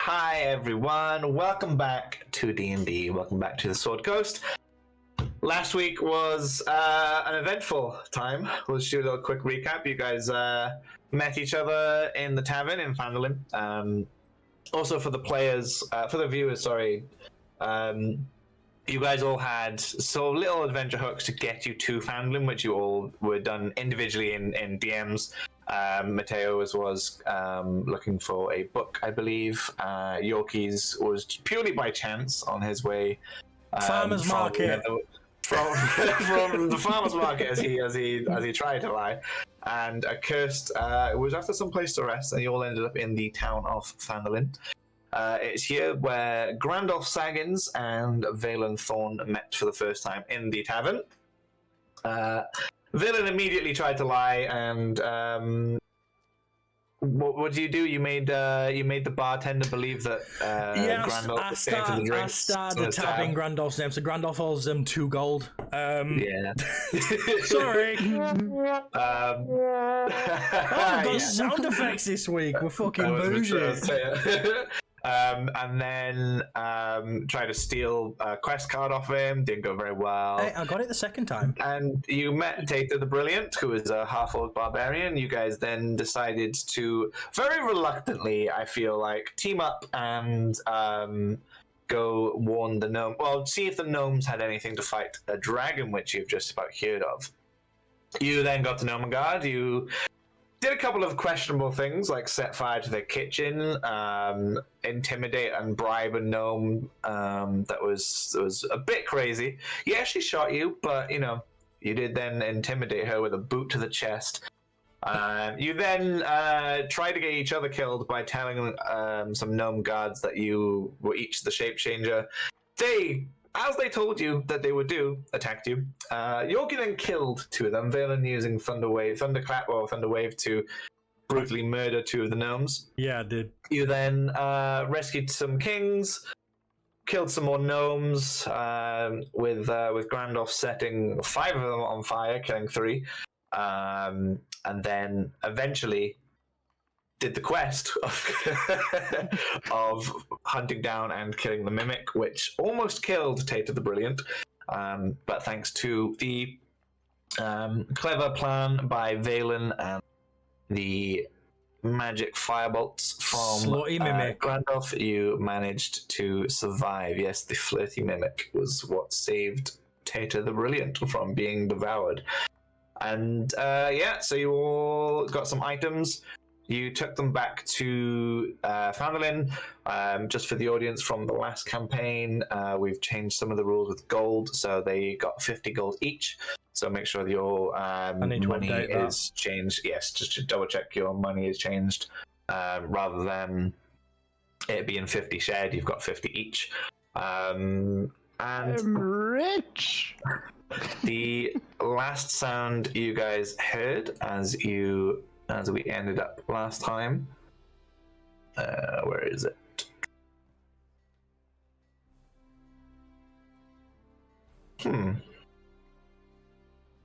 Hi everyone, welcome back to D&D, welcome back to the Sword Coast. Last week was an eventful time. We'll just do a little quick recap. You guys met each other in the tavern in Phandalin. Also for the players, for the viewers, sorry, you guys all had so little adventure hooks to get you to Phandalin, which you all were done individually in DMs. Mateo was looking for a book, I believe. Yorkie's was purely by chance on his way farmer's market. From the farmer's market as he tried to lie, and Cursed was after some place to rest, and you all ended up in the town of Phandalin. It's here where Grandolph Saggins and Valen Thorn met for the first time in the tavern. Valen immediately tried to lie, and what did you do? You made the bartender believe that Grandolph was staying for the drinks. I started tabbing Grandolph's name, so Grandolph owes them 2 gold. Yeah. Sorry. We've got sound effects this week. We're fucking bougie. And then tried to steal a quest card off him. Didn't go very well. Hey, I got it the second time. And you met Tata the Brilliant, who is a half-orc barbarian. You guys then decided to, very reluctantly, I feel like, team up and go warn the gnome. Well, see if the gnomes had anything to fight a dragon, which you've just about heard of. You then got to Gnomegard. You did a couple of questionable things, like set fire to their kitchen, intimidate and bribe a gnome. That was a bit crazy. Yeah, she shot you, but you did then intimidate her with a boot to the chest. You then tried to get each other killed by telling some gnome guards that you were each the shape changer. They, as they told you that they would do, attacked you. Yorkie then killed 2 of them, Valen using Thunderclap or Thunderwave to brutally murder 2 of the gnomes. Yeah, I did. You then rescued some kings, killed some more gnomes, with Grandolph setting 5 of them on fire, killing 3. And then eventually did the quest of hunting down and killing the Mimic, which almost killed Tata the Brilliant. But thanks to the clever plan by Valen and the magic firebolts from Grandolph, you managed to survive. Yes, the flirty Mimic was what saved Tata the Brilliant from being devoured. And so you all got some items. You took them back to Phandalin. Just for the audience from the last campaign, we've changed some of the rules with gold, so they got 50 gold each. So make sure that your money is changed. Yes, just to double check your money is changed. Rather than it being 50 shared, you've got 50 each. And I'm rich. The last sound you guys heard as we ended up last time. Where is it?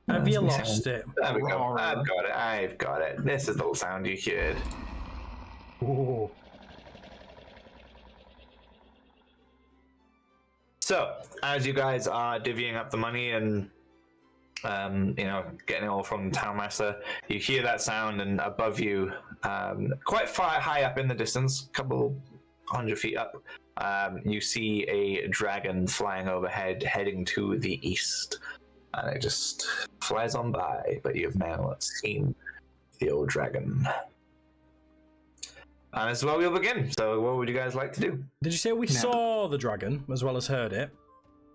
Have you lost it? There we go. I've got it. This is the sound you heard. Ooh. So, as you guys are divvying up the money and getting it all from the Townmaster, you hear that sound, and above you, quite far high up in the distance, a couple 100 feet up, you see a dragon flying overhead, heading to the east. And it just flies on by, but you've now seen the old dragon. And this is where we'll begin. So what would you guys like to do? Did you say we saw the dragon as well as heard it?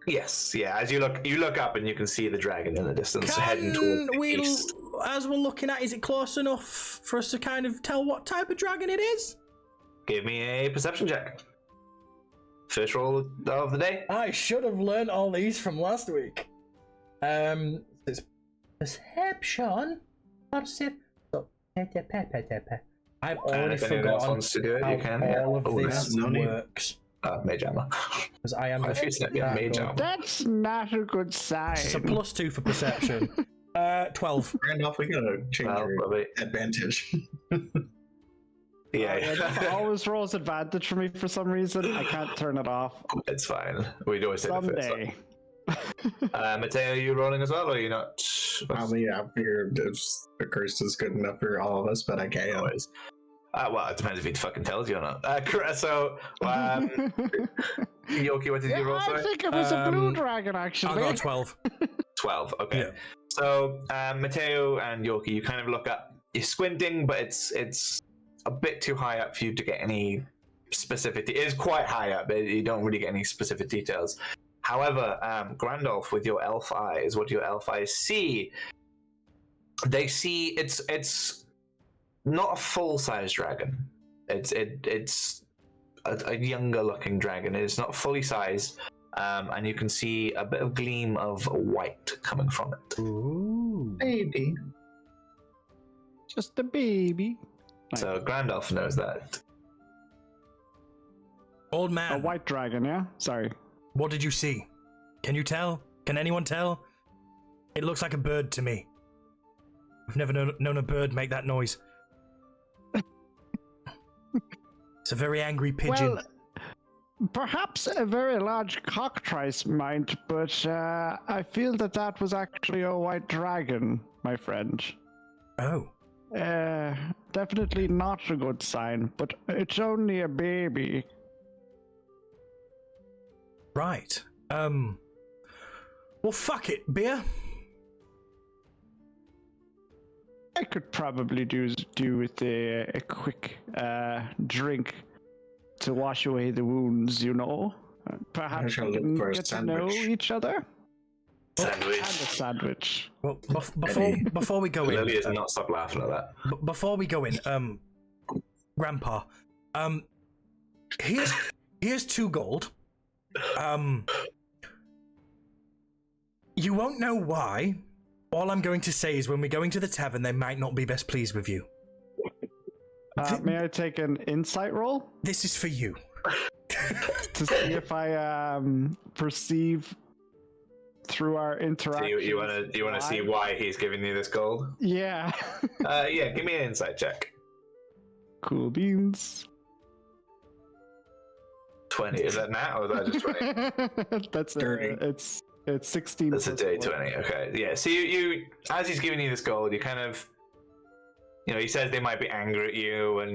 Yes, yeah. As you look up and you can see the dragon in the distance heading towards the east. As we're looking at, is it close enough for us to kind of tell what type of dragon it is? Give me a perception check. First roll of the day. I should have learned all these from last week. It's perception. I've already forgotten to do it, how all of this works. Mage armor. Because I am mage armor. That's not a good sign. It's a +2 for perception. 12. Randolph, we gotta change your advantage. Yeah, It always rolls advantage for me for some reason. I can't turn it off. it's fine. We'd always say the first one. Someday. Mateo, are you rolling as well, or are you not? Yeah, I figured if the curse is good enough for all of us, but I can't. Always. Well, it depends if he fucking tells you or not. So, Yoki, what did you roll? I Sorry? think it was a blue dragon, actually. I got a 12. 12. Okay. Yeah. So, Mateo and Yoki, you kind of look up. You're squinting, but it's a bit too high up for you to get any specific. It is quite high up, but you don't really get any specific details. However, Grandolph, with your elf eyes, what your elf eyes see, they see it's not a full-size dragon. It's a younger looking dragon. It's not fully sized, and you can see a bit of gleam of white coming from it. Ooh. Baby. Just a baby. So Grandolph knows that. Old A man, white dragon, yeah? Sorry. what did you see? Can you tell? Can anyone tell? It looks like a bird to me. I've never known a bird make that noise. It's a very angry pigeon. Well, perhaps a very large cockatrice might, but I feel that was actually a white dragon, my friend. Oh. Definitely not a good sign, but it's only a baby. Right. Well, fuck it, beer. I could probably do with a quick drink to wash away the wounds, you know. Perhaps shall we look can for a get to know sandwich. each other. Sandwich. And a sandwich. Well, before we go in, Lily has not stopped laughing at that. before we go in, Grandpa, here's 2 gold. You won't know why. All I'm going to say is when we're going to the tavern, they might not be best pleased with you. May I take an insight roll This is for you. to see if I perceive through our So interaction? you want to see why he's giving you this gold? Yeah. Yeah, give me an insight check. Cool beans. 20. Is that nat or is that just 20? That's 30. It's 16. That's a plus day four. 20. Okay. Yeah. So you as he's giving you this gold, you kind of, he says they might be angry at you, and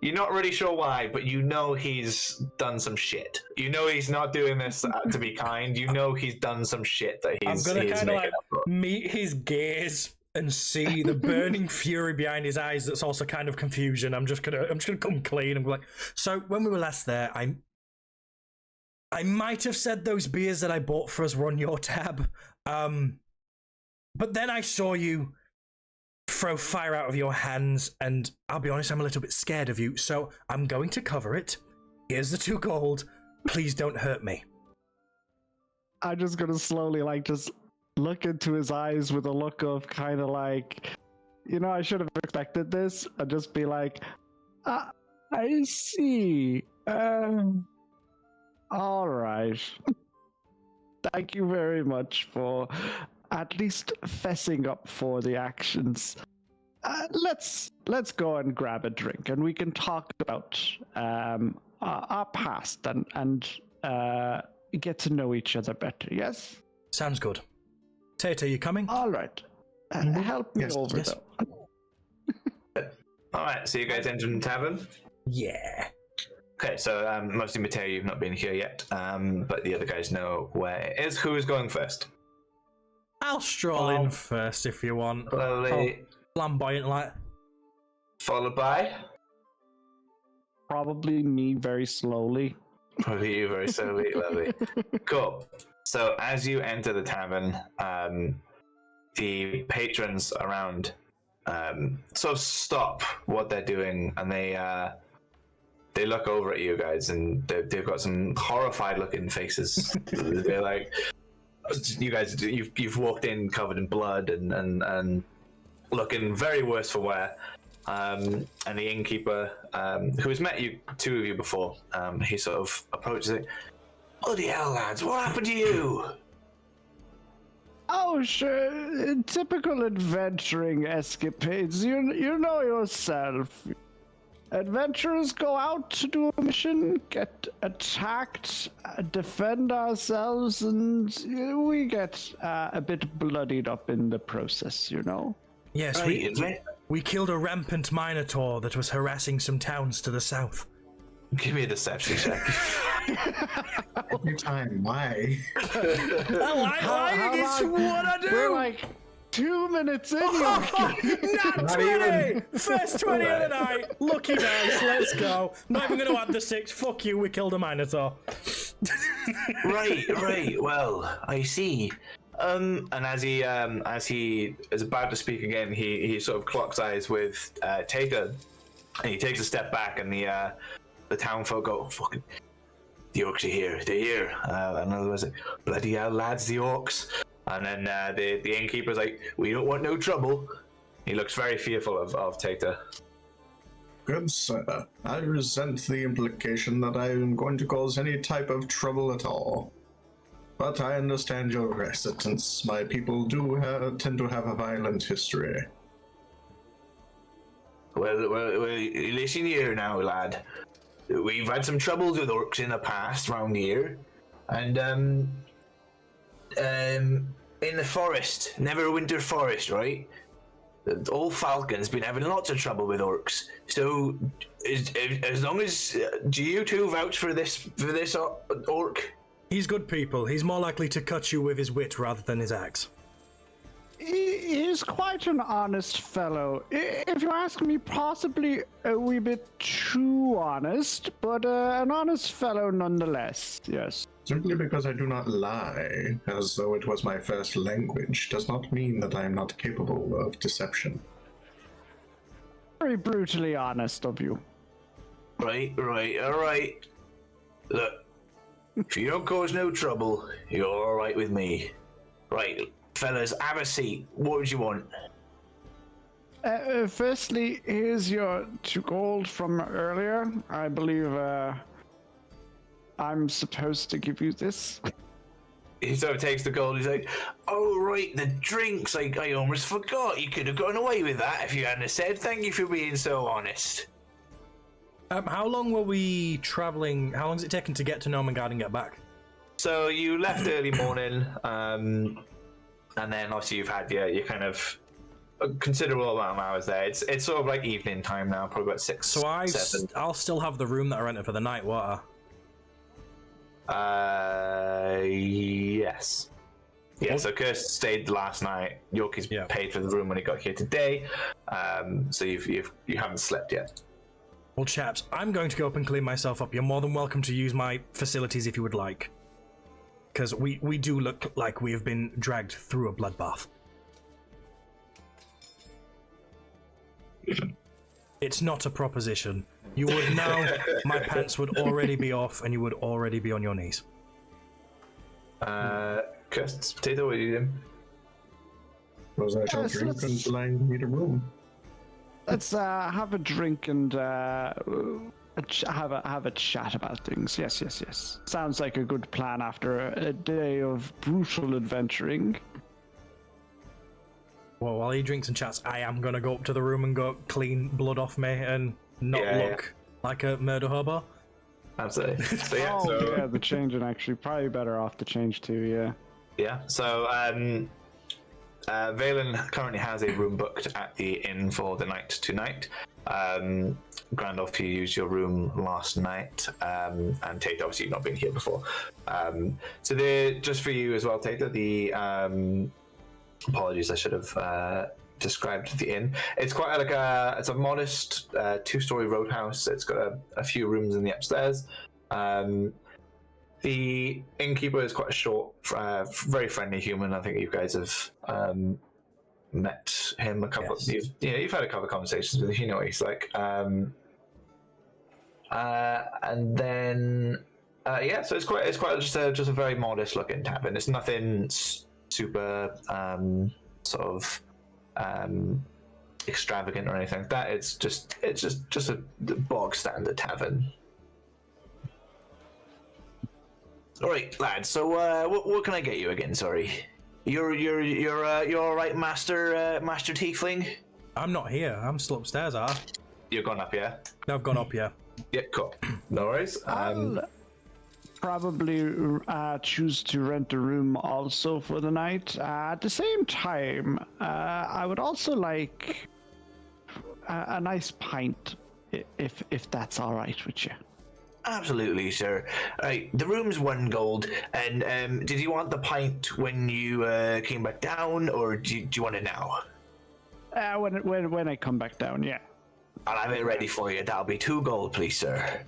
you're not really sure why, but you know he's done some shit. You know he's not doing this to be kind. You know he's done some shit that I'm he's gonna he's kind of making like up for. meet his gaze and see the burning fury behind his eyes. That's also kind of confusion. I'm just gonna come clean and be like, so when we were last there, I might have said those beers that I bought for us were on your tab, but then I saw you throw fire out of your hands, and I'll be honest, I'm a little bit scared of you, so I'm going to cover it. Here's the 2 gold. Please don't hurt me. I'm just gonna slowly just look into his eyes with a look of kind of I should have expected this, and just be like, I see. All right. Thank you very much for at least fessing up for the actions. Let's go and grab a drink, and we can talk about our past and get to know each other better. Yes. Sounds good. Tato, you coming? All right. Help me Yes, over yes. though. All right. So you guys enter the tavern. Yeah. Okay. So mostly Mateo, you've not been here yet, but the other guys know where it is. Who is going first? I'll stroll in first if you want. Slowly, Flamboyant like. followed by. Probably me very slowly. Probably you very slowly. Lovely. Cool. So as you enter the tavern, the patrons around sort of stop what they're doing, and they look over at you guys, and they've got some horrified looking faces. They're like, you guys, you've walked in covered in blood and looking very worse for wear. And the innkeeper, who has met 2 of you before, he sort of approaches it. Bloody hell, lads, what happened to you? Oh, sure. Typical adventuring escapades. You know yourself. adventurers go out to do a mission, get attacked, defend ourselves, and we get a bit bloodied up in the process, you know? Yes, Right, we killed a rampant minotaur that was harassing some towns to the south. give me a deception check. Every time, why? Lying is what I do! We're like 2 minutes in, Not 20! First 20 of the night! Lucky dice, let's go. Not even going to add the 6. Fuck you, we killed a minotaur. Right. Well, I see. And as he is about to speak again, he sort of clocks eyes with Taker, and he takes a step back, and the town folk go, "Fucking, the orcs are here! They're here!" And otherwise, like, "Bloody hell, lads, the orcs!" And then the innkeeper's like, "We don't want no trouble." He looks very fearful of Taker. Good sir, I resent the implication that I am going to cause any type of trouble at all. But I understand your reticence. My people do tend to have a violent history. Well, listen here now, lad. We've had some troubles with orcs in the past round here, and in the forest, Neverwinter Forest, right? The old Falcon's been having lots of trouble with orcs. So, as long as do you two vouch for this orc? He's good people. He's more likely to cut you with his wit rather than his axe. He's quite an honest fellow. If you ask me, possibly a wee bit too honest, but an honest fellow nonetheless, yes. Simply because I do not lie, as though it was my first language, does not mean that I am not capable of deception. Very brutally honest of you. Right, all right. Look, if you don't cause no trouble, you're all right with me. Right, fellas, have a seat. What would you want? Firstly, here's your 2 gold from earlier. I believe I'm supposed to give you this. He sort of takes the gold. He's like, "Oh right, the drinks. I almost forgot. You could have gone away with that if you hadn't said. Thank you for being so honest." How long were we traveling? How long has it taken to get to Normangard and get back? So you left early morning, and then obviously you've had your kind of a considerable amount of hours there. It's sort of like evening time now, probably about 6. So 7. I'll still have the room that I rented for the night. What? Yes. Yeah, so Kirst stayed last night. Yorkie's paid for the room when he got here today. So you haven't slept yet. Well, chaps, I'm going to go up and clean myself up. You're more than welcome to use my facilities if you would like. Because we do look like we have been dragged through a bloodbath. It's not a proposition. You would know my pants would already be off and you would already be on your knees. Kirst, Potato, what are you doing? Was I shall drink until I need a room? Let's have a drink and have a chat about things. Yes. Sounds like a good plan after a day of brutal adventuring. Well, while he drinks and chats, I am going to go up to the room and go clean blood off me and not look like a murder hobo. Absolutely. So, yeah, the changing actually. Probably better off to change too, yeah. Yeah, so Valen currently has a room booked at the inn for the night tonight. Grandolph, you used your room last night, and Tate, obviously you've not been here before. So just for you as well, Tate, the apologies, I should have described the inn. It's quite like it's a modest 2-story roadhouse. It's got a few rooms in the upstairs. The innkeeper is quite a short, very friendly human. I think you guys have met him a couple. Yes. You've had a couple of conversations with him. You know what he's like. And then so it's quite just a very modest looking tavern. It's nothing super sort of extravagant or anything like that. It's just a bog standard tavern. All right, lads. So what can I get you again? Sorry, you're all right, Master Tiefling. I'm not here. I'm still upstairs, You're going up, yeah? I've gone up, yeah. Yeah, cool. No worries. I'll probably choose to rent a room also for the night. At the same time, I would also like a nice pint, if that's all right with you. Absolutely, sir. Right, the room's 1 gold, and did you want the pint when you came back down, or do you want it now? When I come back down, yeah. I'll have it ready for you. That'll be 2 gold, please, sir.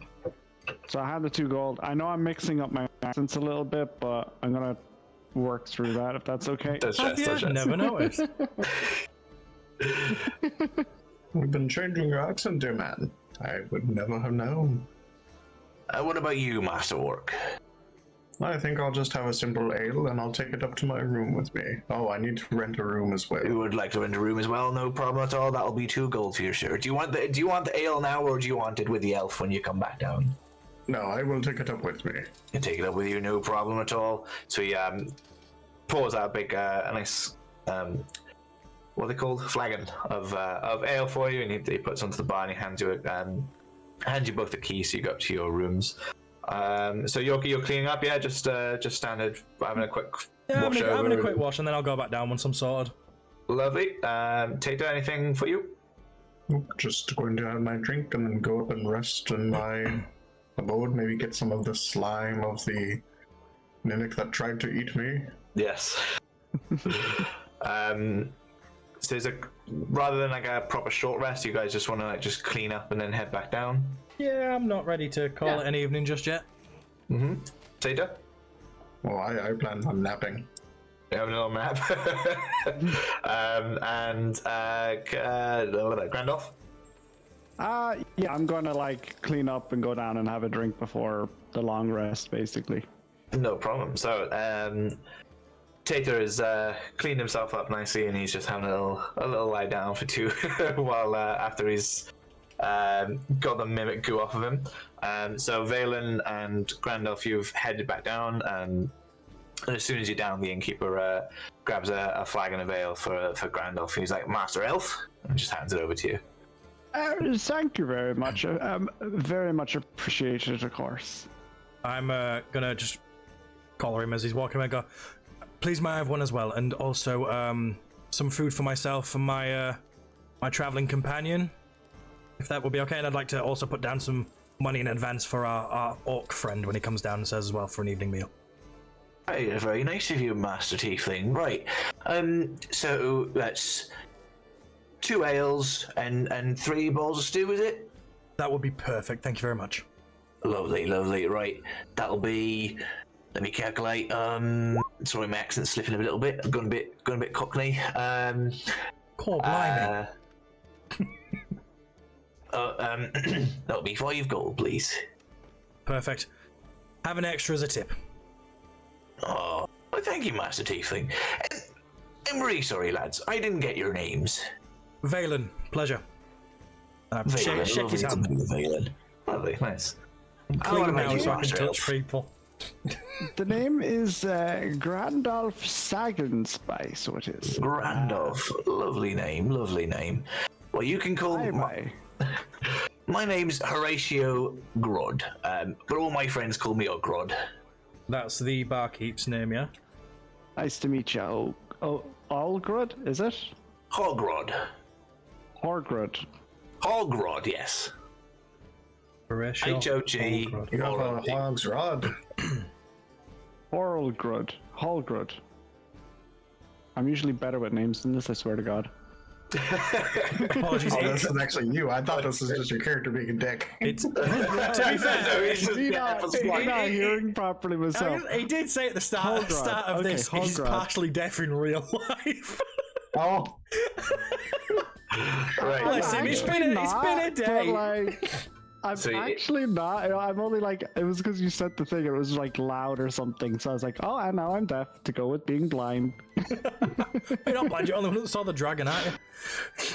So I have the 2 gold. I know I'm mixing up my accents a little bit, but I'm gonna work through that if that's okay. Never noticed. We've been changing your accent, dear man. I would never have known. What about you, Master Orc? I think I'll just have a simple ale and I'll take it up to my room with me. Oh, I need to rent a room as well. You would like to rent a room as well? No problem at all. That'll be 2 gold for you, sir. Do you want the ale now, or do you want it with the elf when you come back down? No, I will take it up with me. You take it up with you, no problem at all. So he pours out a big, a nice, what are they called? Flagon of ale for you, and he puts onto the bar and he hands you both the keys so you go up to your rooms. So Yoki, you're cleaning up, yeah? Just standard, having a quick wash over. Having a quick wash, and then I'll go back down once I'm sorted. Lovely. Tato, anything for you? Just going to have my drink and then go up and rest in my abode. Maybe get some of the slime of the mimic that tried to eat me. Yes. So is it, rather than like a proper short rest, you guys just want to like just clean up and then head back down? Yeah, I'm not ready to call it an evening just yet. Mm-hmm. Tato? Well, I plan on napping. You have a little nap. Grandolph? Yeah, I'm gonna like clean up and go down and have a drink before the long rest, basically. No problem. So, Tater is cleaned himself up nicely, and he's just having a little lie down for 2 while after he's got the mimic goo off of him. So Valen and Grandolph, you've headed back down, and as soon as you're down, the innkeeper grabs a flagon of ale for Grandolph. He's like, Master Elf, and just hands it over to you. Thank you very much. Very much appreciated, of course. I'm gonna just collar him as he's walking away and go, please may I have one as well, and also some food for myself and my traveling companion, if that would be okay. And I'd like to also put down some money in advance for our orc friend when he comes down and says as well for an evening meal. Very, very nice of you, Master Tiefling. Right, so that's 2 ales and 3 bowls of stew, is it? That would be perfect, thank you very much. Lovely, lovely. Right, that'll be... Let me calculate. Sorry, my accent's slipping a little bit. I've gone a bit cockney. Core blimey. That'll be 5 gold, please. Perfect. Have an extra as a tip. Oh, well, thank you, Master Tiefling. I'm really sorry, lads. I didn't get your names. Valen, pleasure. Valen, shake his hand. Valen. Lovely, nice. Clean now so I can touch people. The name is Grandolph Sagenspice, so it is. Grandolph. Lovely name, lovely name. Well, you can call me... My name's Horatio Grod, but all my friends call me Ogrod. That's the barkeep's name, yeah? Nice to meet you. Allgrod, is it? Hogrod. Horgrod. Hogrod, yes. Horatio. H-O-G. You have a hog's rod. Horlgrud. Hallgrud. I'm usually better with names than this, I swear to God. Apologies. Oh, this is actually you. I thought this was just your character being a dick. It's, to be fair, He's not hearing properly myself. he did say at the start of this, he's partially deaf in real life. Oh. Right. Listen, it's been a day. I'm So actually not. I'm only like, it was because you said the thing, it was like loud or something. So I was like, oh, I know I'm deaf, to go with being blind. You're not blind, you only saw the dragon, aren't you?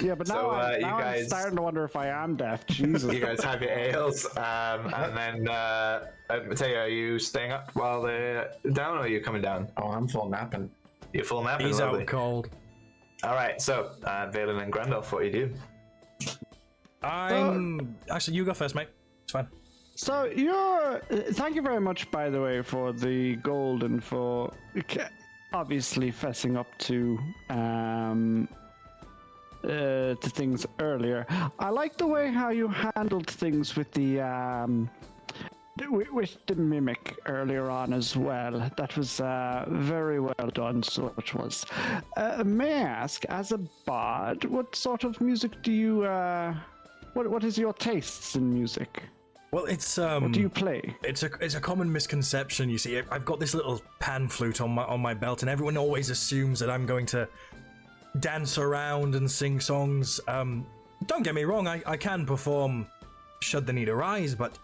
Yeah, but now, So, I'm you guys- starting to wonder if I am deaf. Jesus. You guys have your ales, and then Mateo, are you staying up while they're down, or are you coming down? Oh, I'm full napping. You're full napping. He's Lovely. out cold. All right, so Valen and Grandolph, what do you do? Actually, you go first, mate. It's fine. So thank you very much, by the way, for the gold and for obviously fessing up to things earlier. I like the way how you handled things with the mimic earlier on as well. That was very well done. So it was. May I ask, as a bard, what sort of music do you? What is your tastes in music? Well, it's What do you play? It's a common misconception. You see, I've got this little pan flute on my belt, and everyone always assumes that I'm going to dance around and sing songs. Don't get me wrong, I can perform should the need arise, but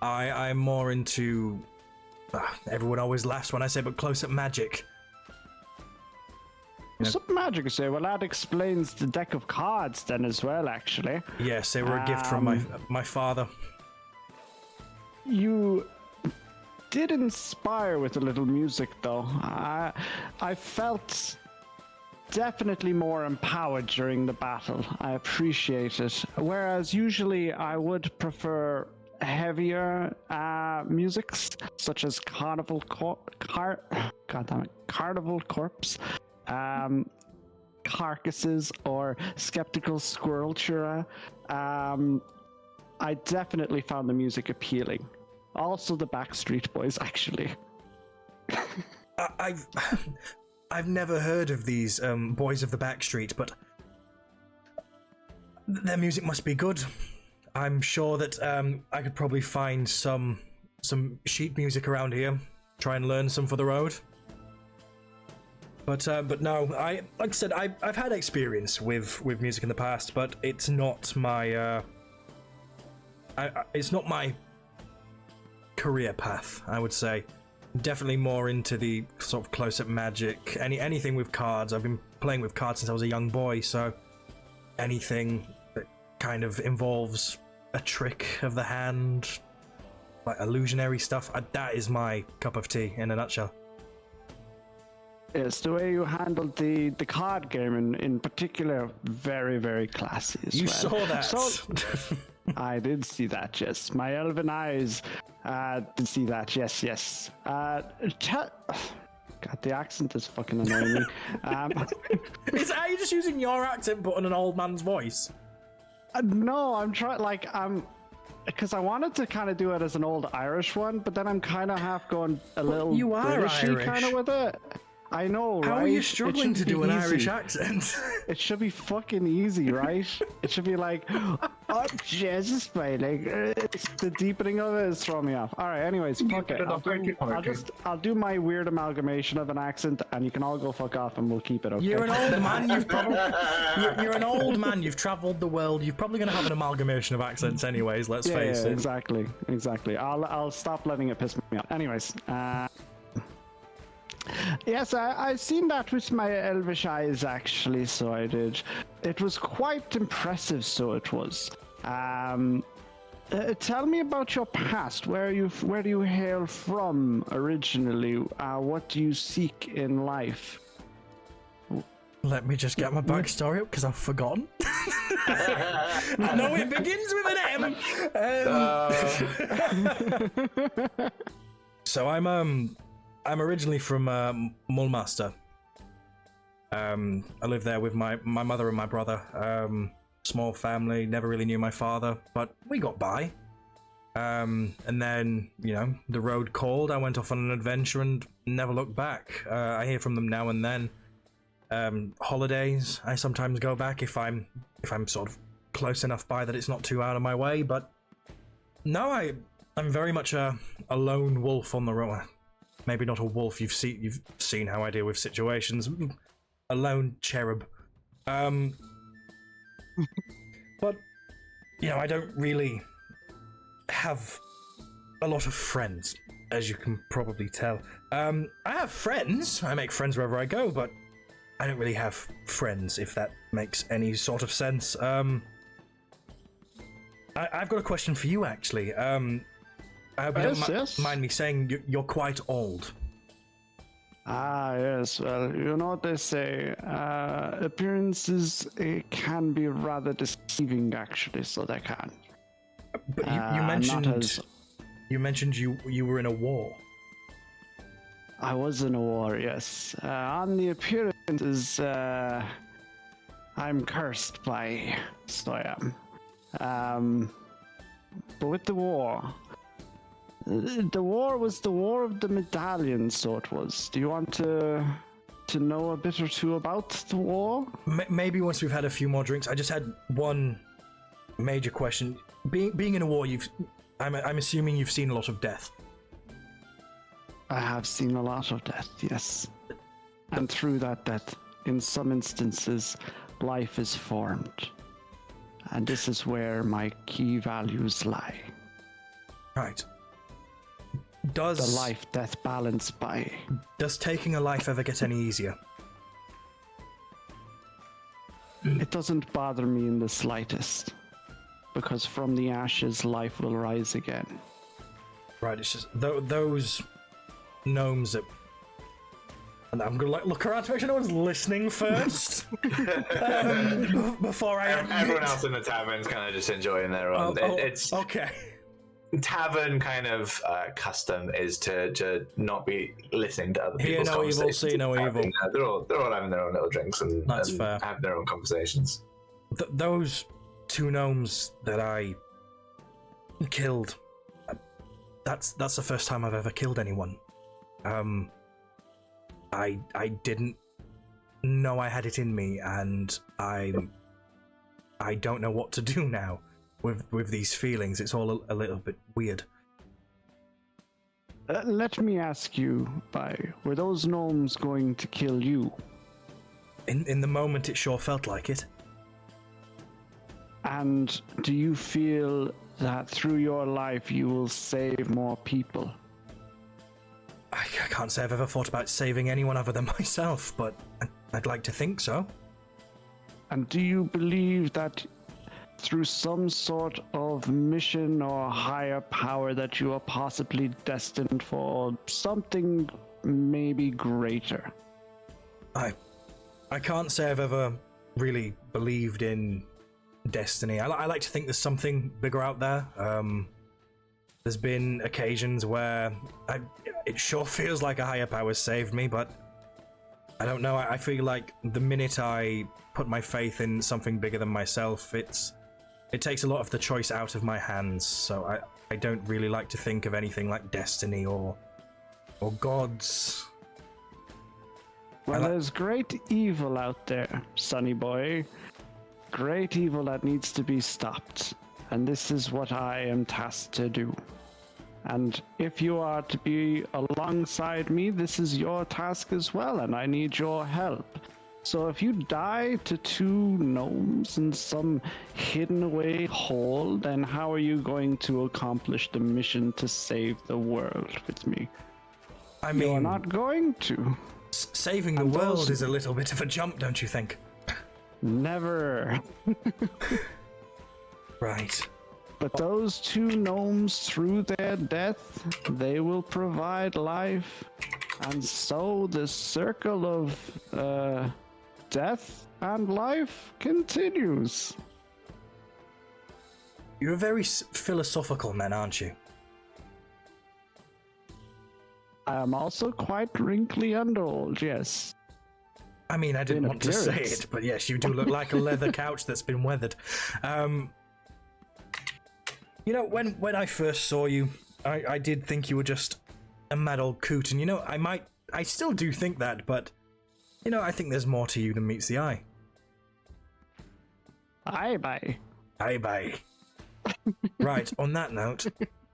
I'm more into. Everyone always laughs when I say, but close-up magic. Some magic, you say? Well, that explains the deck of cards then as well, actually. Yes, they were a gift from my father. You did inspire with a little music, though. I felt definitely more empowered during the battle. I appreciate it. Whereas usually I would prefer heavier musics, such as Carnival Corpse, Carcasses, or Skeptical Squirrel Chura. I definitely found the music appealing. Also the Backstreet Boys, actually. I've never heard of these Boys of the Backstreet, but their music must be good. I'm sure that I could probably find some sheet music around here. Try and learn some for the road. But no, like I said, I've had experience with music in the past, but it's not my it's not my career path, I would say. Definitely more into the sort of close-up magic, anything with cards. I've been playing with cards since I was a young boy, so anything that kind of involves a trick of the hand, like illusionary stuff, that is my cup of tea in a nutshell. Yes, the way you handled the card game in particular, very, very classy as You well. saw that. So, I did see that, yes. My elven eyes did see that, yes. God, the accent is fucking annoying me. Are you just using your accent but on an old man's voice? No, I'm trying, because I wanted to kind of do it as an old Irish one, but then I'm kind of half going a little you are Britishy kind of Irish. with it. I know, right? How are you struggling to do an Irish accent? It should be fucking easy, right? It should be like, oh Jesus, mate! It's the deepening of it is throwing me off. All right, anyways, fuck it. I'll do my weird amalgamation of an accent, and you can all go fuck off, and we'll keep it. Okay? You're an old man. You're an old man. You've travelled the world. You're probably going to have an amalgamation of accents, anyways. Let's face it. Exactly. I'll stop letting it piss me off. Anyways. Yes, I've seen that with my elvish eyes, actually, so I did. It was quite impressive, so it was. Tell me about your past. Where do you hail from originally? What do you seek in life? Let me just get my backstory up because I've forgotten. I know it begins with an M. So I'm originally from Mulmaster. I lived there with my mother and my brother. Small family, never really knew my father, but we got by. And then, the road called. I went off on an adventure and never looked back. I hear from them now and then. Holidays, I sometimes go back if I'm sort of close enough by that it's not too out of my way. But no, I'm very much a lone wolf on the road. Maybe not a wolf. You've seen how I deal with situations. A lone cherub. But I don't really have a lot of friends, as you can probably tell. I have friends. I make friends wherever I go, but I don't really have friends, if that makes any sort of sense. I've got a question for you, actually. I hope you don't mind me saying you're quite old. Ah, yes. Well, you know what they say. Appearances can be rather deceiving, actually. So they can. But you mentioned you were in a war. I was in a war, yes. On the appearances, I'm cursed by, so I am. But with the war was the war of the medallions, so it was. Do you want to know a bit or two about the war? Maybe once we've had a few more drinks. I just had one major question. Being in a war, I'm assuming you've seen a lot of death. I have seen a lot of death, yes. And through that death, in some instances, life is formed. And this is where my key values lie. Right. The life-death balance by... Does taking a life ever get any easier? It doesn't bother me in the slightest. Because from the ashes, life will rise again. Right, it's just those gnomes that... And I'm gonna look around to make sure no one's listening first. Before I... Everyone else in the tavern's kind of just enjoying their own... It's okay. Tavern kind of custom is to not be listening to other people's Hear no evil, conversations. see no evil. They're all having their own little drinks and fair. have their own conversations. Those two gnomes that I killed, that's the first time I've ever killed anyone. I didn't know I had it in me, and I don't know what to do now with these feelings. It's all a little bit weird. Let me ask you, were those gnomes going to kill you? In the moment, it sure felt like it. And do you feel that through your life you will save more people? I can't say I've ever thought about saving anyone other than myself, but I'd like to think so. And do you believe that through some sort of mission or higher power that you are possibly destined for something maybe greater? I can't say I've ever really believed in destiny. I like to think there's something bigger out there. There's been occasions where it sure feels like a higher power saved me, but I don't know. I feel like the minute I put my faith in something bigger than myself, it takes a lot of the choice out of my hands. So I don't really like to think of anything like destiny or gods. Well, there's great evil out there, sonny boy. Great evil that needs to be stopped. And this is what I am tasked to do. And if you are to be alongside me, this is your task as well, and I need your help. So if you die to two gnomes in some hidden away hole, then how are you going to accomplish the mission to save the world with me? I mean, you're not going to. Saving the world is a little bit of a jump, don't you think? Never. Right. But those two gnomes, through their death, they will provide life. And so the circle of death and life continues. You're a very philosophical man, aren't you? I am also quite wrinkly and old, yes. I mean, I didn't want to say it, but yes, you do look like a leather couch that's been weathered. You know, when I first saw you, I did think you were just a mad old coot, and you know, I still do think that, but you know, I think there's more to you than meets the eye. Aye, bye. Aye, bye. Right, on that note,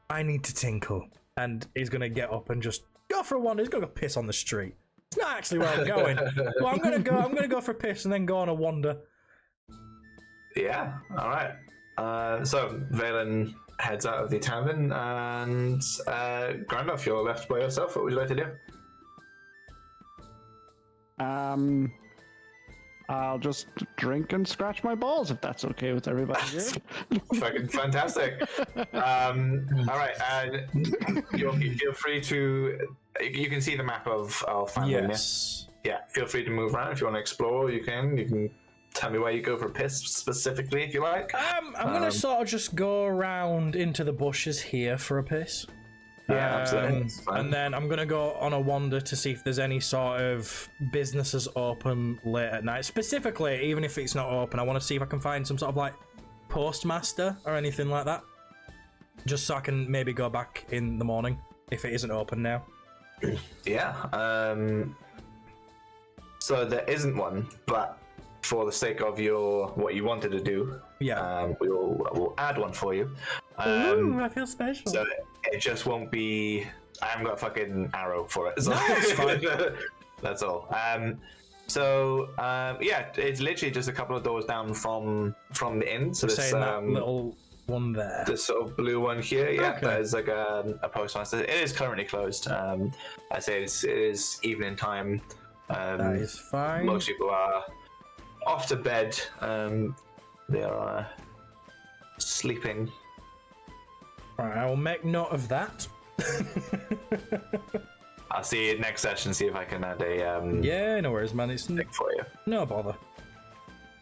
I need to tinkle, and he's gonna get up and just go for a wander. He's gonna go piss on the street. It's not actually where I'm going. Well, I'm gonna go for a piss and then go on a wander. Yeah, all right. So Valen heads out of the tavern, and Grandolph, you're left by yourself. What would you like to do? I'll just drink and scratch my balls if that's okay with everybody here. Fucking fantastic. All right, Yorkie, feel free to. You can see the map of Fine. Yes. Yeah, feel free to move around if you want to explore. You can tell me where you go for a piss specifically if you like. I'm gonna sort of just go around into the bushes here for a piss. Yeah, absolutely. That's fine. And then I'm gonna go on a wander to see if there's any sort of businesses open late at night. Specifically, even if it's not open, I want to see if I can find some sort of like postmaster or anything like that, just so I can maybe go back in the morning if it isn't open now. Yeah. So there isn't one, but for the sake of what you wanted to do, we'll add one for you. Ooh, I feel special. So it just won't be. I haven't got a fucking arrow for it. So No, it's fine. That's all. Yeah, it's literally just a couple of doors down from the inn. So this that little one there. this sort of blue one here, yeah, Okay. that is like a postmaster. It is currently closed. I say it is evening time. That is fine. Most people are off to bed. They are sleeping. Right, I will make note of that. I'll see you next session. See if I can add a Yeah, no worries, man. It's thing for you. no bother.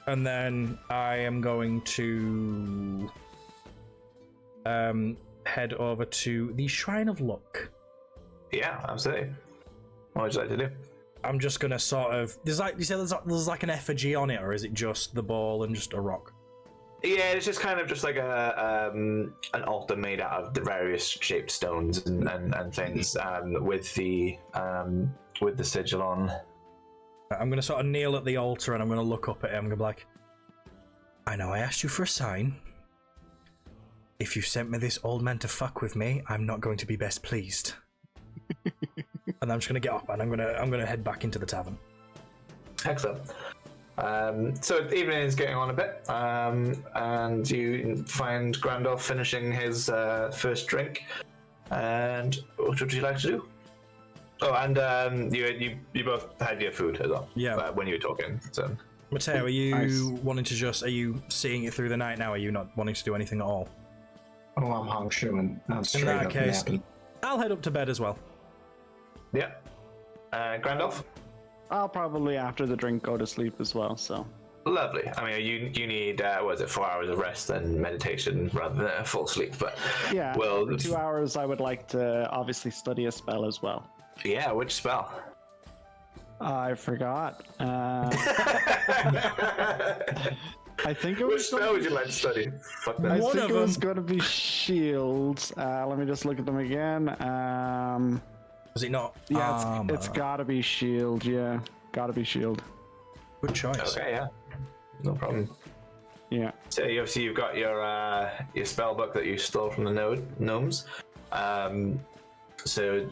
And then I am going to head over to the Shrine of Luck. Yeah, absolutely. What would you like to do? I'm just gonna sort of. There's like an effigy on it, or is it just the ball and just a rock? Yeah, it's just kind of just like an altar made out of the various shaped stones and things with the sigil on. I'm gonna sort of kneel at the altar and I'm gonna look up at it. I'm gonna be like, I know I asked you for a sign. If you sent me this old man to fuck with me, I'm not going to be best pleased. And I'm just gonna get up and I'm gonna head back into the tavern. Excellent. So the evening is getting on a bit, and you find Grandolph finishing his first drink. And what would you like to do? Oh, and you both had your food as well. Yeah. When you were talking. So Mateo, are you Nice. wanting to just? Are you seeing it through the night now? Are you not wanting to do anything at all? Oh, I'm hung chewing. I'm straight that up case- napping. I'll head up to bed as well. yeah. Grandolph. I'll probably after the drink go to sleep as well. So Lovely. I mean, you need 4 hours of rest and meditation rather than a full sleep. But yeah, well, 2 hours. I would like to obviously study a spell as well. yeah. Which spell? I forgot. I think it Which was. spell would you like to study? Fuck I that. One think of it was them. going to be shields. Let me just look at them again. Is it not? Yeah, it's got to be shield. Yeah, got to be shield. Good choice. Okay, yeah. No problem. Yeah. So obviously you've got your spell book that you stole from the gnomes. So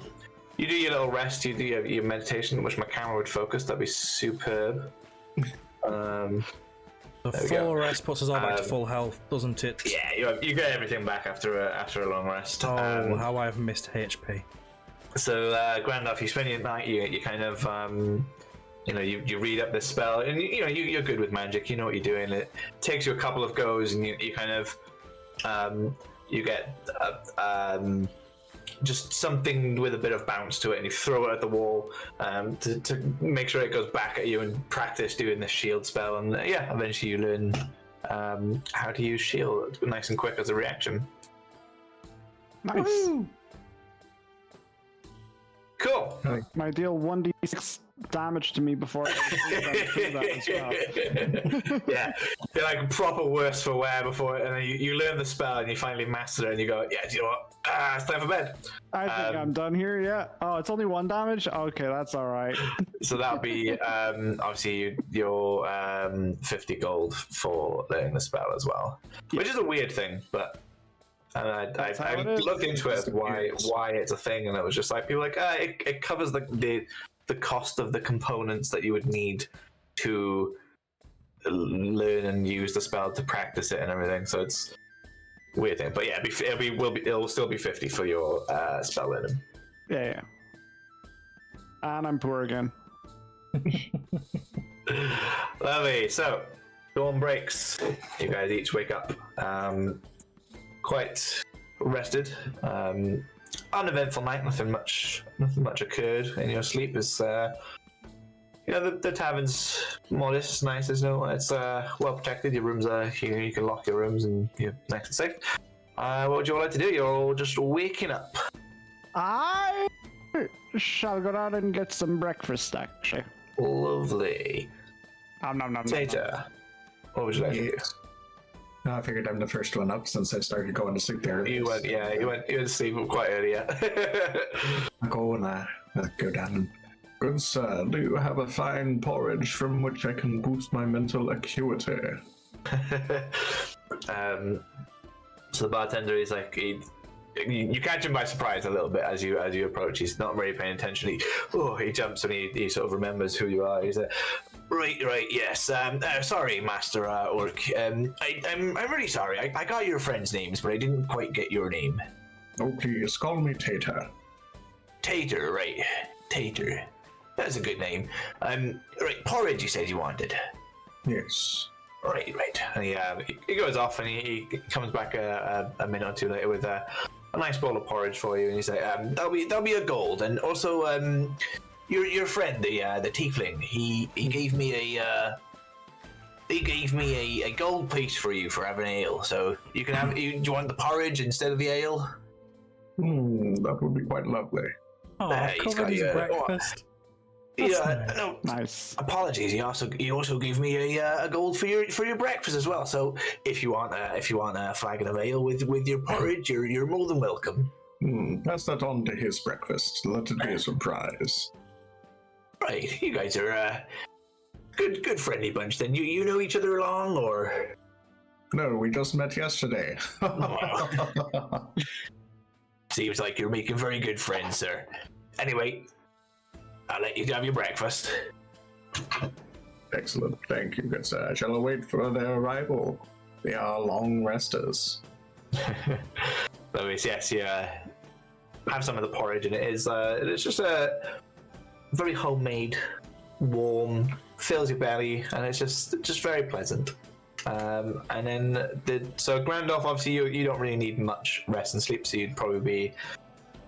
you do your little rest, you do your meditation, which my camera would focus. That'd be superb. The There we go. full rest puts us all back to full health, doesn't it? Yeah, you get everything back after a long rest. Oh, how I've missed HP. So Grandolph, you spend your night. You kind of you read up this spell, and you're good with magic. You know what you're doing. It takes you a couple of goes, and you kind of you get just something with a bit of bounce to it, and you throw it at the wall to make sure it goes back at you, and practice doing the shield spell. And eventually you learn how to use shield nice and quick as a reaction. Nice. Woo! Cool. Might deal 1d6 damage to me before I do that as well. Yeah, they're like proper worse for wear before, and then you learn the spell and you finally master it, and you go, yeah, do you know what? It's time for bed. I think I'm done here. Yeah. Oh, it's only 1 damage. Okay, that's all right. So that'll be obviously your 50 gold for learning the spell as well, which is a weird thing, but. And I looked into it as why it's a thing, and it was just like people were like it covers the cost of the components that you would need to learn and use the spell to practice it and everything. So it's a weird thing, but yeah, it'll still be 50 for your spell learning. Yeah. And I'm poor again. Lovely. So, dawn breaks. You guys each wake up quite rested. Uneventful night. Nothing much occurred in your sleep. It's the tavern's modest, nice. There's no. It's well protected. Your rooms are. You can lock your rooms and you're nice and safe. What would you all like to do? You're all just waking up. I shall go down and get some breakfast, actually. Lovely. Nom, nom, nom, nom, nom. Tater, what would you like to do? I figured I'm the first one up since I started going to sleep there. You went to sleep quite early. I'll go and go down and... Good sir, do you have a fine porridge from which I can boost my mental acuity? So the bartender is like, you catch him by surprise a little bit as you approach. He's not really paying attention. He jumps and he sort of remembers who you are. He's like, right, yes. Sorry, Master Orc. I'm really sorry. I got your friends' names, but I didn't quite get your name. Oh, please, call me Tater. Tater, right? Tater. That's a good name. Right, porridge. You said you wanted. Yes. Right. And he goes off and he comes back a minute or two later with a nice bowl of porridge for you, and he's like, that'll be a gold, and also your friend the tiefling, he gave me a gold piece for you for having ale, so you can have. Do you want the porridge instead of the ale? That would be quite lovely. Oh, He's got covered his you. breakfast. No. Nice. Apologies. He also gave me a gold for your breakfast as well. So if you want a flagon of ale with your porridge, you're more than welcome. Pass that on to his breakfast. Let it be a surprise. Right, you guys are a good friendly bunch. Then you know each other long, or? No, we just met yesterday. Seems like you're making very good friends, sir. Anyway, I'll let you have your breakfast. Excellent, thank you, good sir. I shall await for their arrival. They are long resters. Yes, have some of the porridge, and it's just a very homemade, warm, fills your belly, and it's just very pleasant. And then so Grandolph, obviously you don't really need much rest and sleep, so you'd probably be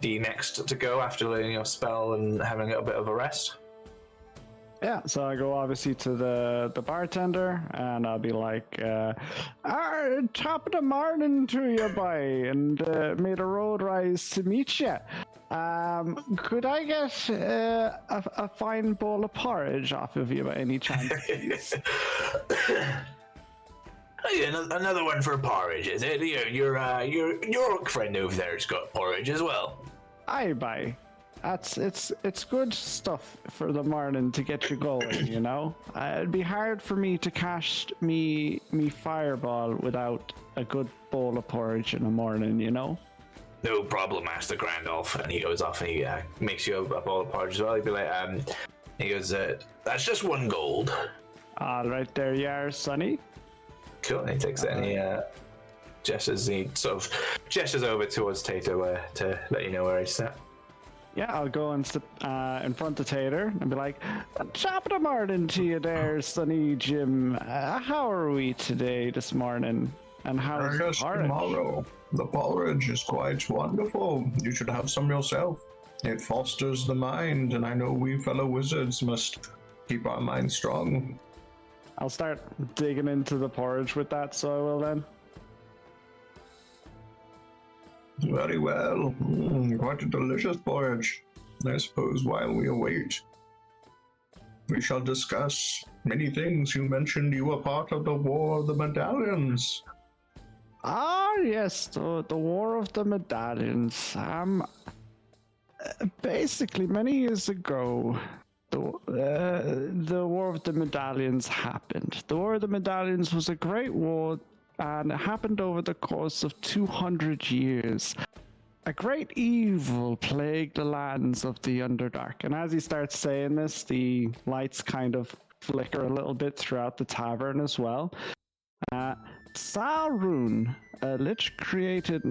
the next to go after learning your spell and having a little bit of a rest. Yeah, so I go obviously to the bartender, and I'll be like, top of the morning to you, boy, and may the road rise to meet you. Could I get a fine bowl of porridge off of you by any chance, please? Another one for porridge, is it? Your orc friend over there's got porridge as well. Aye, bye. It's good stuff for the morning to get you going, you know? It'd be hard for me to cast me fireball without a good bowl of porridge in the morning, you know? No problem, Master Grandolph. And he goes off and he makes you a bowl of porridge as well. He'd be like, he goes, that's just one gold. All right, there you are, Sonny. Cool. And he takes it and he sort of gestures over towards Tater to let you know where he's at. Yeah, I'll go and sit in front of Tater and be like, top of the morning to you there, Sonny Jim. How are we this morning? And how's the porridge? Tomorrow. The porridge is quite wonderful. You should have some yourself. It fosters the mind, and I know we fellow wizards must keep our minds strong. I'll start digging into the porridge with that, so I will then. Very well. Quite a delicious porridge. I suppose while we await, we shall discuss many things. You mentioned you were part of the War of the Medallions. Ah, yes, the War of the Medallions. Basically, many years ago, the War of the Medallions happened. The War of the Medallions was a great war, and it happened over the course of 200 years. A great evil plagued the lands of the Underdark. And as he starts saying this, the lights kind of flicker a little bit throughout the tavern as well. Sarun, a lich created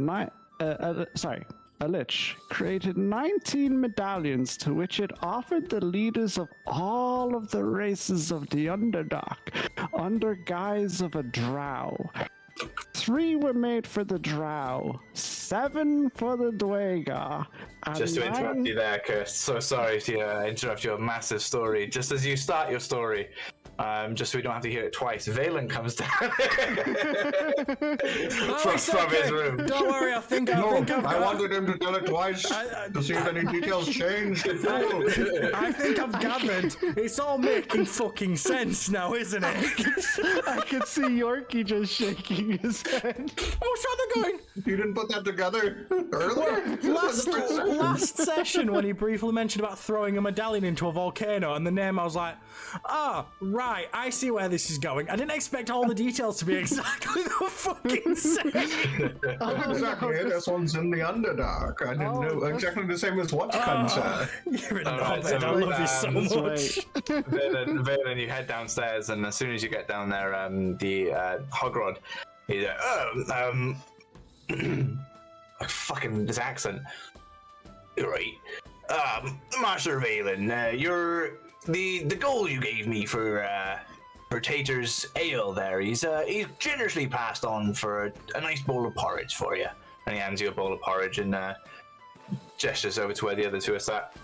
a lich, created 19 medallions to which it offered the leaders of all of the races of the Underdark under guise of a drow. 3 were made for the drow, 7 for the Dwagar, and Just to interrupt 9 you there, Chris. So sorry to interrupt your massive story. Just as you start your story, just so we don't have to hear it twice, Valen comes down from his room. Don't worry, I think No, I've I wanted him to tell it twice to see if any details changed. I think I've gathered. It's all making fucking sense now, isn't it? I could see Yorkie just shaking his head. I was trying to going. You didn't put that together earlier? Last session when he briefly mentioned about throwing a medallion into a volcano and the name, I was like, right, I see where this is going. I didn't expect all the details to be exactly the fucking same. Exactly, this one's in the Underdark. I didn't know exactly the same as what comes You're an Alright, knobhead. I love you so this much. Valen, you head downstairs, and as soon as you get down there, the Hogrod, he's like, fucking this accent. Right. Master Valen, you're the goal you gave me for Tater's ale there. He's generously passed on for a nice bowl of porridge for you. And he hands you a bowl of porridge and gestures over to where the other two are sat.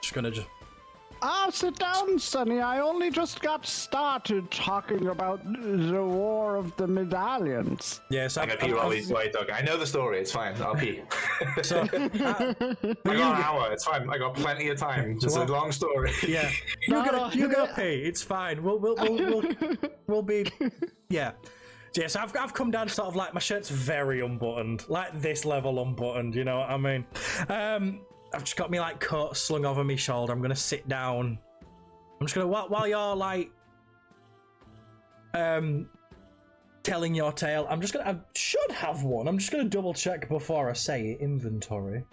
Just gonna just. Sit down, Sonny. I only just got started talking about the War of the Medallions. Yes, I'm gonna pee while he's talking. I know the story. It's fine. I'll pee. So, I got an hour. It's fine. I got plenty of time. Just a long story. yeah, you gotta pay. It's fine. We'll be. Yeah. Yes, I've come down sort of like my shirt's very unbuttoned, like this level unbuttoned. You know what I mean? I've just got me like coat slung over my shoulder. I'm gonna sit down. I'm just gonna while you're like telling your tale. I should have one. I'm just gonna double check before I say it. Inventory.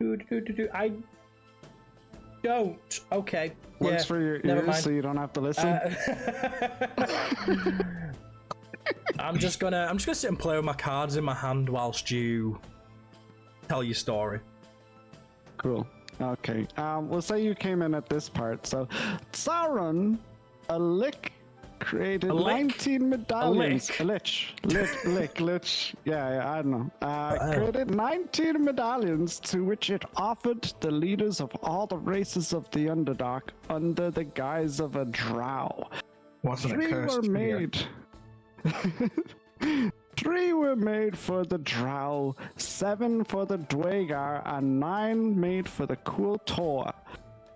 I don't. Okay. Works for your never ears, mind. so you don't have to listen. I'm just gonna sit and play with my cards in my hand whilst you tell your story. Cool. Okay. We'll say you came in at this part. So, Sauron, a lick, created 19 medallions. A lich. Lich. Yeah, I don't know. Created 19 medallions to which it offered the leaders of all the races of the Underdark under the guise of a drow. Wasn't a 3 curse were to made. 3 were made for the drow, 7 for the Dwagar, and 9 made for the Kuotoa.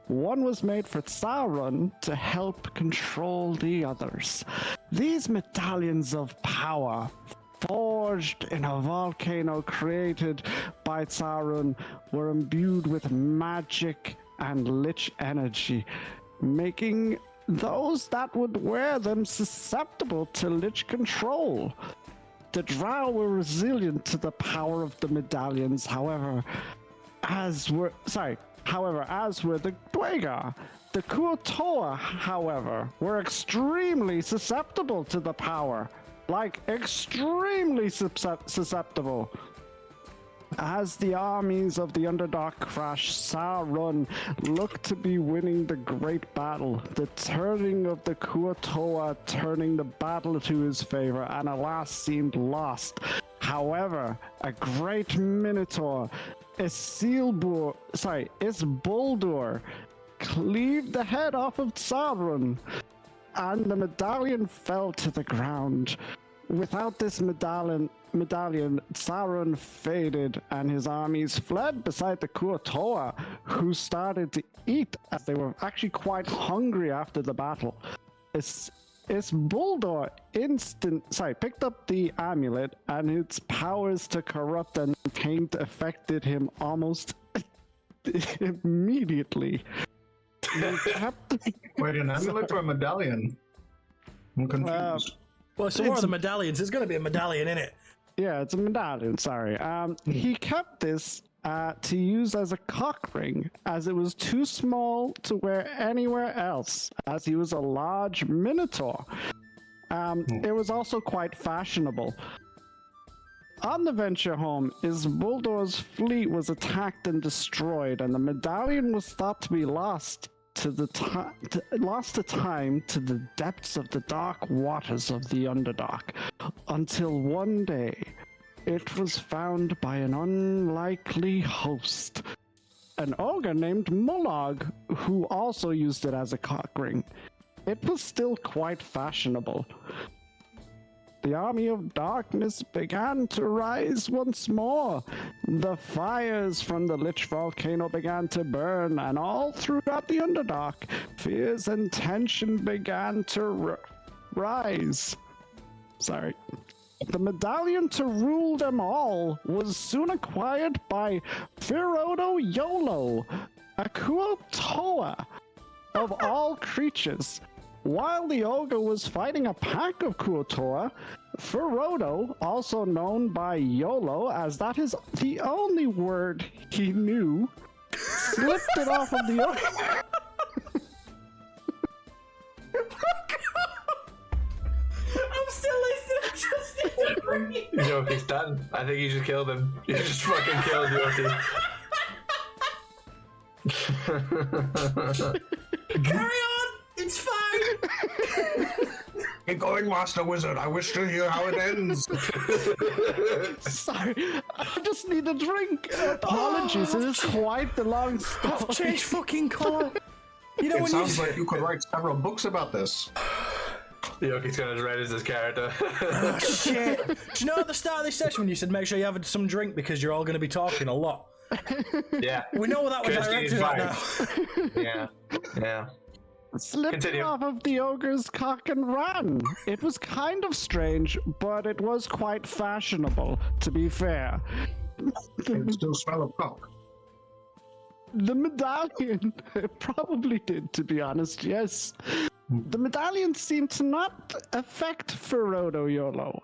1 was made for Sauron to help control the others. These medallions of power, forged in a volcano created by Sauron, were imbued with magic and lich energy, making those that would wear them susceptible to lich control. The drow were resilient to the power of the medallions, however, as were the Dwagar. The Kuotoa, however, were extremely susceptible to the power. Like, extremely susceptible. As the armies of the Underdark crashed, Sauron looked to be winning the great battle, the turning of the Kuotoa turning the battle to his favor, and alas seemed lost. However, a great Minotaur, Isboldur, cleaved the head off of Sauron, and the medallion fell to the ground. Without this medallion, Sauron faded, and his armies fled beside the Kuotoa, who started to eat as they were actually quite hungry after the battle. Isboldur picked up the amulet, and its powers to corrupt and taint affected him almost immediately. Wait, an amulet or a medallion? I'm confused. Well, so one of the medallions. There's going to be a medallion in it. Yeah, it's a medallion, sorry. He kept this to use as a cock ring, as it was too small to wear anywhere else, as he was a large minotaur. It was also quite fashionable. On the venture home, Isbuldor's fleet was attacked and destroyed, and the medallion was thought to be lost to time to the depths of the dark waters of the Underdark, until one day it was found by an unlikely host, an ogre named Mulog, who also used it as a cock ring. It was still quite fashionable. The army of darkness began to rise once more. The fires from the Lich volcano began to burn, and all throughout the Underdark, fears and tension began to rise. Sorry. The medallion to rule them all was soon acquired by Firodo Yolo, a Kuotoa of all creatures. While the ogre was fighting a pack of Kuotoa, Firodo, also known by Yolo, as that is the only word he knew, slipped it off of the ogre. I'm still listening. Just Yoki's done. I think you should kill them. You just fucking killed Yoki. Carry on. It's fine. Keep going, Master Wizard. I wish to hear how it ends. Sorry, I just need a drink. Apologies, it is quite the long story. Change fucking colour. You know It when sounds like you could write several books about this. Yoki's got as red as his character. Oh, shit. Do you know at the start of this session when you said make sure you have some drink because you're all going to be talking a lot? Yeah. We know that was Kirsty directed at now. Yeah. Yeah. Slipped Continue. off of the ogre's cock and ran. It was kind of strange, but it was quite fashionable, to be fair. I can still smell a cock. The medallion probably did, to be honest, yes. The medallion seemed to not affect Firodo Yolo.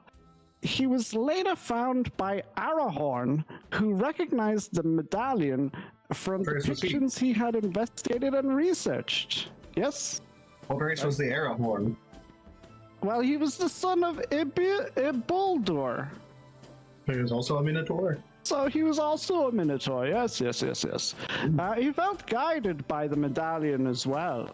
He was later found by Arahorn, who recognized the medallion from Where's the depictions he had investigated and researched. Yes? What race was the Arahorn? Well, he was the son of Isildur. He was also a Minotaur. So he was also a Minotaur, yes. He felt guided by the medallion as well.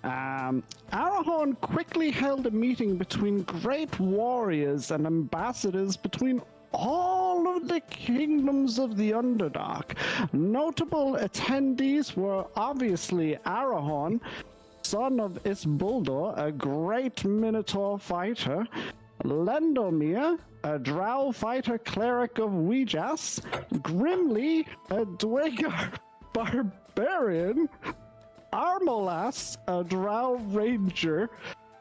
Arahorn quickly held a meeting between great warriors and ambassadors between all of the kingdoms of the Underdark. Notable attendees were obviously Arahorn, son of Isbuldor, a great Minotaur fighter, Lendomir, a drow fighter cleric of Weejas, Grimly, a Dwagar barbarian, Armolas, a drow ranger,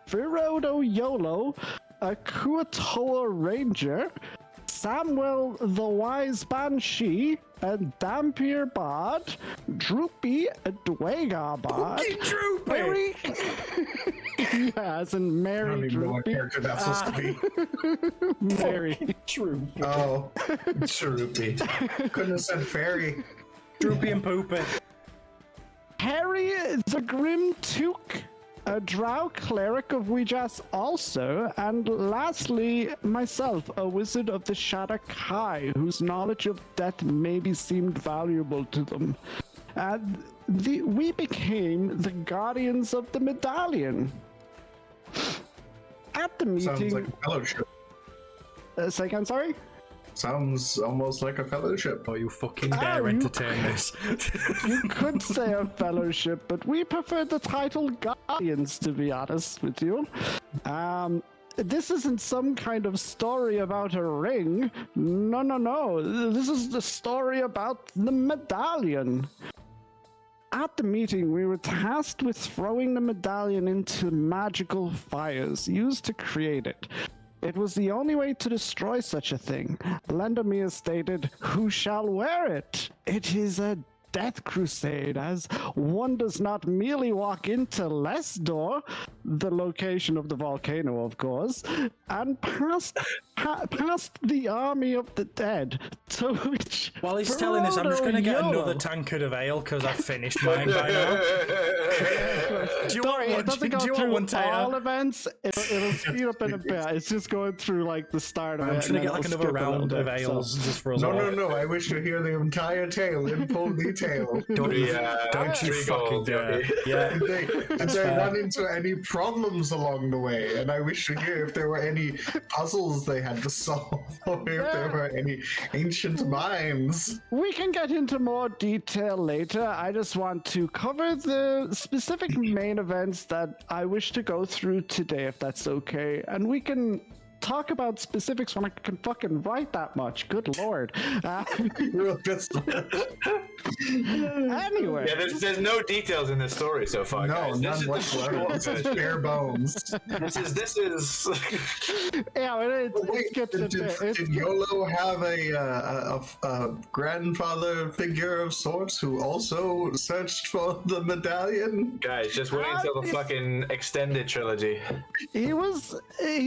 Firodo Yolo, a Kuotoa ranger, Samuel the Wise Banshee, a Dampier Bard, Droopy, a Dwagar Bard. Droopy! Mary. Yes, and I Mary don't even know what Droopy. character that's supposed to be. Mary. Droopy. Oh, Droopy. couldn't have said fairy. Droopy and Poopy. Harry the Grim Took, a drow cleric of Weejas also, and lastly, myself, a wizard of the Shadow Kai, whose knowledge of death maybe seemed valuable to them. We became the guardians of the medallion. At the Sounds meeting... like a fellowship. Say again, sorry? Sounds almost like a fellowship. Oh, you fucking dare entertain this. You could say a fellowship, but we prefer the title Guardians, to be honest with you. This isn't some kind of story about a ring. No. This is the story about the medallion. At the meeting, we were tasked with throwing the medallion into magical fires used to create it. It was the only way to destroy such a thing. Lendomir stated, "Who shall wear it? It is a death crusade, as one does not merely walk into Lesdor, the location of the volcano, of course, and past the army of the dead, to which... While he's telling us, I'm just going to get Frodo another tankard of ale because I've finished mine by now. Do you want one? It doesn't go Do you want through one, Tater? all events. It'll speed up in a bit. It's just going through like the start of it. I'm just going to and get like then another it'll skip a round little of bit, ales so- just for us No, all. no, no. I wish to hear the entire tale in full detail. Don't you Three fucking goals, dare. Yogi. Yeah. Did they run into any problems along the way? And I wish to hear if there were any puzzles they had to solve, or if there were any ancient mines. We can get into more detail later. I just want to cover the specific main events that I wish to go through today, if that's okay. And we can talk about specifics when I can fucking write that much. Good lord. Real good stuff. Anyway. Yeah, there's no details in this story so far, No, guys. none whatsoever. This is bare bones. This is Yeah, it Wait, gets a bit. did YOLO have a grandfather figure of sorts who also searched for the medallion? guys. Just wait until the fucking extended trilogy. He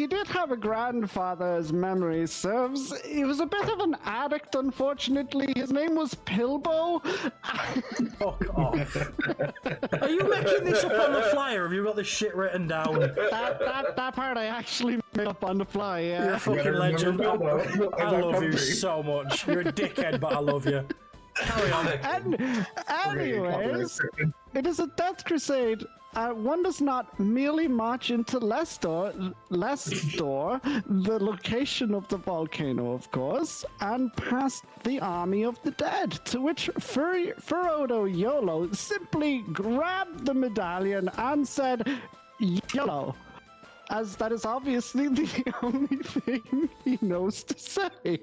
did have a grandfather, as memory serves. He was a bit of an addict, unfortunately. His name was Pilbo. Fuck off. Are you making this up on the fly, or have you got this shit written down? That part I actually made up on the fly, You're a yeah. fucking legend. I I love you so much. You're a dickhead, but I love you. Carry on. And, anyways, it is a death crusade. One does not merely march into Lesdor, the location of the volcano, of course, and past the army of the dead, to which Frodo YOLO simply grabbed the medallion and said, YOLO, as that is obviously the only thing he knows to say.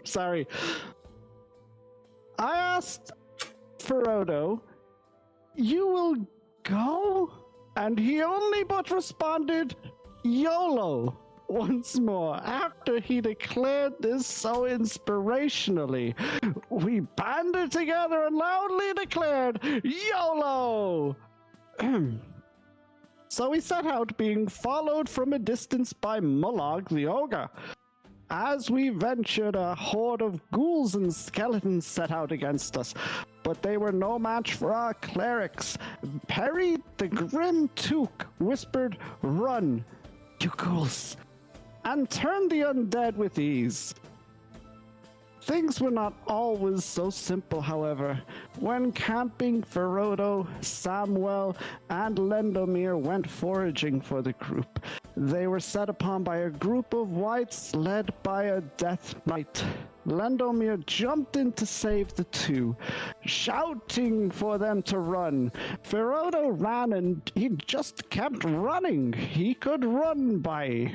Sorry. I asked Frodo, "You will go?" And he only but responded, YOLO, once more, after he declared this so inspirationally. We banded together and loudly declared, YOLO! So we set out, being followed from a distance by Mulog the ogre. As we ventured, a horde of ghouls and skeletons set out against us, but they were no match for our clerics. Perry the Grim Took whispered, "Run, you ghouls," and turned the undead with ease. Things were not always so simple, however. When camping, Frodo, Samwell, and Lendomir went foraging for the group. They were set upon by a group of wights led by a death knight. Lendomir jumped in to save the two, shouting for them to run. Frodo ran and he just kept running. He could run by.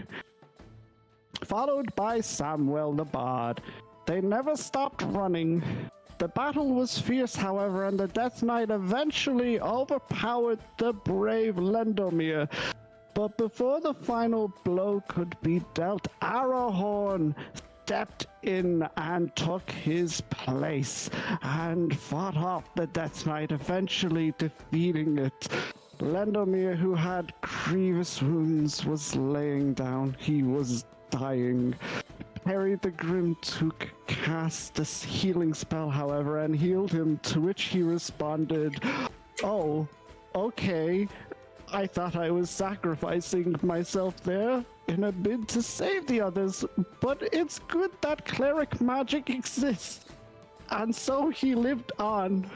Followed by Samwell the Bard. They never stopped running. The battle was fierce, however, and the Death Knight eventually overpowered the brave Lendomir. But before the final blow could be dealt, Aragorn stepped in and took his place and fought off the Death Knight, eventually defeating it. Lendomir, who had grievous wounds, was laying down. He was dying. Harry the Grim Took cast a healing spell, however, and healed him, to which he responded, "Oh, okay. I thought I was sacrificing myself there in a bid to save the others, but it's good that cleric magic exists." And so he lived on.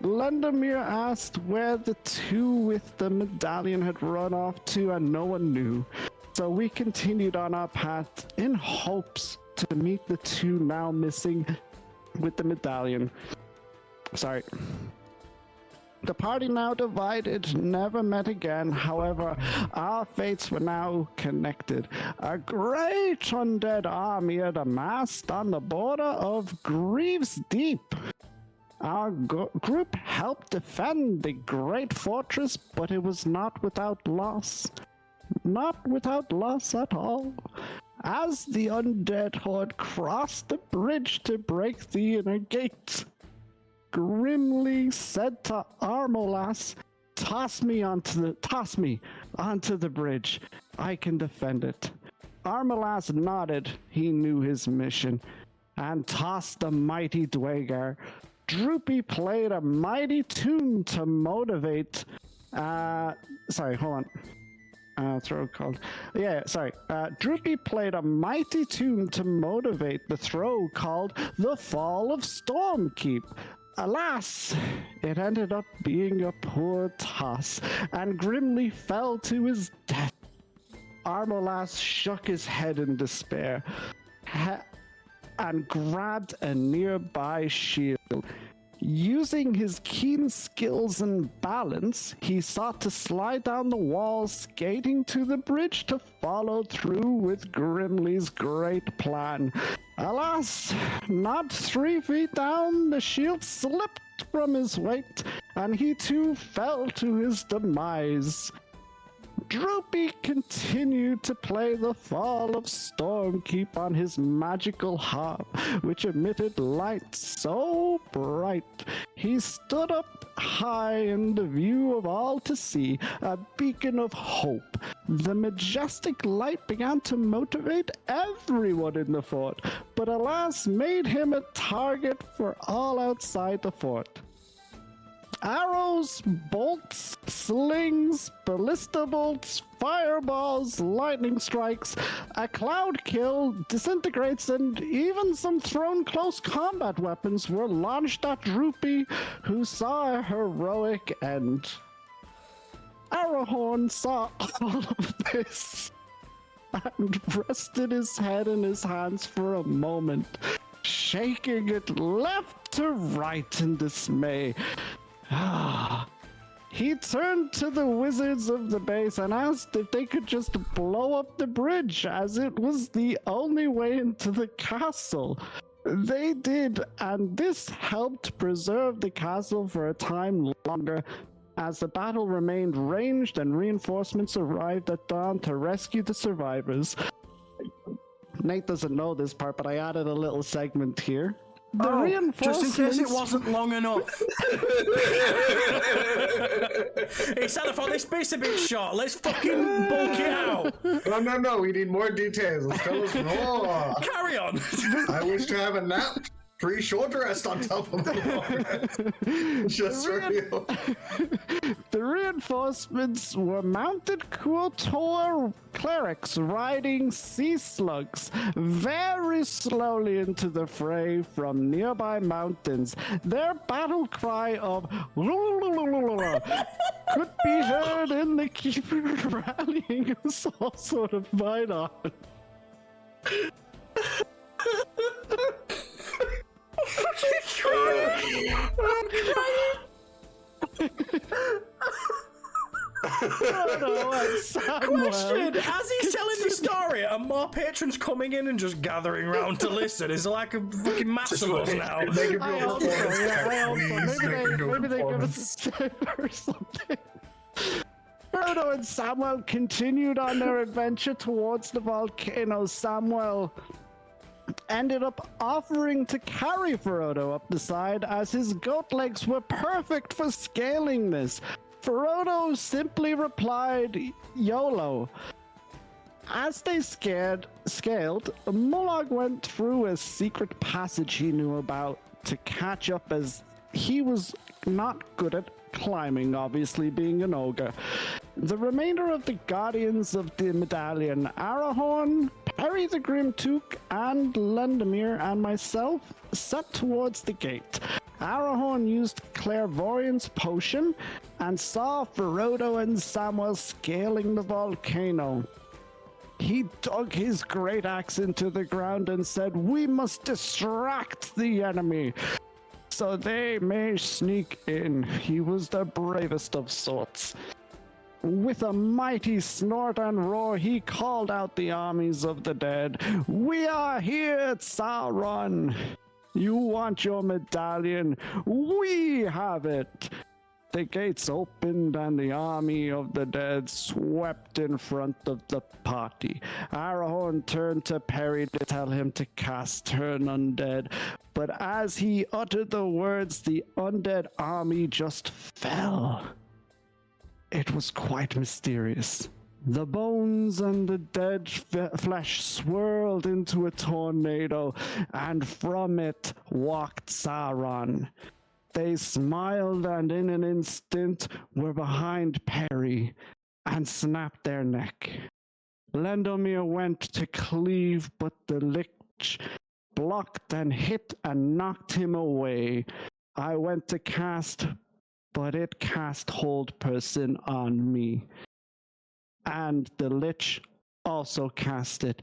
Lendomir asked where the two with the medallion had run off to, and no one knew. So we continued on our path in hopes to meet the two now missing with the medallion. Sorry. The party now divided, never met again. However, our fates were now connected. A great undead army had amassed on the border of Greaves Deep. Our group helped defend the great fortress, but it was not without loss. Not without loss at all. as the undead horde crossed the bridge to break the inner gate. Grimly said to Armolas, toss me onto the bridge. I can defend it. Armolas nodded. He knew his mission, and tossed the mighty Dwagar. Droopy played a mighty tune to motivate. Sorry, hold on. Throw called. Yeah, sorry. Droopy played a mighty tune to motivate the throw called The Fall of Stormkeep. Alas, it ended up being a poor toss, and grimly fell to his death. Armolas shook his head in despair and grabbed a nearby shield. Using his keen skills and balance, he sought to slide down the wall, skating to the bridge to follow through with Grimly's great plan. Alas, not 3 feet down, the shield slipped from his weight, and he too fell to his demise. Droopy continued to play The Fall of Stormkeep on his magical harp, which emitted light so bright he stood up high in the view of all to see, a beacon of hope. The majestic light began to motivate everyone in the fort, but alas made him a target for all outside the fort. Arrows, bolts, slings, ballista bolts, fireballs, lightning strikes, a cloud kill, disintegrates, and even some thrown close combat weapons were launched at Droopy, who saw a heroic end. Arrowhorn saw all of this and rested his head in his hands for a moment, shaking it left to right in dismay. He turned to the wizards of the base and asked if they could just blow up the bridge, as it was the only way into the castle. They did, and this helped preserve the castle for a time longer, as the battle remained ranged and reinforcements arrived at dawn to rescue the survivors. Nate doesn't know this part, but I added a little segment here. The reinforcements... Just in case it wasn't long enough. He said, I thought this bit's a bit short. Let's fucking bulk it out. No. We need more details. Tell us more. Carry on. I wish to have a nap. Free short rest on top of the just for you. The reinforcements were mounted Kuotor clerics riding sea slugs very slowly into the fray from nearby mountains. Their battle cry of could be heard in the keeper rallying us all sort of right on. Question: as he's telling the story, are more patrons coming in and just gathering round to listen? Is it like a fucking Maximus now? Maybe they give us a or something. Frodo and Samuel continued on their adventure towards the volcano. Samuel ended up offering to carry Frodo up the side, as his goat legs were perfect for scaling this. Frodo simply replied, YOLO. As they scaled, Molag went through a secret passage he knew about to catch up, as he was not good at climbing, obviously being an ogre. The remainder of the Guardians of the Medallion, Arahorn, Perry the Grimtook, and Lendemir and myself, set towards the gate. Arahorn used Clairvoyance Potion and saw Frodo and Samuel scaling the volcano. He dug his great axe into the ground and said, "We must distract the enemy so they may sneak in." He was the bravest of sorts. With a mighty snort and roar, he called out the armies of the dead. "We are here, Sauron. You want your medallion? We have it." the gates opened and the army of the dead swept in front of the party. Arahorn turned to Perry to tell him to cast Turn Undead, but as he uttered the words, the undead army just fell. It was quite mysterious. The bones and the dead flesh swirled into a tornado, and from it walked Sauron. They smiled and in an instant were behind Perry and snapped their neck. Lendomir went to cleave, but the lich blocked and hit and knocked him away. I went to cast, but it cast Hold Person on me. And the lich also cast it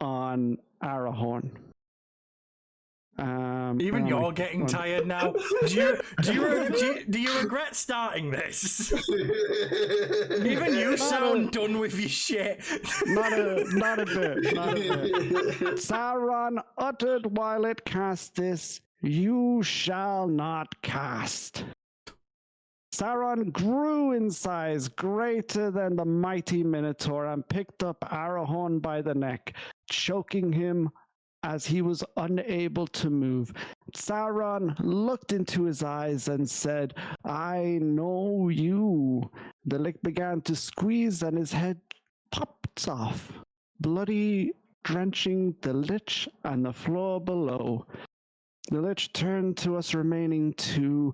on Arahorn. Even you're getting tired now. Do you regret starting this? Even you sound done with your shit. Not a bit. Sauron uttered while it cast this, "You shall not cast." Sauron grew in size greater than the mighty Minotaur and picked up Arahorn by the neck, choking him as he was unable to move. Sauron looked into his eyes and said, "I know you." The lich began to squeeze and his head popped off, bloody, drenching the lich and the floor below. The lich turned to us remaining two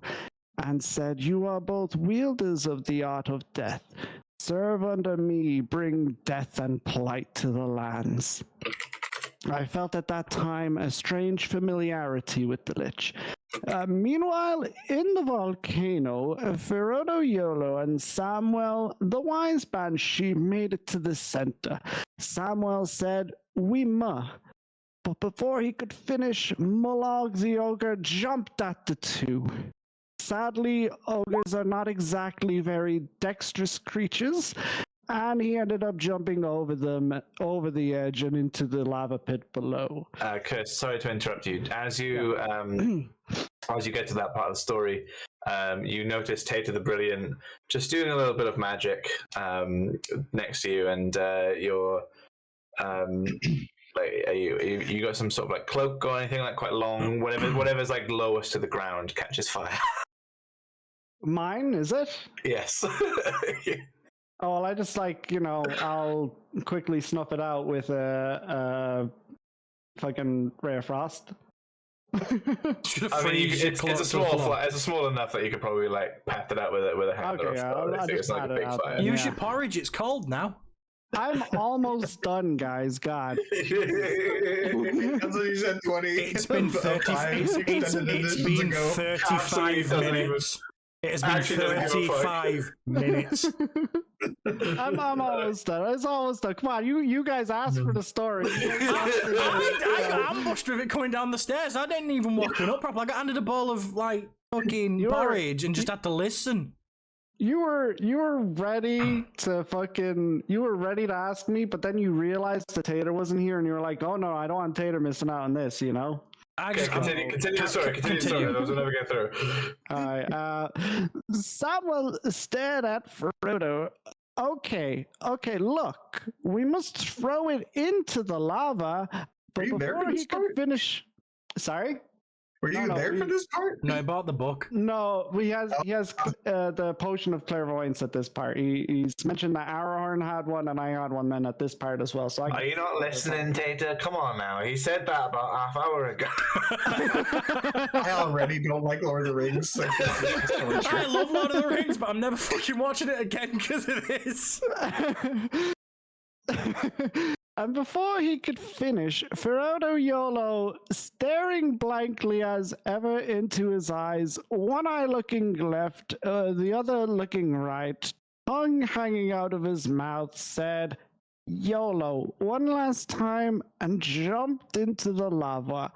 and said, "You are both wielders of the art of death. Serve under me, bring death and plight to the lands." I felt at that time a strange familiarity with the lich. Meanwhile, in the volcano, Frodo Yolo and Samwell, the wise banshee, made it to the center. Samwell said, "We ma." But before he could finish, Mollog the ogre jumped at the two. Sadly, ogres are not exactly very dexterous creatures, and he ended up jumping over the edge and into the lava pit below. Chris, sorry to interrupt you. As you get to that part of the story, you notice Tater the Brilliant just doing a little bit of magic next to you, and you're like you got some sort of like cloak or anything like quite long, whatever's like lowest to the ground catches fire. Mine, is it? Yes. Oh, well, I just I'll quickly snuff it out with a fucking ray of frost. I mean, it's small enough that you could probably like pat it out with a hand. Okay, yeah, I'll just pat it out. Use your porridge. It's cold now. I'm almost done, guys. God. That's what you said. 20. It's been 35 minutes. It has been 35 minutes. I'm almost done. It's almost done. Come on, you guys asked for the story. I got ambushed with it coming down the stairs. I didn't even walk up properly. I got handed a bowl of like fucking porridge and just had to listen. You were ready to ask me, but then you realized the Tater wasn't here, and you were like, "Oh no, I don't want Tater missing out on this," you know. Continue the story. Continue the story. Those will never get through. Alright, Samuel stared at Frodo. Okay, look, we must throw it into the lava, but before he could finish... Sorry? Were you there for this part? No, I bought the book. No, he has the potion of clairvoyance at this part. He's mentioned that Arahorn had one, and I had one then at this part as well. So are you not listening, Tater? Come on now. He said that about half hour ago. I already don't like Lord of the Rings. I love Lord of the Rings, but I'm never fucking watching it again because of this. And before he could finish, Frodo Yolo, staring blankly as ever into his eyes, one eye looking left, the other looking right, tongue hanging out of his mouth, said, "YOLO, one last time," and jumped into the lava.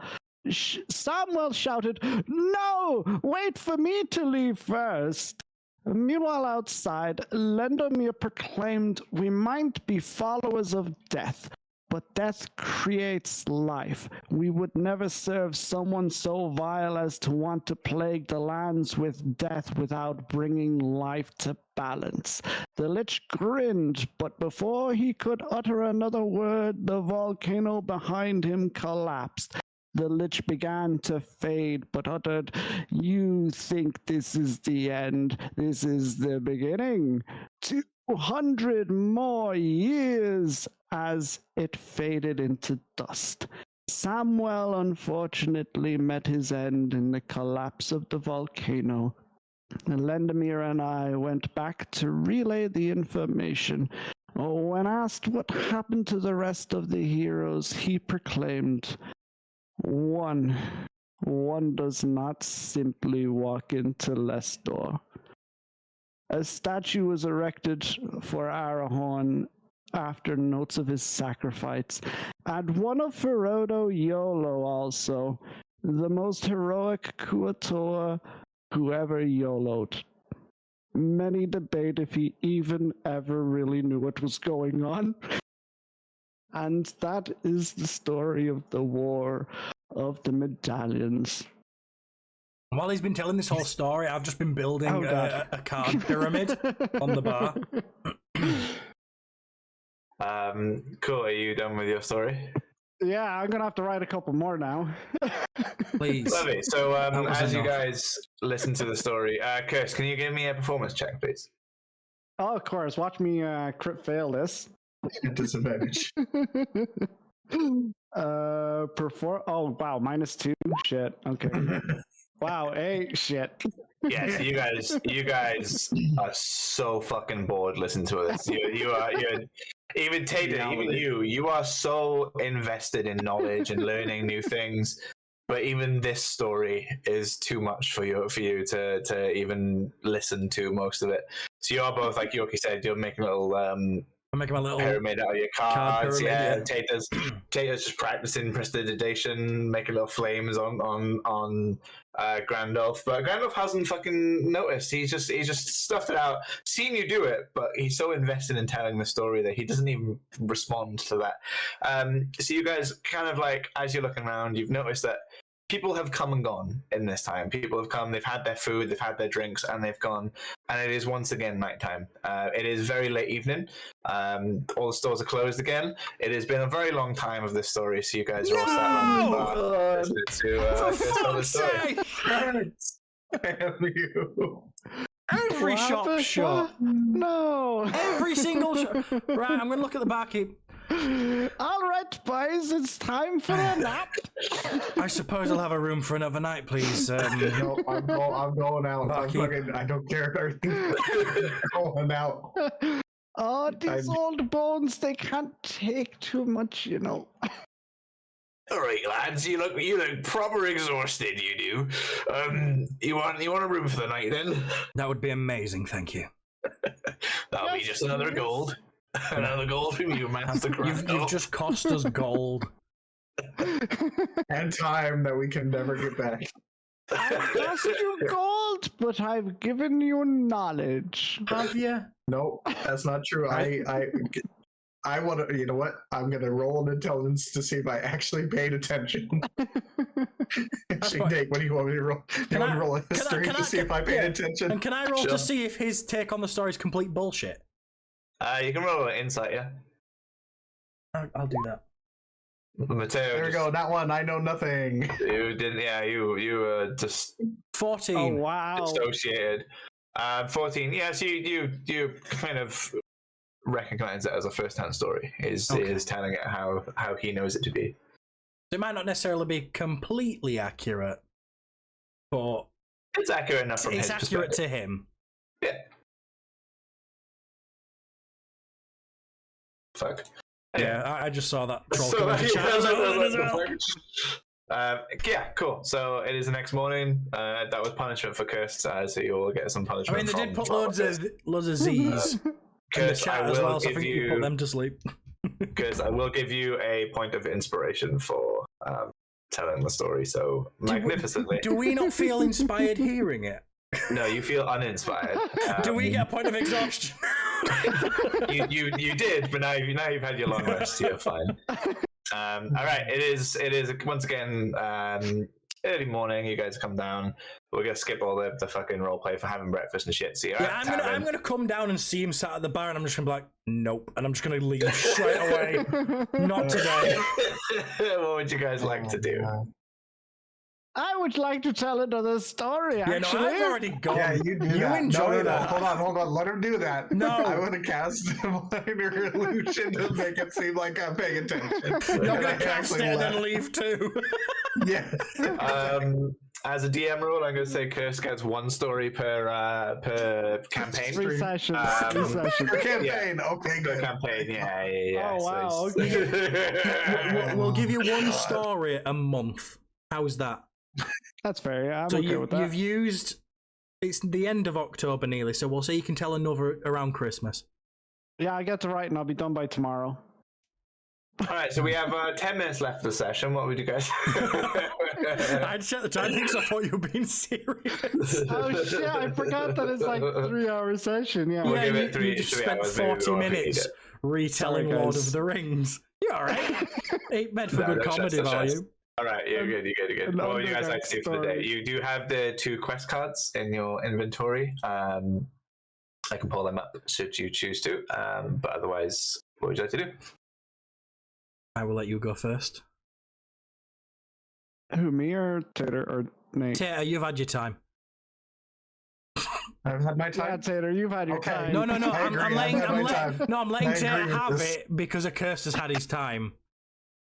Samuel shouted, "No! Wait for me to leave first!" Meanwhile, outside, Lendomir proclaimed, "We might be followers of death, but death creates life. We would never serve someone so vile as to want to plague the lands with death without bringing life to balance. The Lich grinned, but before he could utter another word, the volcano behind him collapsed. The Lich began to fade, but uttered, "You think this is the end? This is the beginning. 200 more years," as it faded into dust. Samuel unfortunately met his end in the collapse of the volcano. Lendemir and I went back to relay the information. When asked what happened to the rest of the heroes, he proclaimed, One does not simply walk into Lestor. A statue was erected for Arahorn after notes of his sacrifice, and one of Ferodo Yolo also, the most heroic Kuatoa who ever YOLO'd. Many debate if he even ever really knew what was going on. And that is the story of the War of the Medallions. While he's been telling this whole story, I've just been building a card pyramid on the bar. Cool, are you done with your story? Yeah, I'm gonna have to write a couple more now. Please. Lovely. So as you enough. guys listen to the story, Kirst, can you give me a performance check, please? Oh, of course. Watch me crit fail this. Disadvantage. Oh wow, -2. Shit. Okay. Wow, 8. Shit. Yes, you guys are so fucking bored listening to this. You're even Tater, even you are so invested in knowledge and learning new things. But even this story is too much for you to even listen to most of it. So you are both, like Yorkie said, you're making a little I'm making my little pyramid out of your cards. pyramid, Tater's just practicing prestidigitation, making little flames on Grandolph. But Grandolph hasn't fucking noticed. He just stuffed it out, seen you do it, but he's so invested in telling the story that he doesn't even respond to that. So you guys kind of like, as you're looking around, you've noticed that people have come and gone in this time. People have come, they've had their food, they've had their drinks, and they've gone. And it is once again nighttime. It is very late evening. All the stores are closed again. It has been a very long time of this story, so you guys are all sat around the bar listening to tell the story. Every shop shut. No. Every single shop. Right, I'm going to look at the barkeep. All right, boys, it's time for a nap. I suppose I'll have a room for another night, please. No, I'm going out. I don't care. Everything's going out. Oh, these old bones, they can't take too much, you know. All right, lads, you look proper exhausted. You do. You want a room for the night then? That would be amazing, thank you. That'll be just another gold. Another gold from you, Master Crandall. You've just cost us gold. And time that we can never get back. I've cost you gold, but I've given you knowledge. Have you? No, that's not true. I want to. You know what? I'm gonna roll an intelligence to see if I actually paid attention. Actually, Nate, what do you want me to roll? Do you want to roll a history to see if I paid attention? And can I roll to see if his take on the story is complete bullshit? You can roll an insight, yeah. I'll do that. Mateo, There we go. That one. I know nothing. You didn't. Yeah, you were just 14. Oh wow! associated. 14. Yeah, so you kind of recognize it as a first-hand story. Is telling it how he knows it to be. It might not necessarily be completely accurate, but it's accurate enough from his it's accurate perspective. to him. Yeah. Fuck. Yeah, I just saw that troll So, come into chat. I was like, "Oh, as well." Yeah, cool. So it is the next morning. That was punishment for Kirst, so you will get some I punishment. mean, they did put loads of Z's in the Kirst, chat I as will well, so I give think you put them to sleep. Because I will give you a point of inspiration for telling the story so magnificently. Do we not feel inspired hearing it? No, you feel uninspired. Do we get a point of exhaustion? you did, but now you've had your long rest, so you're fine. All right, it is once again early morning. You guys come down. We're gonna skip all the fucking roleplay for having breakfast and shit. So I'm gonna come down and see him sat at the bar, and I'm just gonna be like, nope, and I'm just gonna leave straight away. Not today. What would you guys like to do? I would like to tell another story, actually. Yeah, no, I've already gone. Yeah, you do that. enjoy No, that. Hold on. Let him do that. No. I want to cast a minor illusion to make it seem like I'm paying attention. You're gonna cast it and then leave too. Yeah. As a DM rule, I'm going to say Curse gets one story per campaign. 3 sessions. 3 sessions. Per campaign. Okay, Per good. campaign, yeah. Oh, wow, We'll give you one story a month. How's that? That's fair. Yeah, I'm So okay with that. you've used. It's the end of October nearly, so we'll say you can tell another around Christmas. Yeah, I get to write and I'll be done by tomorrow. All right, so we have 10 minutes left of the session. What would you guys? I'd check the time because I thought you were being serious. Oh shit, I forgot that it's like 3-hour session. Yeah. We'll Yeah, give it you just spent 40 minutes retelling Sorry, Lord guys. of the Rings. You're alright. Ain't meant for good comedy value. All right, you're good. What would you guys like to do for the day? You do have the 2 quest cards in your inventory. I can pull them up should you choose to. But otherwise, what would you like to do? I will let you go first. Who, me or Tater or Nate? Tater, you've had your time. I've had my time. Yeah, Tater, you've had your Okay. time. No. I I'm agree. letting I've had my time. I Tater agree with have this. it because Curse has had his time.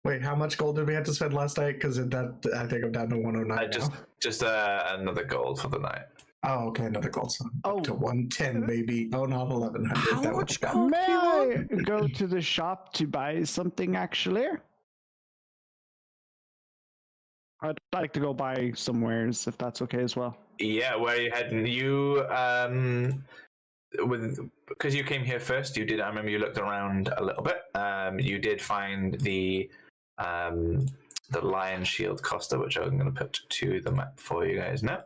Wait, how much gold did we have to spend last night? Because that I think I'm down to 109 Just now. another gold for the night. Oh, okay, another gold. So Oh. up to 110, maybe. Oh, not 1100. How That much would- gold? May I go to the shop to buy something, actually? I'd like to go buy somewheres, if that's okay as well. Yeah, where are you heading? You because you came here first. You did. I remember you looked around a little bit. You did find the Lion Shield Costa, which I'm going to put to the map for you guys now.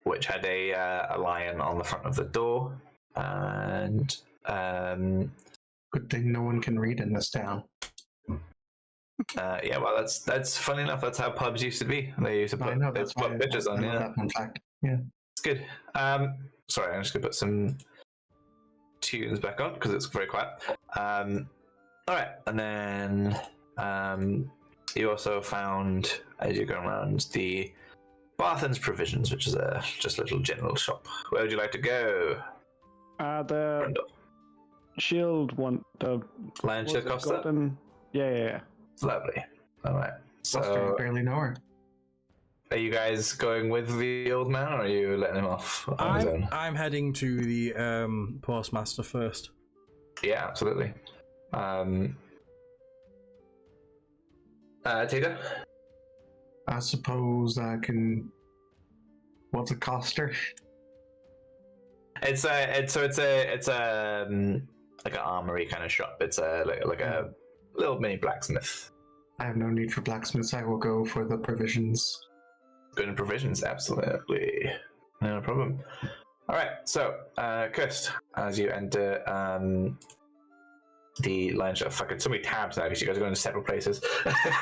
Which had a lion on the front of the door, and Good thing no one can read in this town. yeah, well, that's funny enough. That's how pubs used to be. They used to I put, know, they that's put why pictures on. I know Yeah, that, in fact. Yeah. it's good. Sorry, I'm just gonna put some tunes back on because it's very quiet. All right, and then you also found, as you're going around, the Barthen's Provisions, which is just a little general shop. Where would you like to go? The Brindle? shield one, the Lion Shield Costa? golden... Yeah. Lovely. All right. So, So, I barely know her. are you guys going with the old man, or are you letting him off on his own? I'm heading to the postmaster first. Yeah, absolutely. Tater? I suppose I can. What's a coster? It's like an armory kind of shop. It's like a little mini blacksmith. I have no need for blacksmiths. I will go for the provisions. Good in provisions, absolutely. No problem. All right, so Kirst, as you enter the Lion Shield, fucking so many tabs now because you guys are going to several places.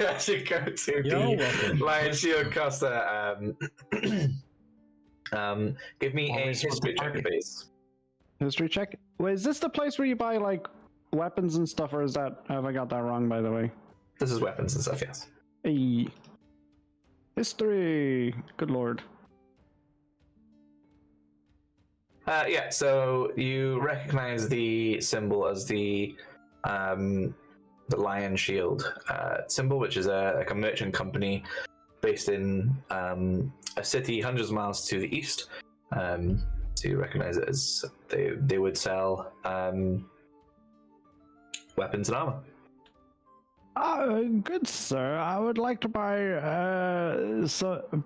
As you go to You're the welcome. Lion Shield Costa, give me a Always with the history check, party. please. History check. Wait, is this the place where you buy, like, weapons and stuff, or is that... Have I got that wrong, by the way? This is weapons and stuff, yes. Hey. History. Good lord. Yeah, so you recognize the symbol as the Lion Shield symbol, which is like a merchant company based in a city hundreds of miles to the east. So you recognize it as they would sell weapons and armor. Good sir. I would like to buy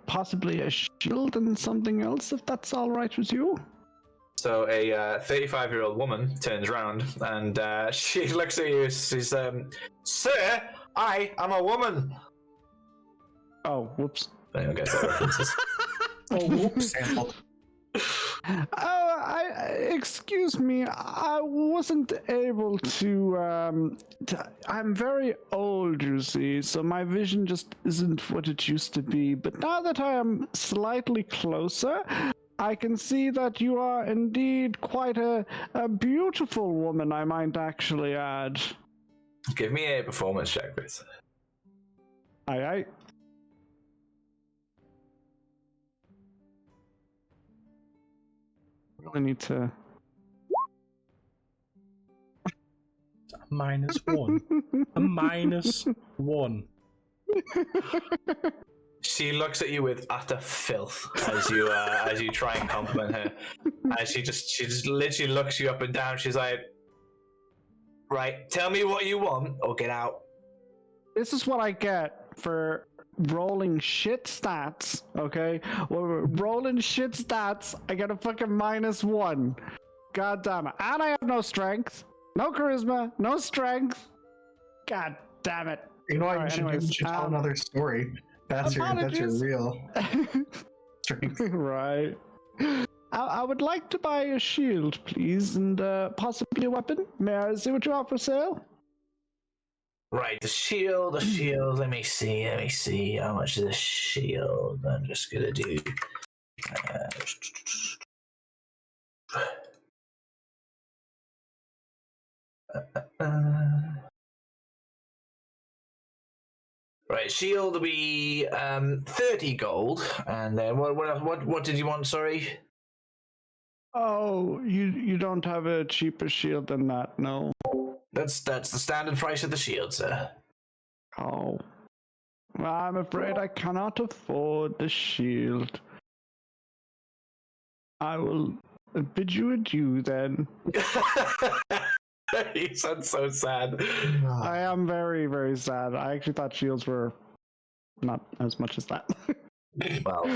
possibly a shield and something else, if that's all right with you. So a 35-year-old woman turns around and she looks at you. She's, "Sir, I am a woman." Oh, whops. Anyone gets that references? Oh, whoops. Sample. Oh, Excuse me, I wasn't able to, I'm very old, you see, so my vision just isn't what it used to be. But now that I am slightly closer, I can see that you are indeed quite a beautiful woman, I might actually add. Give me a performance check, please. Aye. Really need to... -1. A -1. She looks at you with utter filth as you try and compliment her. And she just literally looks you up and down. She's like, "Right, tell me what you want, or get out." This is what I get for rolling shit stats, okay? Well, rolling shit stats, I get a fucking -1. God damn it. And I have no strength, no charisma, no strength. God damn it. You know what? Alright, You should tell another story. That's your real strength. Right. I would like to buy a shield, please, and possibly a weapon. May I see what you have for sale? Right, the shield. Let me see. How much is the shield? I'm just gonna do. Right, shield will be 30 gold, and then what did you want? Sorry. Oh, you don't have a cheaper shield than that, no? That's the standard price of the shield, sir. Oh. Well, I'm afraid I cannot afford the shield. I will bid you adieu then. You sound so sad. I am very, very sad. I actually thought shields were not as much as that. Well,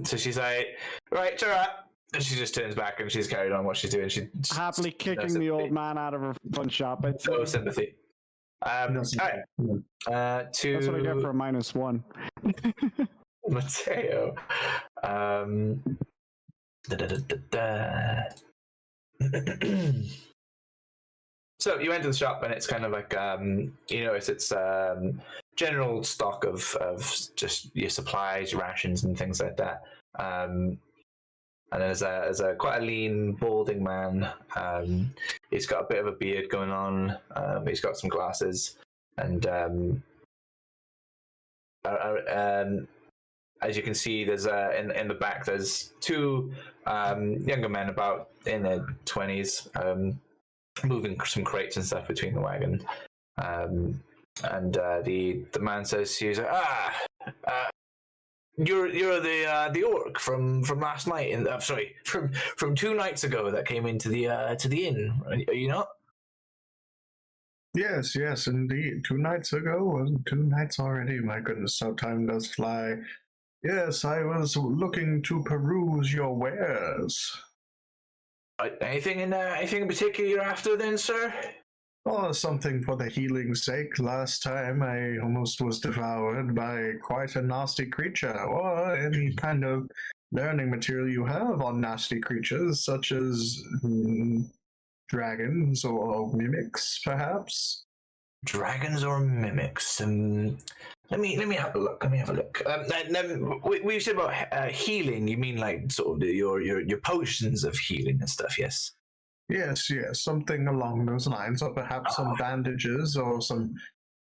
so she's like, right, alright. And she just turns back and she's carried on what she's doing. She's happily kicking the old man out of her fun shop. I'd say. No sympathy. Alright. That's what I get for a -1. Mateo. So you enter the shop and it's kind of like you notice it's general stock of just your supplies, your rations, and things like that. And there's a quite a lean, balding man. He's got a bit of a beard going on. He's got some glasses, and as you can see, there's in the back there's two younger men about in their 20s, moving some crates and stuff between the wagon. And the man says to you, You're the orc from last night. Sorry, from 2 nights ago that came into the inn. Are you not? Yes, indeed. 2 nights ago, 2 nights already. My goodness, how time does fly. Yes, I was looking to peruse your wares. Anything in particular you're after, then, sir? Oh, something for the healing's sake. Last time I almost was devoured by quite a nasty creature, or any kind of learning material you have on nasty creatures, such as dragons or mimics, perhaps. Dragons or mimics? Let me have a look. We said about healing. You mean like sort of your potions of healing and stuff? Yes. Yes, something along those lines, or perhaps some bandages or some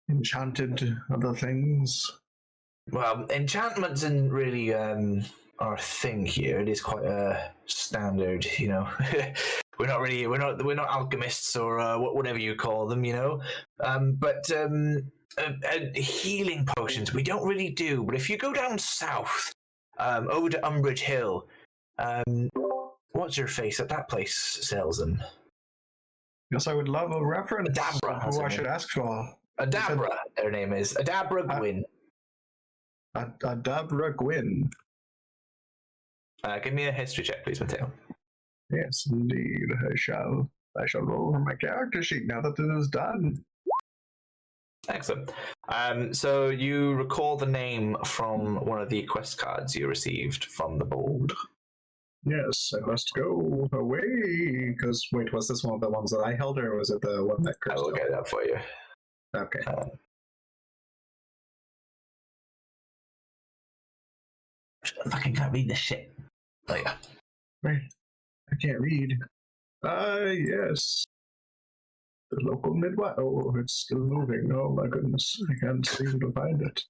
enchanted other things. Well, enchantments isn't really our thing here. It is quite a standard, you know. we're not alchemists or whatever you call them, you know. But healing potions we don't really do. But if you go down south, over to Umbridge Hill, what's your face at that place sells them? Yes, I would love a reference. Adabra, who I should ask for. Adabra, their name is Adabra Gwyn. Adabra Gwyn. Give me a history check, please, Mateo. Yes, indeed. I shall roll on my character sheet now that it is done. Excellent. So you recall the name from one of the quest cards you received from the board. Yes, I must go away. Because, wait, was this one of the ones that I held, or was it the one that Chris I will held? get that for you. Okay. I fucking can't read this shit. Oh, yeah. Wait, I can't read. Yes. The local midwife. Oh, it's still moving. Oh my goodness, I can't seem to find it.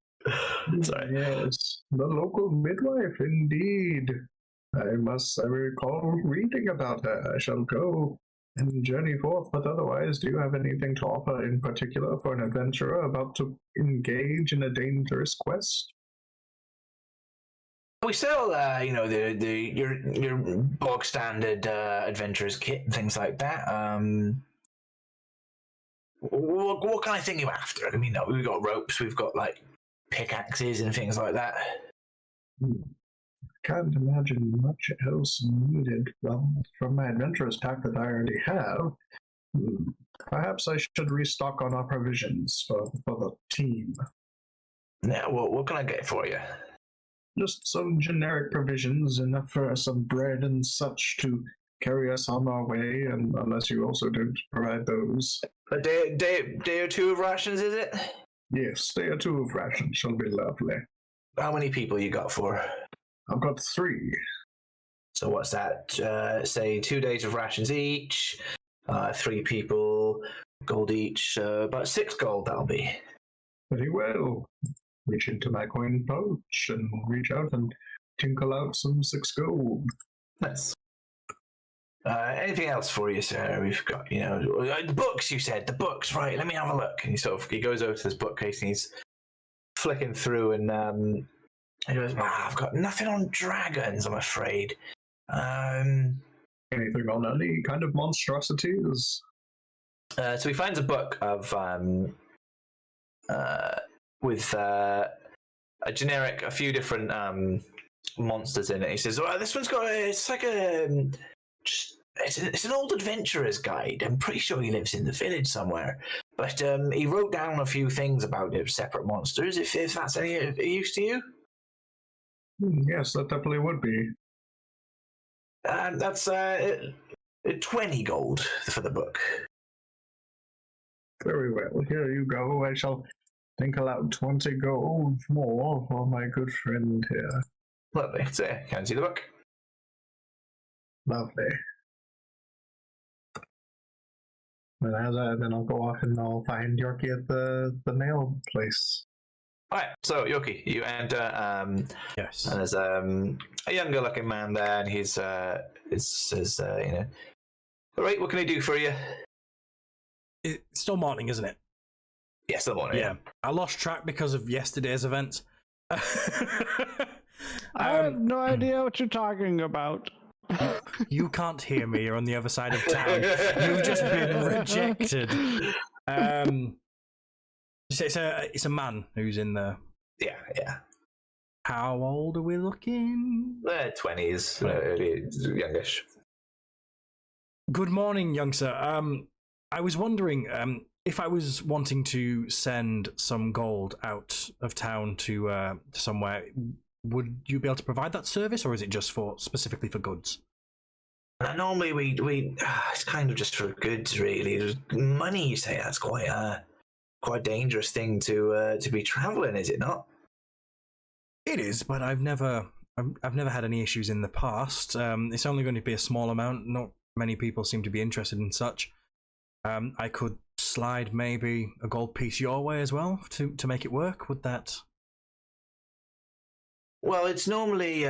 Sorry. Yes, the local midwife, indeed. I recall reading about her. I shall go and journey forth, but otherwise, do you have anything to offer in particular for an adventurer about to engage in a dangerous quest? We sell, your bog standard adventurers kit and things like that. What kind of thing are you after? I mean, we've got ropes, we've got like pickaxes and things like that. Can't imagine much else needed. Well, from my adventurer's pack that I already have, perhaps I should restock on our provisions for the team. Yeah, what can I get for you? Just some generic provisions, enough for some bread and such to carry us on our way, and unless you also don't provide those. A day or two of rations, is it? Yes, day or two of rations shall be lovely. How many people you got for? I've got 3. So what's that? Say 2 days of rations each, 3 people, gold each, about 6 gold that'll be. Very well. Reach into my coin pouch and reach out and tinkle out some 6 gold. Nice. Anything else for you, sir? We've got, the books, you said. The books, right. Let me have a look. And he goes over to this bookcase and he's flicking through and he goes, I've got nothing on dragons, I'm afraid. Anything on any kind of monstrosities? So he finds a book of with a few different monsters in it. He says, "Well, this one's got it's an old adventurer's guide. I'm pretty sure he lives in the village somewhere. But he wrote down a few things about it, separate monsters. If that's any use to you." Yes, that definitely would be. That's 20 gold for the book. Very well. Here you go. I shall tinkle out 20 gold more for my good friend here. Lovely. So, can I see the book? Lovely. And then I'll go off and I'll find Yorkie at the mail place. All right. So, Yoki, you enter. Yes. And there's a younger-looking man there, and he says, all right, what can I do for you? It's still morning, isn't it? Yes, the morning. Yeah. I lost track because of yesterday's events. I have no idea what you're talking about. You can't hear me. You're on the other side of town. You've just been rejected. It's a man who's in there. Yeah. How old are we looking? 20s, early, youngish. Good morning, young sir. I was wondering if I was wanting to send some gold out of town to somewhere, would you be able to provide that service, or is it just specifically for goods? Normally, we it's kind of just for goods, really. Money, you say, that's quite a dangerous thing to be traveling, is it not? It is, but I've never had any issues in the past. It's only going to be a small amount. Not many people seem to be interested in such. I could slide maybe a gold piece your way as well to make it work. Would that? Well, it's normally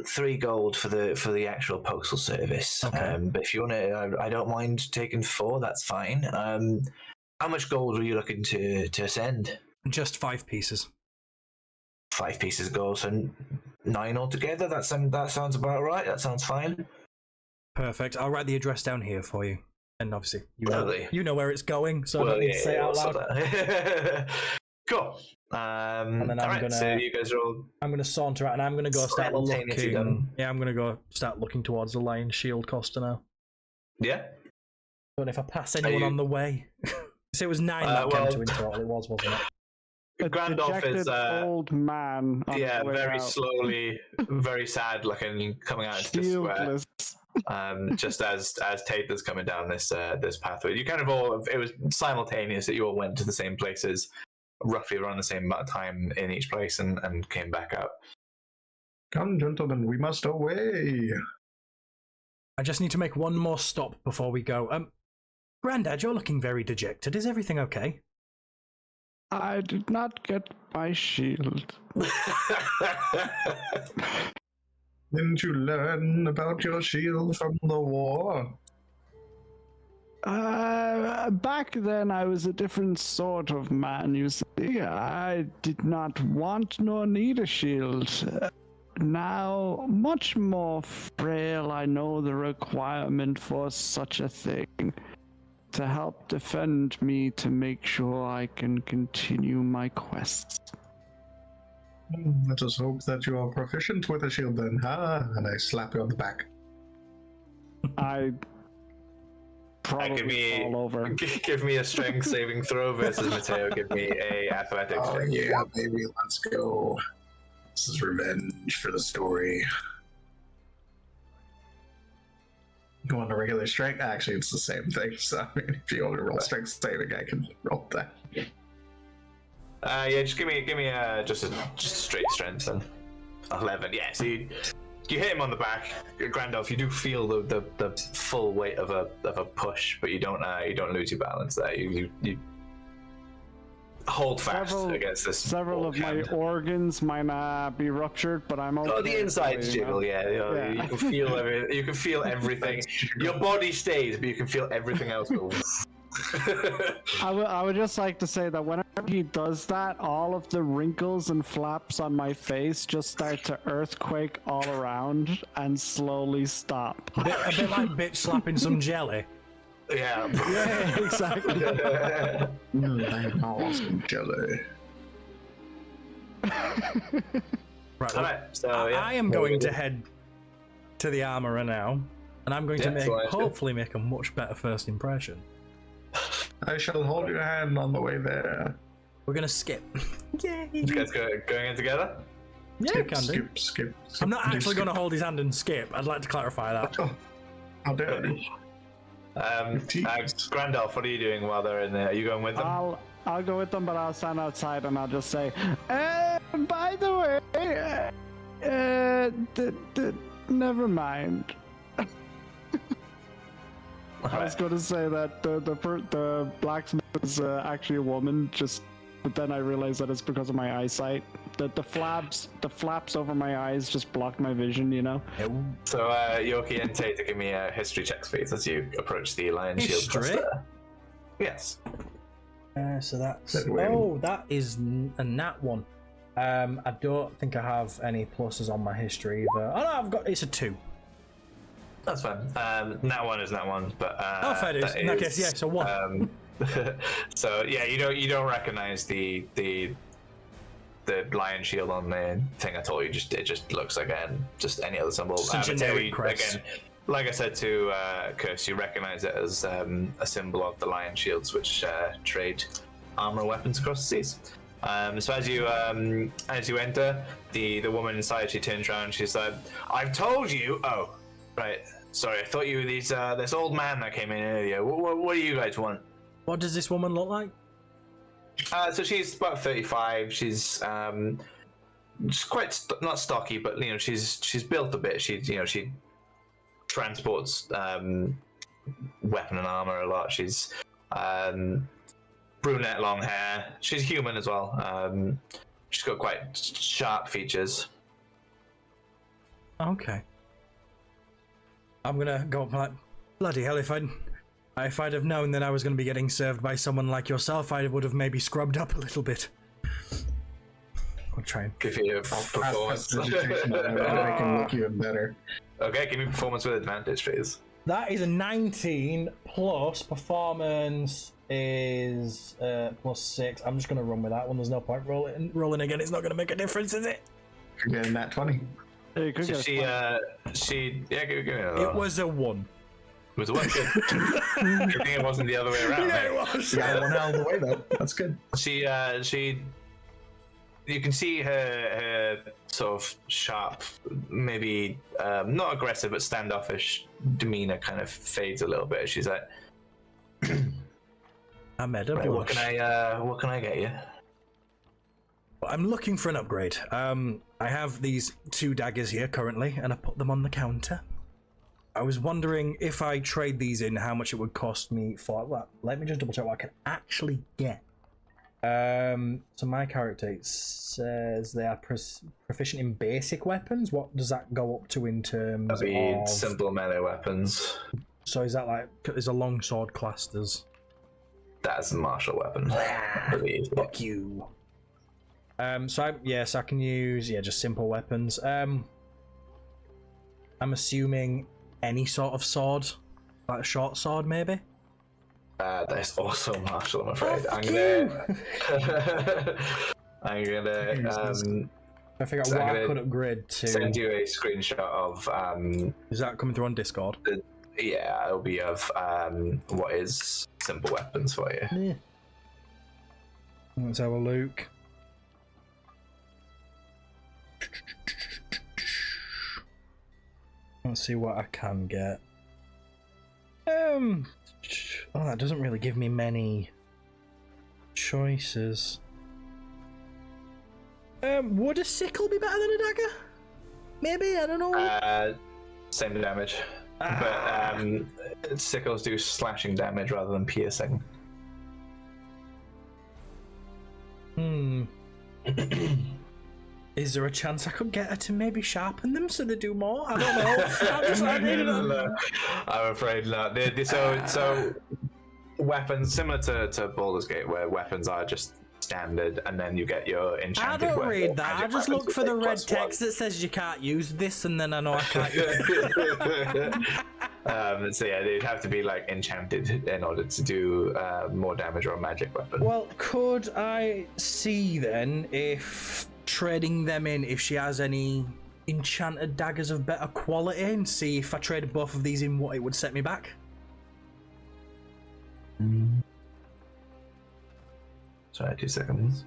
3 gold for the actual postal service. Okay. But if you want to, I don't mind taking 4. That's fine. How much gold were you looking to send? Just 5 pieces. 5 pieces of gold, so 9 altogether. That sounds about right. That sounds fine. Perfect. I'll write the address down here for you. And obviously, you know where it's going, so I don't need to say it out loud. Cool. And then so you guys are all. I'm gonna saunter out, and I'm gonna go start simultaneously looking. done. Yeah, I'm gonna go start looking towards the Lion Shield Costa now. Yeah. But if I pass anyone on the way, so it was 9 that came to in total. It wasn't it? Grandolph is old man. On his way very out. slowly, very sad looking, coming out into the square. Shieldless. Just as Tate is coming down this pathway, you kind of all, it was simultaneous that you all went to the same places, roughly around the same amount of time in each place, and came back out. Come, gentlemen, we must away. I just need to make one more stop before we go. Grandad, you're looking very dejected. Is everything okay? I did not get my shield. Didn't you learn about your shield from the war? Back then I was a different sort of man, you see. I did not want nor need a shield. Now, much more frail, I know the requirement for such a thing. To help defend me, to make sure I can continue my quests. Let us hope that you are proficient with a shield then, huh? And I slap you on the back. I probably fall over. Give me a strength saving throw versus Mateo. Give me a athletics. Oh yeah, baby, let's go. This is revenge for the story. You want a regular strength? Actually, it's the same thing. So, I mean, if you want to roll strength saving, I can roll that. Yeah, just give me just a straight strength then. 11. Yeah, so you hit him on the back, Grandolph. You do feel the full weight of a push, but you don't lose your balance there. You hold fast against this. Several of my organs might be ruptured, but I'm okay. Oh, the insides jiggle, yeah. You can feel everything. You can feel everything. Your body stays, but you can feel everything else go. I would just like to say that whenever he does that, all of the wrinkles and flaps on my face just start to earthquake all around and slowly stop. A bit like bitch slapping some jelly. Yeah. Yeah, exactly. I'm awesome jelly. Right, All right. So yeah. I am going to head to the armorer now, and I'm going to hopefully make a much better first impression. I shall hold your hand on the way there. We're gonna skip. Yay! You guys going in together? Yeah, Skip, can do. skip. I'm not actually going to hold his hand and skip. I'd like to clarify that. Oh, how dare you? Grandolph, what are you doing while they're in there? Are you going with them? I'll go with them, but I'll stand outside and I'll just say, by the way, never mind. I was going to say that the blacksmith is actually a woman, but then I realized that it's because of my eyesight. The flaps over my eyes just blocked my vision, you know? So, Yorkie and Tate, give me a history checks, please, as you approach the Lion Shield cluster. Yes. So that's... Oh, that is a nat one. I don't think I have any pluses on my history either. Oh, no, it's a 2. That's fine. Nat one is nat one, but oh, fair is. In that case, yeah, so 1. So yeah, you don't recognize the lion shield on the thing at all. It just looks like just any other symbol. Just a generic crest. Again, like I said to Curse, you recognize it as a symbol of the lion shields, which trade armor weapons across the seas. So as you enter, the woman inside, she turns around. She's like, "I've told you." Oh, right. Sorry, I thought you were this old man that came in earlier. What do you guys want? What does this woman look like? So she's about 35. She's quite not stocky, but she's built a bit. She transports weapon and armor a lot. She's brunette, long hair. She's human as well. She's got quite sharp features. Okay. I'm gonna go up like, bloody hell, if I'd have known that I was going to be getting served by someone like yourself, I would have maybe scrubbed up a little bit. I'll try and give you a performance. I can make you better. Okay, give me performance with advantage, please. That is a 19 plus performance is plus 6. I'm just going to run with that one. There's no point rolling again. It's not going to make a difference, is it? You're getting that 20. Hey, so give me another. It was a 1. It was a 1. Good. Good thing it wasn't the other way around. Yeah, it was. You got one out of the way though. That's good. She you can see her sort of sharp, maybe not aggressive but standoffish demeanor kind of fades a little bit. She's like, Ahmed, right, what can I get you? I'm looking for an upgrade. I have these 2 daggers here currently, and I put them on the counter. I was wondering if I trade these in, how much it would cost me for. Well, let me just double check what I can actually get. So my character says they are proficient in basic weapons. What does that go up to in terms That'd be of simple melee weapons? So is that like is a longsword classed as? That's a martial weapon. I believe. Fuck you. So I can use just simple weapons. I'm assuming any sort of sword, like a short sword, maybe. That's also martial, I'm afraid. Oh, I'm gonna. I figure out what I could upgrade to. Send you a screenshot of. Is that coming through on Discord? Yeah, it'll be of what is simple weapons for you. Yeah. Let's have a look. Let's see what I can get. Oh, that doesn't really give me many choices. Would a sickle be better than a dagger? Maybe, I don't know. Same damage. But sickles do slashing damage rather than piercing. Is there a chance I could get her to maybe sharpen them so they do more? I don't know. I'm afraid not. So weapons similar to Baldur's Gate, where weapons are just standard, and then you get your enchanted. I don't read that. I just look for the red text that says you can't use this, and then I know I can't use it. So yeah, they'd have to be like enchanted in order to do more damage or a magic weapon. Well, could I see then if trading them in, if she has any enchanted daggers of better quality, and see if I traded both of these in, what it would set me back? Sorry, 2 seconds.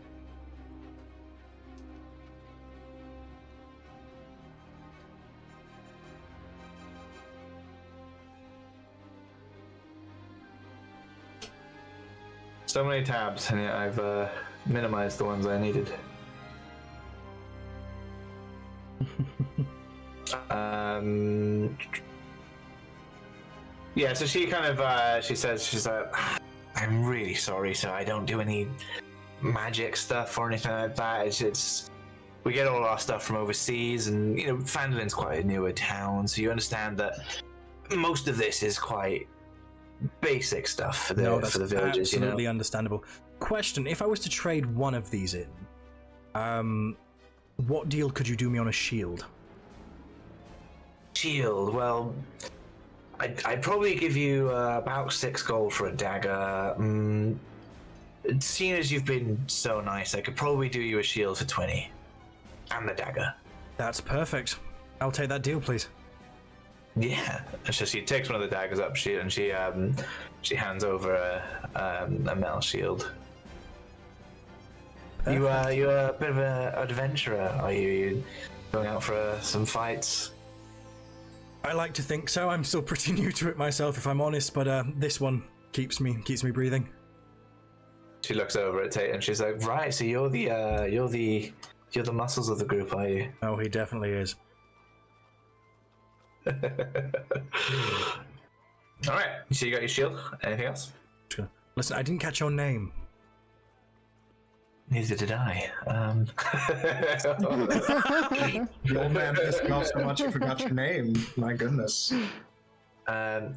So many tabs, and yet I've minimized the ones I needed. Yeah, so she kind of she says, she's like, I'm really sorry, so I don't do any magic stuff or anything like that. It's we get all our stuff from overseas, and you know, Fandalin's quite a newer town, so you understand that most of this is quite basic stuff for the villages. Absolutely understandable. Question: if I was to trade one of these in, what deal could you do me on a shield? Shield? Well, I'd probably give you about 6 gold for a dagger. Seeing as you've been so nice, I could probably do you a shield for 20. And the dagger. That's perfect. I'll take that deal, please. Yeah. So she takes one of the daggers up, she hands over a metal shield. You you're a bit of an adventurer, are you? You going out for some fights? I like to think so. I'm still pretty new to it myself, if I'm honest, but this one keeps me breathing. She looks over at Tate and she's like, "Right, so you're the muscles of the group, are you?" Oh, he definitely is. All right. So you got your shield. Anything else? Listen, I didn't catch your name. Neither did I. The old man pissed me off so much I forgot your name. My goodness. So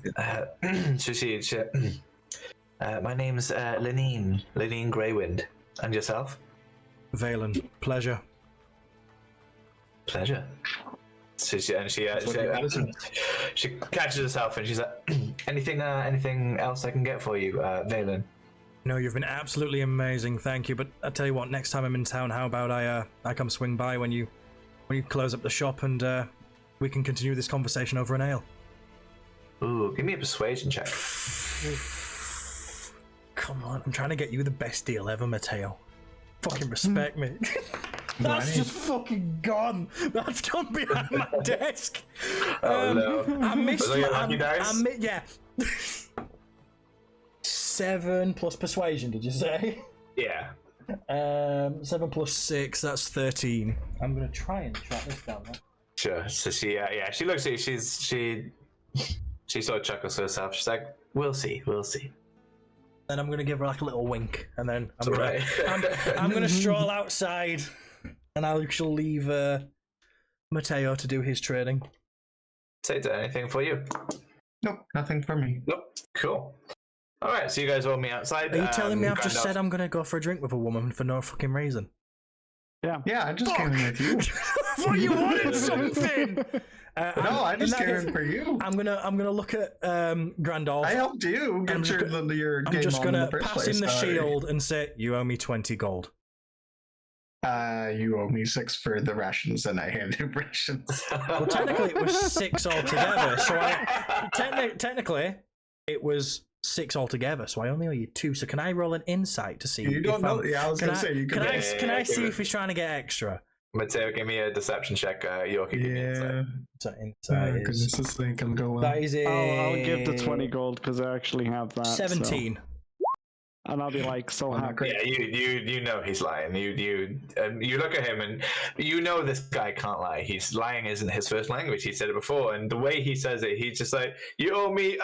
my name's Lenine Greywind. And yourself? Valen, pleasure. Pleasure. So she catches herself and she's like, anything else I can get for you, Valen? No, you've been absolutely amazing, thank you. But I tell you what, next time I'm in town, how about I come swing by when you close up the shop, and we can continue this conversation over an ale. Ooh, give me a persuasion check. Come on, I'm trying to get you the best deal ever, Mateo. Fucking respect me. That's just fucking gone. That's gone behind my desk. no. I missed Was that your lucky dice? yeah. 7 plus persuasion, did you say? Yeah. 7 plus 6, that's 13. I'm gonna try and track this down. Right? Sure. So she looks at you. She sort of chuckles to herself. She's like, "We'll see. Then I'm gonna give her like a little wink, and then I'm gonna Right. I'm gonna stroll outside, and I shall leave Mateo to do his trading. Take anything for you? Nope, nothing for me. Nope. Cool. All right. So you guys all meet outside. Are you telling me I've just Gandalf- said I'm gonna go for a drink with a woman for no fucking reason? Yeah, I just came in with you. What, you wanted something? No, I just came in for you. I'm gonna look at Grandolph. I helped you I'm get just your I'm game just on in gonna the first pass place. him the Sorry. shield and say, "You owe me 20 gold." You owe me 6 for the rations, and I hand you rations. Well, technically it was 6 altogether. So technically it was 6 altogether. So I only owe you 2. So can I roll an insight to see? You don't if know. I'm- Yeah, I was Can gonna say you can could. I can I see give if he's trying to get extra? Mateo, give me a deception check. Yorkie, give me insight. Yeah. So Oh, insight is, goodness, this thing can go well. that is a I'll give the 20 gold because I actually have that. so- 17. And I'll be like so not happy. great. Yeah, you know he's lying. You look at him and you know this guy can't lie. He's lying isn't his first language. He said it before, and the way he says it, he's just like, "You owe me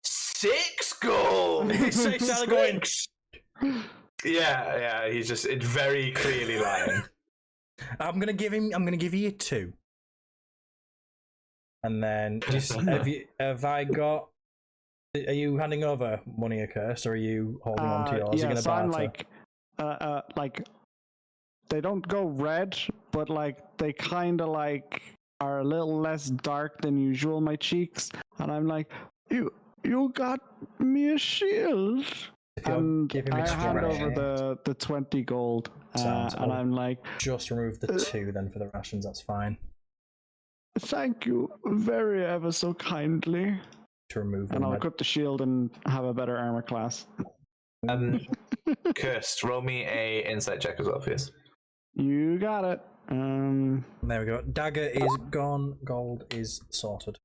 6 gold." He's started going. Yeah. It's very clearly lying. I'm gonna give you 2. And then just have I got? Are you handing over money, a curse, or are you holding on to yours? Are you Yeah, gonna so I'm barter? like they don't go red, but like they kind of like are a little less dark than usual, my cheeks, and I'm like, you got me a shield. And giving me I hand strength. over the 20 gold, Sounds and good. I'm like, Just remove the 2 then for the rations. That's fine. thank you very ever so kindly. To remove And them. I'll equip the shield and have a better armor class. Cursed, roll me a insight check as well, please. You got it. There we go. Dagger is gone. Gold is sorted.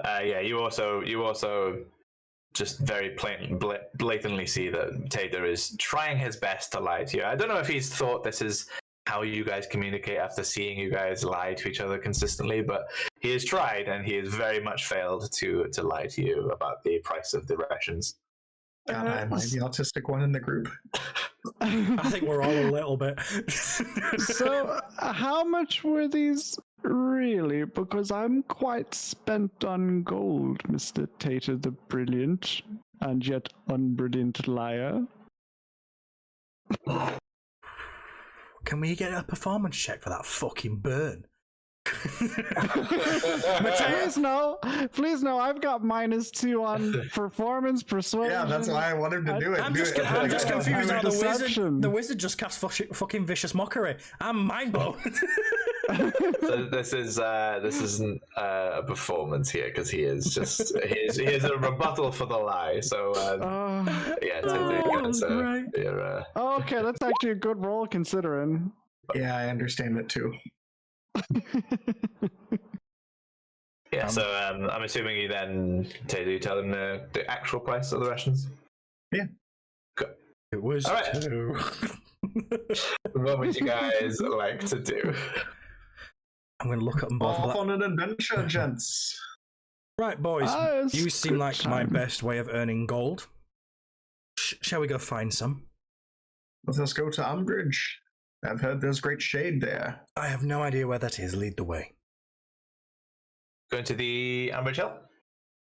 Yeah, you also just very blatantly see that Tater is trying his best to lie to you. I don't know if he's thought this is how you guys communicate after seeing you guys lie to each other consistently, but he has tried and he has very much failed to lie to you about the price of the rations. God, am I the autistic one in the group? I think we're all a little bit. So, how much were these really? Because I'm quite spent on gold, Mr. Tater the Brilliant and yet unbrilliant liar. Can we get a performance check for that fucking burn? Please no, I've got -2 on performance, persuasion. Yeah, that's why I wanted to do it. I'm Do just, it. I'm just confused how Deception. the wizard just cast fucking vicious mockery. I'm mind blown. So this isn't a performance here because he is he is a rebuttal for the lie. So yeah, right. you're, okay, that's actually a good roll considering. Yeah, I understand it too. yeah. So I'm assuming you then you tell them the actual price of the rations. Yeah. Good. It was All right. 2. What would you guys like to do? I'm going to look at them both. Off on an adventure, gents. Right, boys. Yes, You seem good like my time. best way of earning gold. Shall we go find some? Let us go to Umbridge. I've heard there's great shade there. I have no idea where that is. Lead the way. Going to the Ambridge Hill?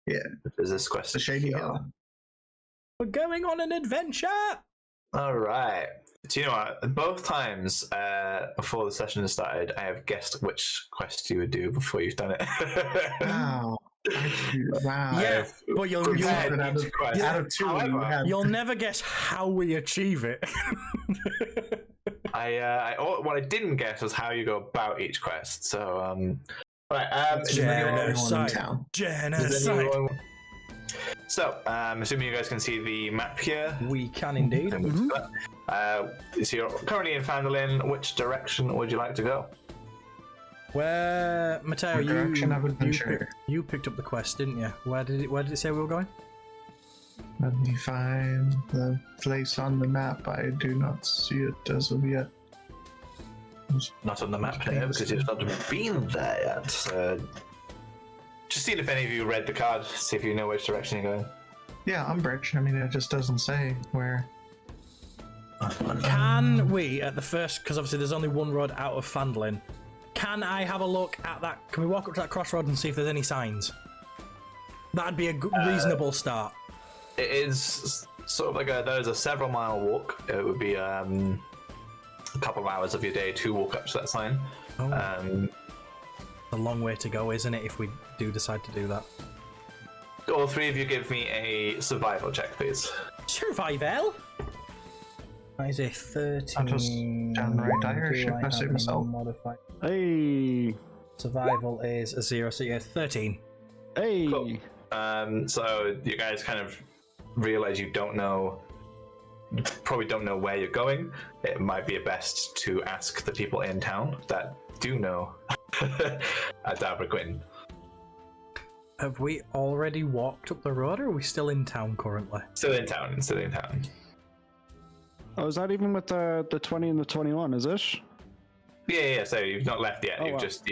Yeah. Is this quest? The Shady Hill. We're going on an adventure! All right. Do you know what? Both times before the session has started, I have guessed which quest you would do before you've done it. Wow. Wow. Yeah, but Prepared out of- each quest. out of 2, you However, have you'll never guess how we achieve it. what I didn't guess was how you go about each quest. So, right. Is there anyone in Genocide. town? Genocide. So, assuming you guys can see the map here. We can indeed. And we've got- So you're currently in Fandolin. Which direction would you like to go? Where, Mateo, Direction of adventure. you picked up the quest, didn't you? Where did it say we were going? Let me find the place on the map. I do not see it as of yet. Not on the map here because you've not been there yet. Just seeing if any of you read the card, see if you know which direction you're going. Yeah, Umbridge. I mean, it just doesn't say where. Can we, at the first, because obviously there's only one road out of Fandolin, can I have a look at that? Can we walk up to that crossroad and see if there's any signs? That'd be a reasonable start. It is sort of like there's a several mile walk. It would be a couple of hours of your day to walk up to that sign. Oh. A long way to go, isn't it, if we do decide to do that? All three of you give me a survival check, please. Survival? That is a 13. I'm just downright Irish if I say myself. Modified. Hey. Survival is a 0, so yeah, 13. Hey. Cool. So you guys kind of realize you probably don't know where you're going. It might be best to ask the people in town that do know at Dabraquin. Have we already walked up the road, or are we still in town currently? Still in town. Oh, is that even with the 20 and the 21, is it? Yeah. So you've not left yet. Oh, You're wow. just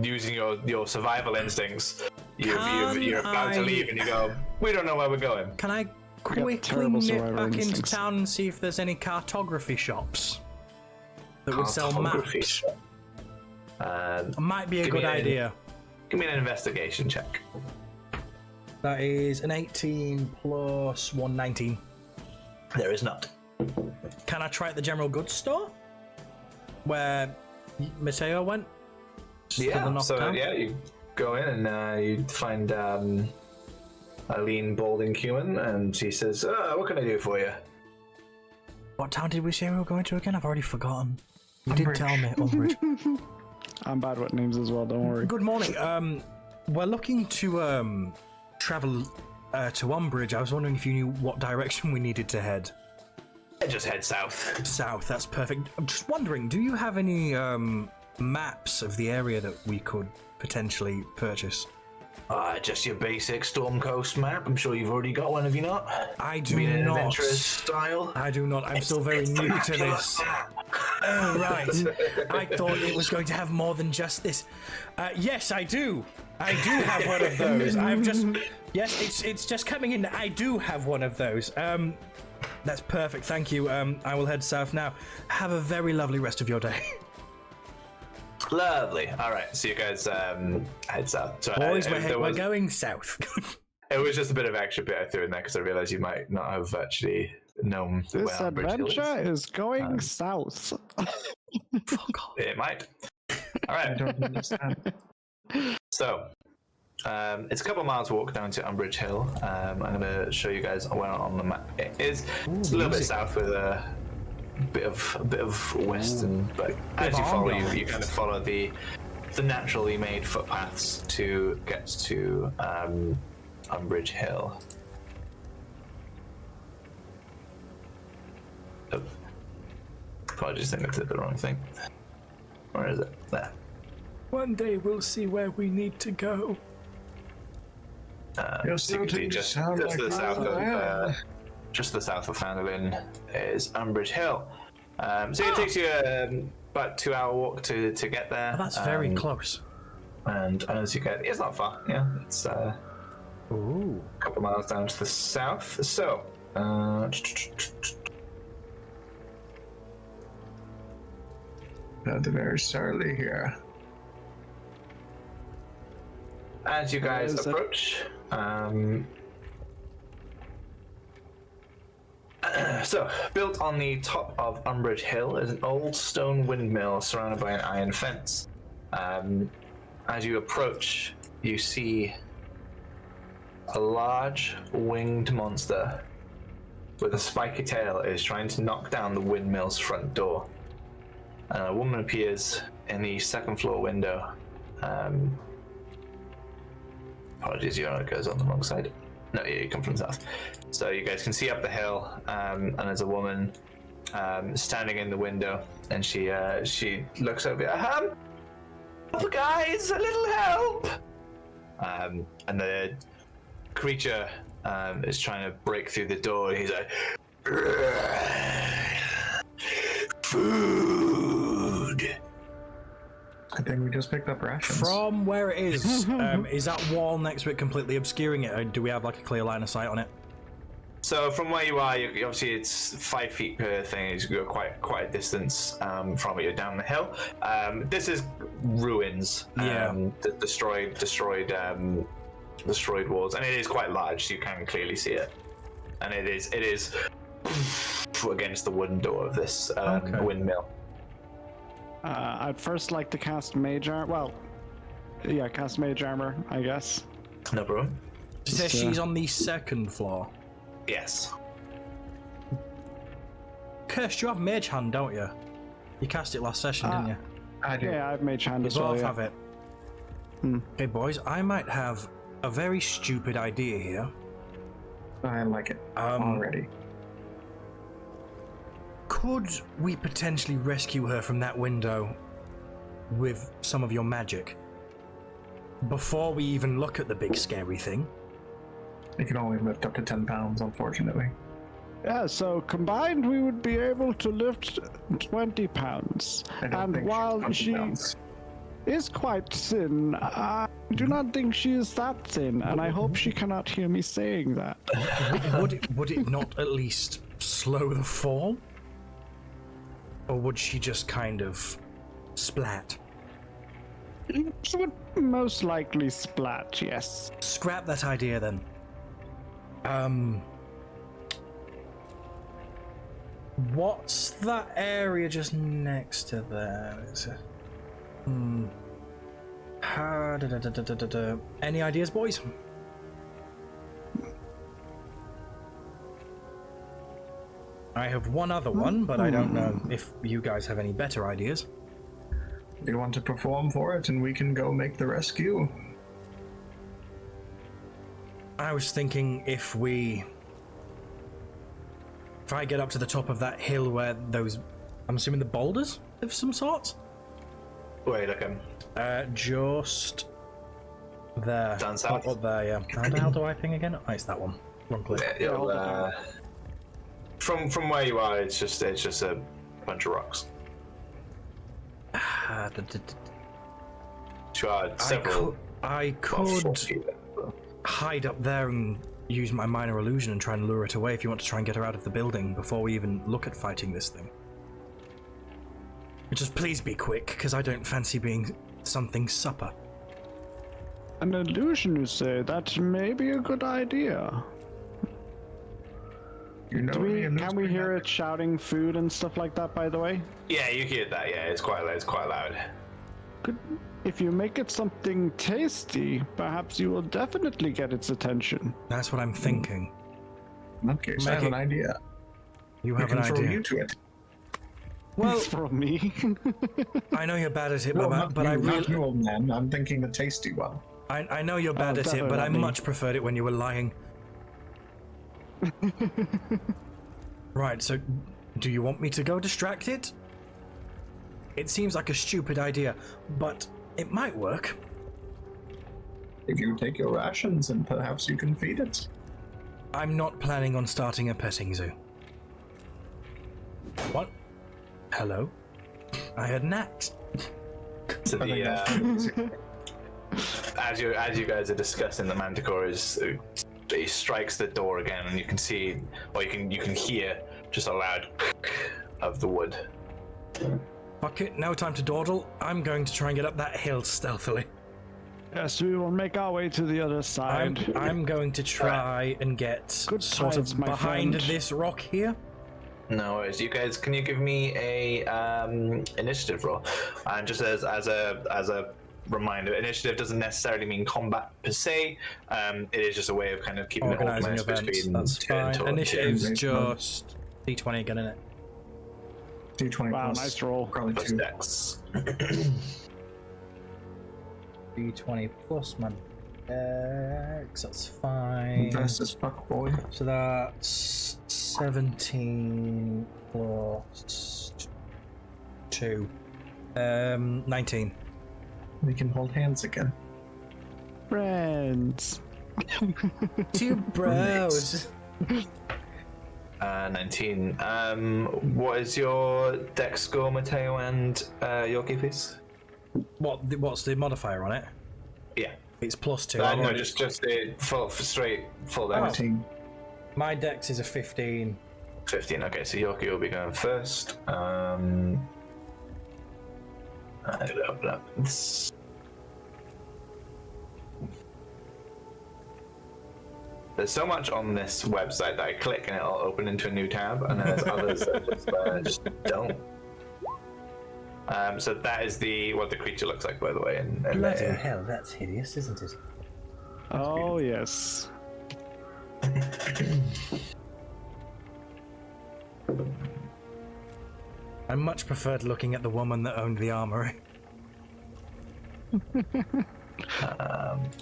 using your survival instincts. You're about to leave, and you go, we don't know where we're going. Can I quickly terrible nip survival back into instincts. town and see if there's any cartography shops that would sell Cartography maps? shop. Might be a Give good me an- idea. Give me an investigation check. That is an 18 plus 119. There is not. Can I try at the general goods store where Mateo went? Just to the Yeah. knockdown? You go in and you find a lean, balding human, and she says, "What can I do for you?" What town did we say we were going to again? I've already forgotten. You Umbridge. did tell me, Umbridge. I'm bad with names as well, don't worry. Good morning. We're looking to travel to Umbridge. I was wondering if you knew what direction we needed to head. Just head south. South, that's perfect. I'm just wondering, do you have any maps of the area that we could potentially purchase? Just your basic Storm Coast map. I'm sure you've already got one, have you not? I do Being an not. adventurous style. I do not. I'm still very new to this. Oh, right. I thought it was going to have more than just this. Yes, I do. I do have one of those. I'm just... Yes, it's just coming in. I do have one of those. That's perfect. Thank you. I will head south now. Have a very lovely rest of your day. Lovely. All right. So you guys head south. So Boys, we're going south. It was just a bit of extra bit I threw in there because I realized you might not have actually known This where Umbridge Hill adventure is going south. It might. All I right. don't understand. So, it's a couple of miles walk down to Umbridge Hill. I'm going to show you guys where on the map it is. It's a little bit south with a bit of western, but as you follow, you kind of follow the naturally made footpaths to get to Umbridge Hill. Oh. Apologies, I think I did the wrong thing. Where is it? There. One day we'll see where we need to go. You're So you can see starting to sound just to the like south of Ryan. just to the south of Fandolin is Umbridge Hill. So it takes you about 2-hour walk to get there. Oh, that's very close. And as you get, it's not far. Yeah, it's Ooh. a couple of miles down to the south. So. They're very surly here. As you guys is it? approach, so built on the top of Umbridge Hill is an old stone windmill surrounded by an iron fence. As you approach, you see a large winged monster with a spiky tail is trying to knock down the windmill's front door. A woman appears in the second floor window. Apologies, your goes on the wrong side. No, you come from the south. So you guys can see up the hill, and there's a woman standing in the window, and she looks over. Guys, a little help! And the creature is trying to break through the door. And he's like, food. I think we just picked up rations. From where it is that wall next to it completely obscuring it, or do we have like a clear line of sight on it? So from where you are, obviously it's 5 feet per thing. You go quite a distance from it. You're down the hill. This is ruins. Destroyed walls, and it is quite large. So you can clearly see it, and it is against the wooden door of this windmill. I'd first like to cast Mage Armor. Well, yeah, cast Mage Armor, I guess. No problem. She says she's on the second floor. Yes. Kirst, you have Mage Hand, don't you? You cast it last session, didn't you? I do. Yeah, I have Mage Hand as well. Both Yeah. have it. Okay, boys, I might have a very stupid idea here. I like it already. Could we potentially rescue her from that window with some of your magic before we even look at the big scary thing? It can only lift up to 10 pounds, unfortunately. Yeah, so combined we would be able to lift 20 pounds. I don't And think while 20 she pounds. is quite thin, I do not think she is that thin, and I hope she cannot hear me saying that. would it not at least slow the fall? Or would she just kind of splat? She would most likely splat, yes. Scrap that idea then. What's that area just next to there? Is it? Any ideas, boys? I have one other one, but I don't know if you guys have any better ideas. Do you want to perform for it and we can go make the rescue? I was thinking if I get up to the top of that hill where those, I'm assuming the boulders of some sort? Wait, okay. Just there. Down south? Up there, yeah. How the hell do I ping again? Oh, it's that one. Wrong click. From where you are, it's just a bunch of rocks. I could hide up there and use my minor illusion and try and lure it away if you want to try and get her out of the building before we even look at fighting this thing. But just please be quick, because I don't fancy being something supper. An illusion, you say? That may be a good idea. You know, Can we hear it shouting food and stuff like that, by the way? Yeah, you hear that. Yeah, it's quite loud. If you make it something tasty, perhaps you will definitely get its attention. That's what I'm thinking. In that case, I have an idea. You have We an can throw idea. you to it. Well, For me. I know you're bad at it, No, but I not really, you, old man. I'm thinking the tasty one. I know you're bad at it, but I definitely. much preferred it when you were lying. Right, so do you want me to go distract it? It seems like a stupid idea, but it might work. If you take your rations, and perhaps you can feed it. I'm not planning on starting a petting zoo. What? Hello? I heard an axe. So as you guys are discussing, the Manticore he strikes the door again, and you can see, or you can hear just a loud of the wood. Fuck it, no time to dawdle. I'm going to try and get up that hill stealthily. Yes, we will make our way to the other side. I'm going to try and get Good sort times, of my behind friend. this rock here. No worries. You guys, can you give me a initiative roll? And just as a reminder, initiative doesn't necessarily mean combat per se. It is just a way of kind of keeping it Organising organized events, between that's turn fine. to Initiative's turn. just D20 again, isn't it? D20 Wow, plus, nice roll. Probably plus 2. dex. D20 plus my That's fine. Fast as fuck, boy. So that's 17 plus 2. 19. We can hold hands again. Friends. 2 bros. 19. What is your dex score, Mateo and Yorkie, please? What's the modifier on it? Yeah. It's plus 2. No, just a full dex. 19. My dex is a 15. 15. Okay, so Yorkie will be going first. Open up. There's so much on this website that I click and it'll open into a new tab, and then there's others that just don't. So that is what the creature looks like, by the way. And Bloody hell, that's hideous, isn't it? Oh, yes. I much preferred looking at the woman that owned the armory.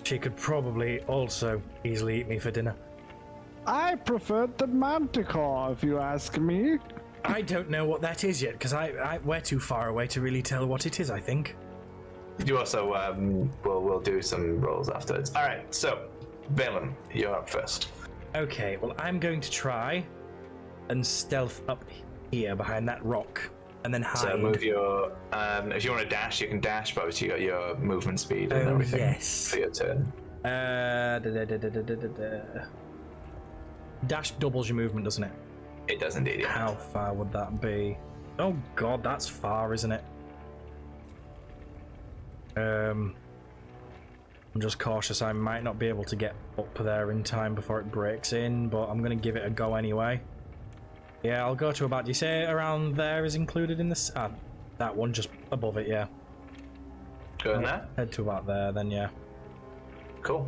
She could probably also easily eat me for dinner. I preferred the manticore, if you ask me. I don't know what that is yet, because we're too far away to really tell what it is, I think. You also we'll do some rolls afterwards. All right, so Valen, you're up first. Okay, well, I'm going to try and stealth up here behind that rock, and then hide. So move your. If you want to dash, you can dash, but obviously you got your movement speed and everything yes. for your turn. Dash doubles your movement, doesn't it? It does indeed. Yeah. How far would that be? Oh god, that's far, isn't it? I'm just cautious. I might not be able to get up there in time before it breaks in, but I'm gonna give it a go anyway. Yeah, I'll go to about. Do you say around there is included in this? That one just above it. Yeah. Go in there. Head to about there, then. Yeah. Cool.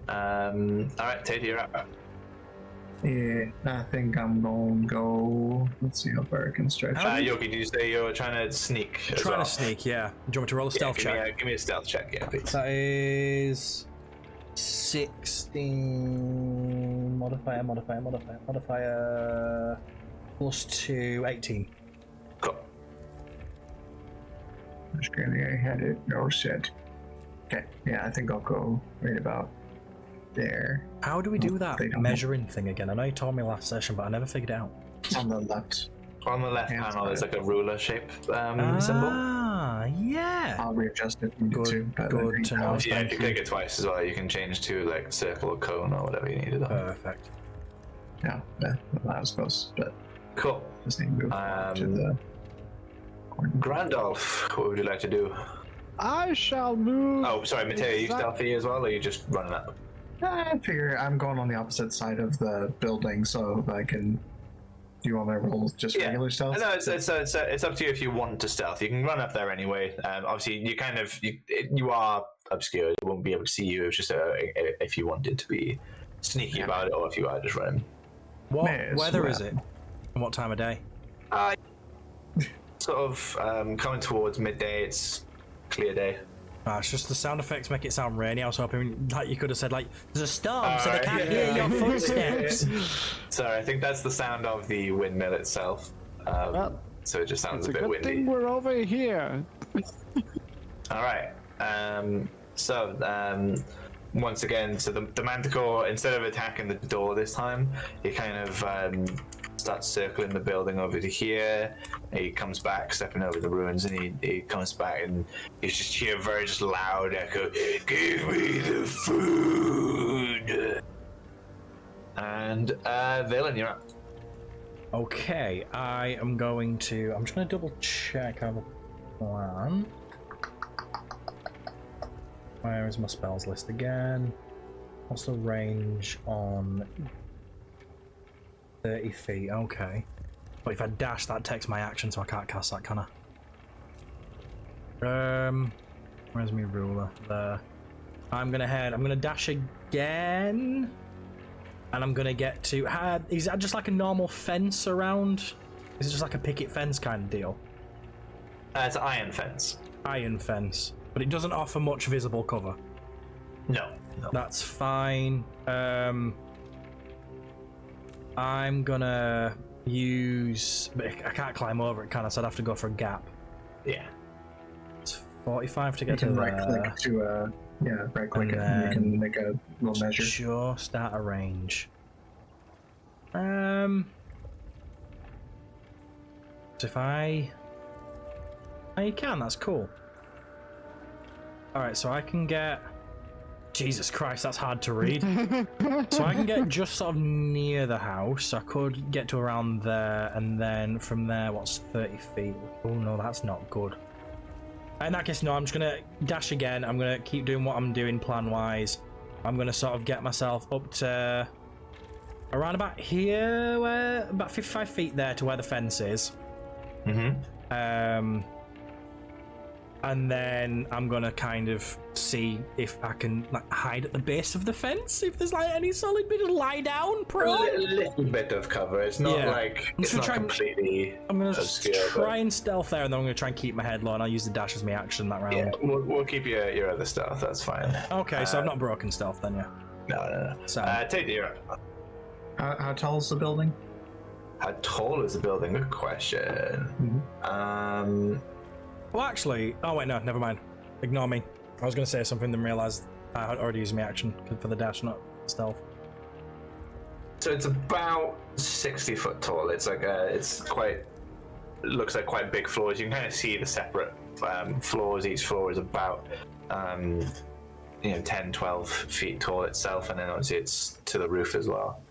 All right, Tate, you're up. Yeah, I think I'm gonna go. Let's see how far I can stretch. Yogi, did you say you're trying to sneak? Trying to sneak, yeah. Do you want me to roll a stealth check? Give me a stealth check, yeah, please. That is 16 modifier plus 2, 18. Cool. Just kidding, I had it all set. Okay, yeah, I think I'll go right about there. How do we do that They don't measuring thing again? I know you told me last session, but I never figured it out. On the left. On the left Hands panel, there's right. like a ruler shape symbol. Ah, yeah. I'll readjust it from Good- two. But good I think to know. that- Yeah, Thank if you you. click it twice as well, you can change to like circle or cone or whatever you needed. Perfect. Yeah, that was close, but Cool. just need to move to the corner. Grandolph, what would you like to do? I shall move. Oh, sorry, Mateo, are you stealthy as well, or are you just running up? I figure I'm going on the opposite side of the building, so I can. Do you want me to roll just Yeah. regular stealth? No, it's up to you if you want to stealth. You can run up there anyway. Obviously, you are obscured. It won't be able to see you. It's just if you wanted to be sneaky about it, or if you are just running. What May as weather well. is it? And what time of day? Sort of coming towards midday. It's clear day. It's just the sound effects make it sound rainy. I was hoping like you could have said like there's a storm, so they Alright, can't yeah. hear your footsteps. Sorry, I think that's the sound of the windmill itself. Well, So it just sounds it's a a bit good windy. thing we're over here. All right. Once again, so the manticore, instead of attacking the door this time, he kind of starts circling the building over to here. He comes back, stepping over the ruins, and he comes back, and you just hear a very just loud echo, "Give me the food!" And Valen, you're up. Okay, I'm just gonna double check our plan. Where is my spells list again? What's the range on 30 feet? Okay. But if I dash, that takes my action, so I can't cast that, can I? Where's my ruler? There. I'm gonna dash again. And I'm gonna get to. Is that just like a normal fence around? Is it just like a picket fence kind of deal? It's an iron fence. Iron fence, but it doesn't offer much visible cover. No. That's fine. I'm gonna use. But I can't climb over it, can I? So I'd have to go for a gap. Yeah. It's 45 to You get to can there. right click to right click it and you can make a little measure. Just out of range. So if I. Oh, you can. That's cool. All right, so I can get. Jesus Christ, that's hard to read. So I can get just sort of near the house. I could get to around there, and then from there, what's 30 feet? Oh no, that's not good. In that case, no, I'm just gonna dash again. I'm gonna keep doing what I'm doing plan-wise. I'm gonna sort of get myself up to around about here, where about 55 feet there to where the fence is. And then I'm gonna kind of see if I can like hide at the base of the fence. If there's like any solid bit of lie down, A little bit of cover. It's not like it's not completely. I'm gonna obscure, try and stealth there, and then I'm gonna try and keep my head low, and I'll use the dash as my action that round. Yeah, we'll keep your other stuff. That's fine. Okay, so I've not broken stealth then, yeah. No. So take the you're up. How tall is the building? How tall is the building? Good question. well, actually, oh wait, no, never mind. Ignore me. I was gonna say something, then realized I had already used my action for the dash, not stealth. So it's about 60 foot tall. It's like looks like quite big floors. You can kind of see the separate floors. Each floor is about 10, 12 feet tall itself, and then obviously it's to the roof as well.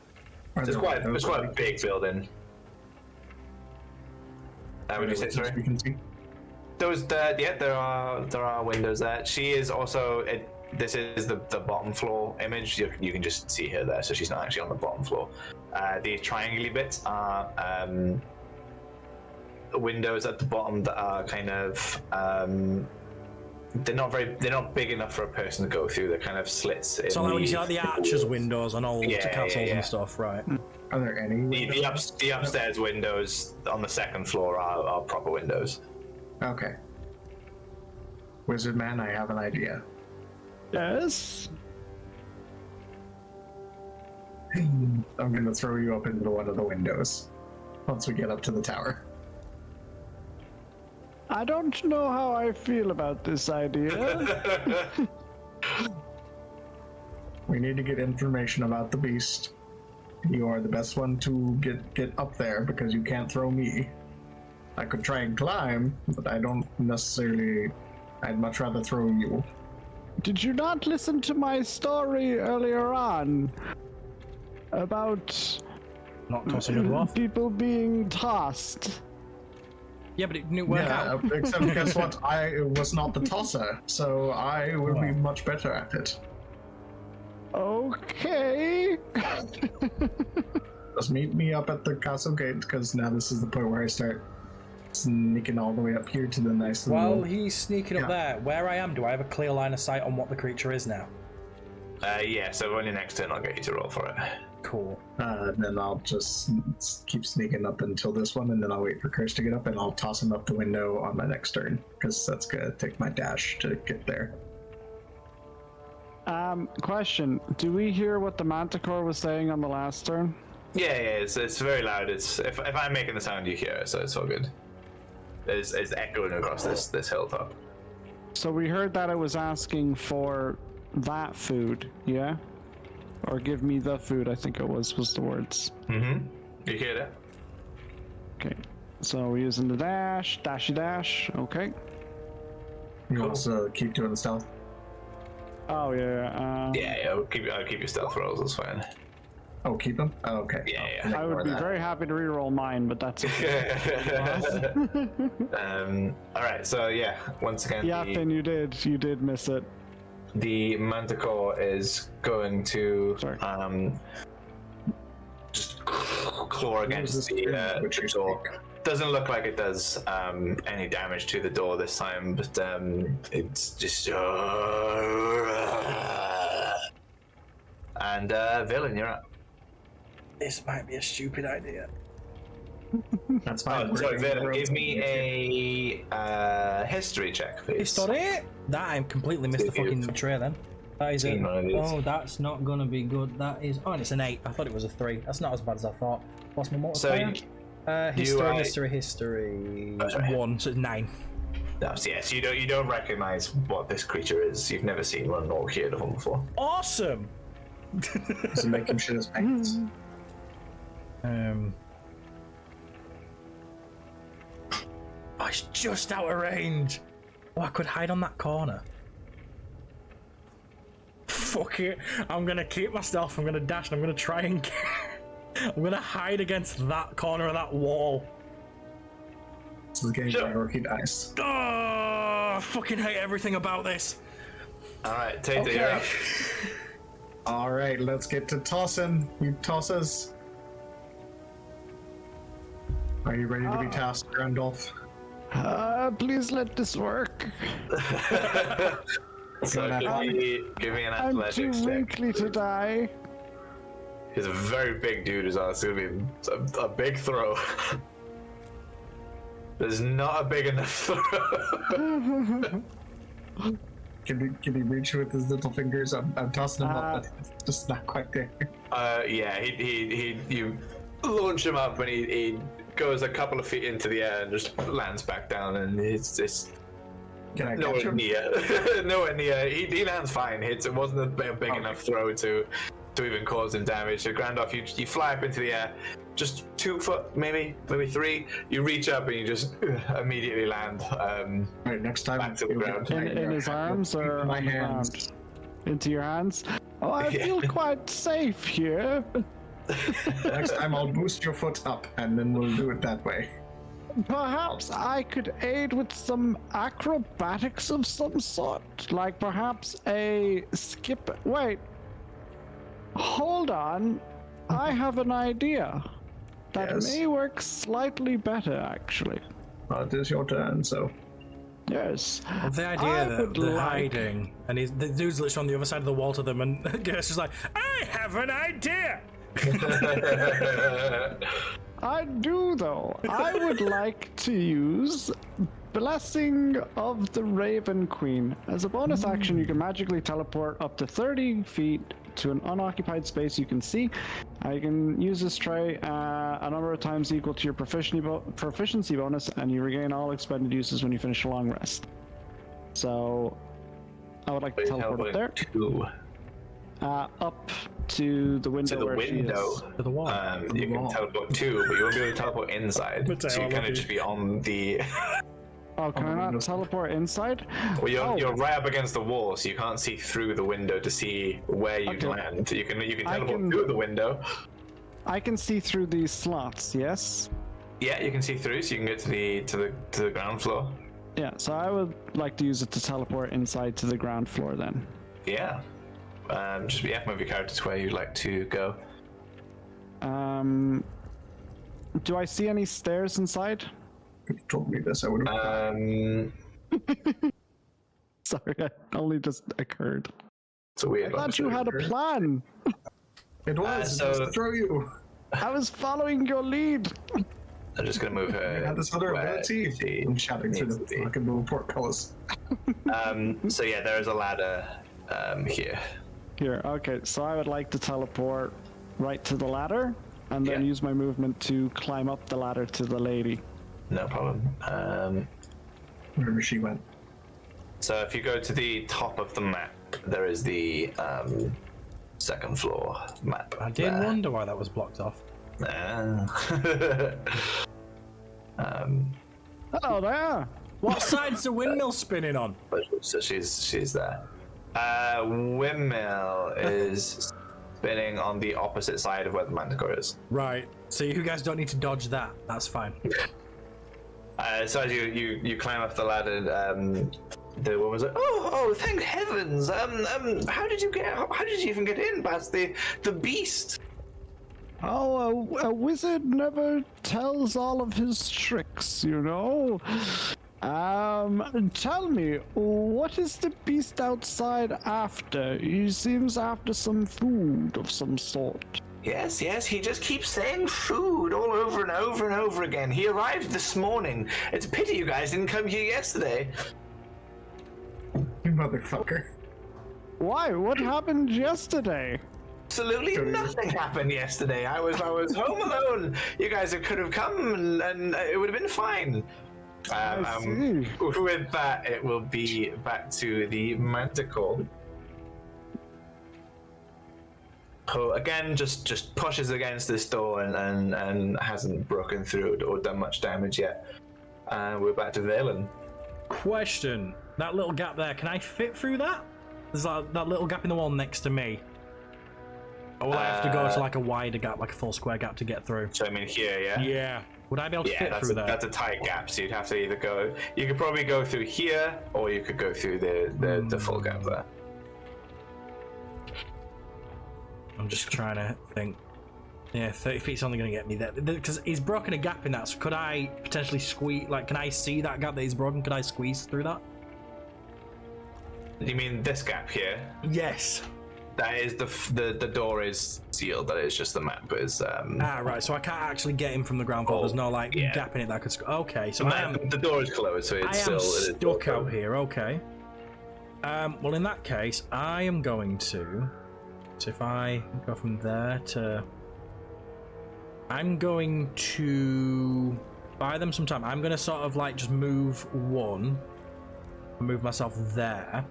So it's quite a big building. Would you say, sorry? We can see. There are windows there. She is also. This is the bottom floor image. You can just see her there, so she's not actually on the bottom floor. The triangle bits are windows at the bottom that are kind of. They're not big enough for a person to go through. They're kind of slits. So like when you see like the archers' windows on old castles and stuff, right? Are there any? The upstairs windows on the second floor are proper windows. Okay. Wizard man, I have an idea. Yes. I'm gonna throw you up into one of the windows once we get up to the tower. I don't know how I feel about this idea. We need to get information about the beast. You are the best one to get up there because you can't throw me. I could try and climb, but I don't necessarily. I'd much rather throw you. Did you not listen to my story earlier on about Not tossing a dwarf. people being tossed? Yeah, but it didn't work out. Except guess what? I was not the tosser, so I would be much better at it. Okay. Just meet me up at the castle gate, because now this is the point where I start sneaking all the way up here to the nice little... While he's sneaking up there, where I am, do I have a clear line of sight on what the creature is now? Yeah, so on your next turn, I'll get you to roll for it. Cool. Then I'll just keep sneaking up until this one, and then I'll wait for Curse to get up, and I'll toss him up the window on my next turn, because that's gonna take my dash to get there. Question. Do we hear what the Manticore was saying on the last turn? Yeah, it's very loud. It's if I'm making the sound, you hear it, so it's all good. It's echoing across this hilltop. So we heard that I was asking for that food, yeah? Or give me the food, I think it was the words. Mm-hmm. You hear that? Okay. So we're using the dash, dashy dash, okay. You also keep doing the stealth. Oh, yeah. Yeah, I'll keep your stealth rolls, that's fine. Oh, keep them? Oh, okay. Yeah. I would be very happy to reroll mine, but that's okay. Alright, so yeah, once again, Yeah, Finn, you did miss it. the Manticore is going to Sorry. just claw against the which door. Doesn't look like it does any damage to the door this time, but it's just and Villain, you're up. This might be a stupid idea. That's fine. Oh, sorry, Villain, give me a history check, please. History? That I completely missed the fucking tray then. That is Seen one of these. Oh, that's not gonna be good. That is. Oh, and it's an 8. I thought it was a 3. That's not as bad as I thought. What's my multiplier? History. It's 1, so it's 9. No, so yes, you don't recognize what this creature is. You've never seen one or heard of one before. Awesome. Does it make him shit his pants? Oh, it's just out of range. Oh, I could hide on that corner. Fuck it. I'm gonna keep my stealth. I'm gonna dash. And I'm gonna try and. I'm gonna hide against that corner of that wall. This is the game where he dies. Oh, I fucking hate everything about this. All right, take the you're up. All right, let's get to tossing. You toss us. Are you ready to be tossed, Randolph? Please let this work. So give me an I'm athletics too check. weakly to die. He's a very big dude as well. It's gonna be a big throw. There's not a big enough throw. Can he reach with his little fingers? I'm tossing him up, but it's just not quite there. Yeah, you launch him up and he goes a couple of feet into the air and just lands back down, and it's Can I catch nowhere him? near. Nowhere near. He lands fine. It wasn't a big enough throw to even cause him damage. So Grandolph, you fly up into the air, just 2 foot, maybe 3. You reach up and you just immediately land. Right, next time Back to the ground. In his arms or my on the hands. ground? Into your hands? Oh, I Yeah. feel quite safe here. Next time I'll boost your foot up, and then we'll do it that way. Perhaps I could aid with some acrobatics of some sort, like perhaps a skip. Wait, hold on. I have an idea that Yes. may work slightly better, actually. Well, it is your turn, so. Yes. Well, the I idea that would they're like- hiding, and the dude's literally on the other side of the wall to them, and Gert's just like, I have an idea! I do, though. I would like to use Blessing of the Raven Queen. As a bonus action, you can magically teleport up to 30 feet to an unoccupied space you can see. You can use this tray a number of times equal to your proficiency bonus, and you regain all expended uses when you finish a long rest. So, I would like to teleport up there. Up to the window To the where she window. is. To the wall. You can teleport 2, but you won't be able to teleport inside. But So I you kind love of just be on the. Oh, can I not teleport inside? Well, you're Oh. right up against the wall, so you can't see through the window to see where you Okay. land. You can I teleport can- through the window. I can see through these slots, yes? Yeah, you can see through, so you can get to the ground floor. Yeah, so I would like to use it to teleport inside to the ground floor then. Yeah. Just move your character to where you'd like to go. Do I see any stairs inside? If you told me this, I would have. Sorry, it only just occurred. It's a weird I one. thought you had a plan. It was so- just to throw you. I was following your lead. I'm just gonna move her. I had this other where ability. she I'm shouting through needs the to be. fucking little portcullis. So yeah, there is a ladder here. Here, okay, so I would like to teleport right to the ladder and then Yeah. use my movement to climb up the ladder to the lady. No problem. Wherever she went. So if you go to the top of the map, there is the second floor map. I did there. wonder why that was blocked off. Hello there. What side's the windmill spinning on? So she's there. Windmill is spinning on the opposite side of where the manticore is. Right, so you guys don't need to dodge that. That's fine. So as you climb up the ladder, the woman's like, "Oh, thank heavens! How did you even get in past the beast?" Oh, a wizard never tells all of his tricks, you know? Tell me, what is the beast outside after? He seems after some food of some sort. Yes, he just keeps saying food all over and over and over again. He arrived this morning. It's a pity you guys didn't come here yesterday. You motherfucker. Why? What happened yesterday? Absolutely nothing happened yesterday. I was home alone. You guys could have come and it would have been fine. I see. With that, it will be back to the Manticore. Who again just pushes against this door and hasn't broken through or done much damage yet. We're back to Valen. Question: that little gap there, can I fit through that? There's that little gap in the wall next to me. Or will I have to go to like a wider gap, like a full square gap to get through? So I mean here, yeah? Yeah. Would I be able to fit through that? That's a tight gap, so you'd have to either go... You could probably go through here, or you could go through the full gap there. I'm just trying to think. Yeah, 30 feet's only going to get me there. Because he's broken a gap in that, so could I potentially squeeze... Like, can I see that gap that he's broken? Could I squeeze through that? You mean this gap here? Yes. That is the door is sealed. That is just the map is. Right. So I can't actually get him from the ground floor. There's no like gap in it that could. Okay. So the door is closed, so it's still. I am stuck out here. Okay. Well, in that case, I am going to. So if I go from there to, I'm going to buy them some time. I'm going to sort of like just move one, move myself there.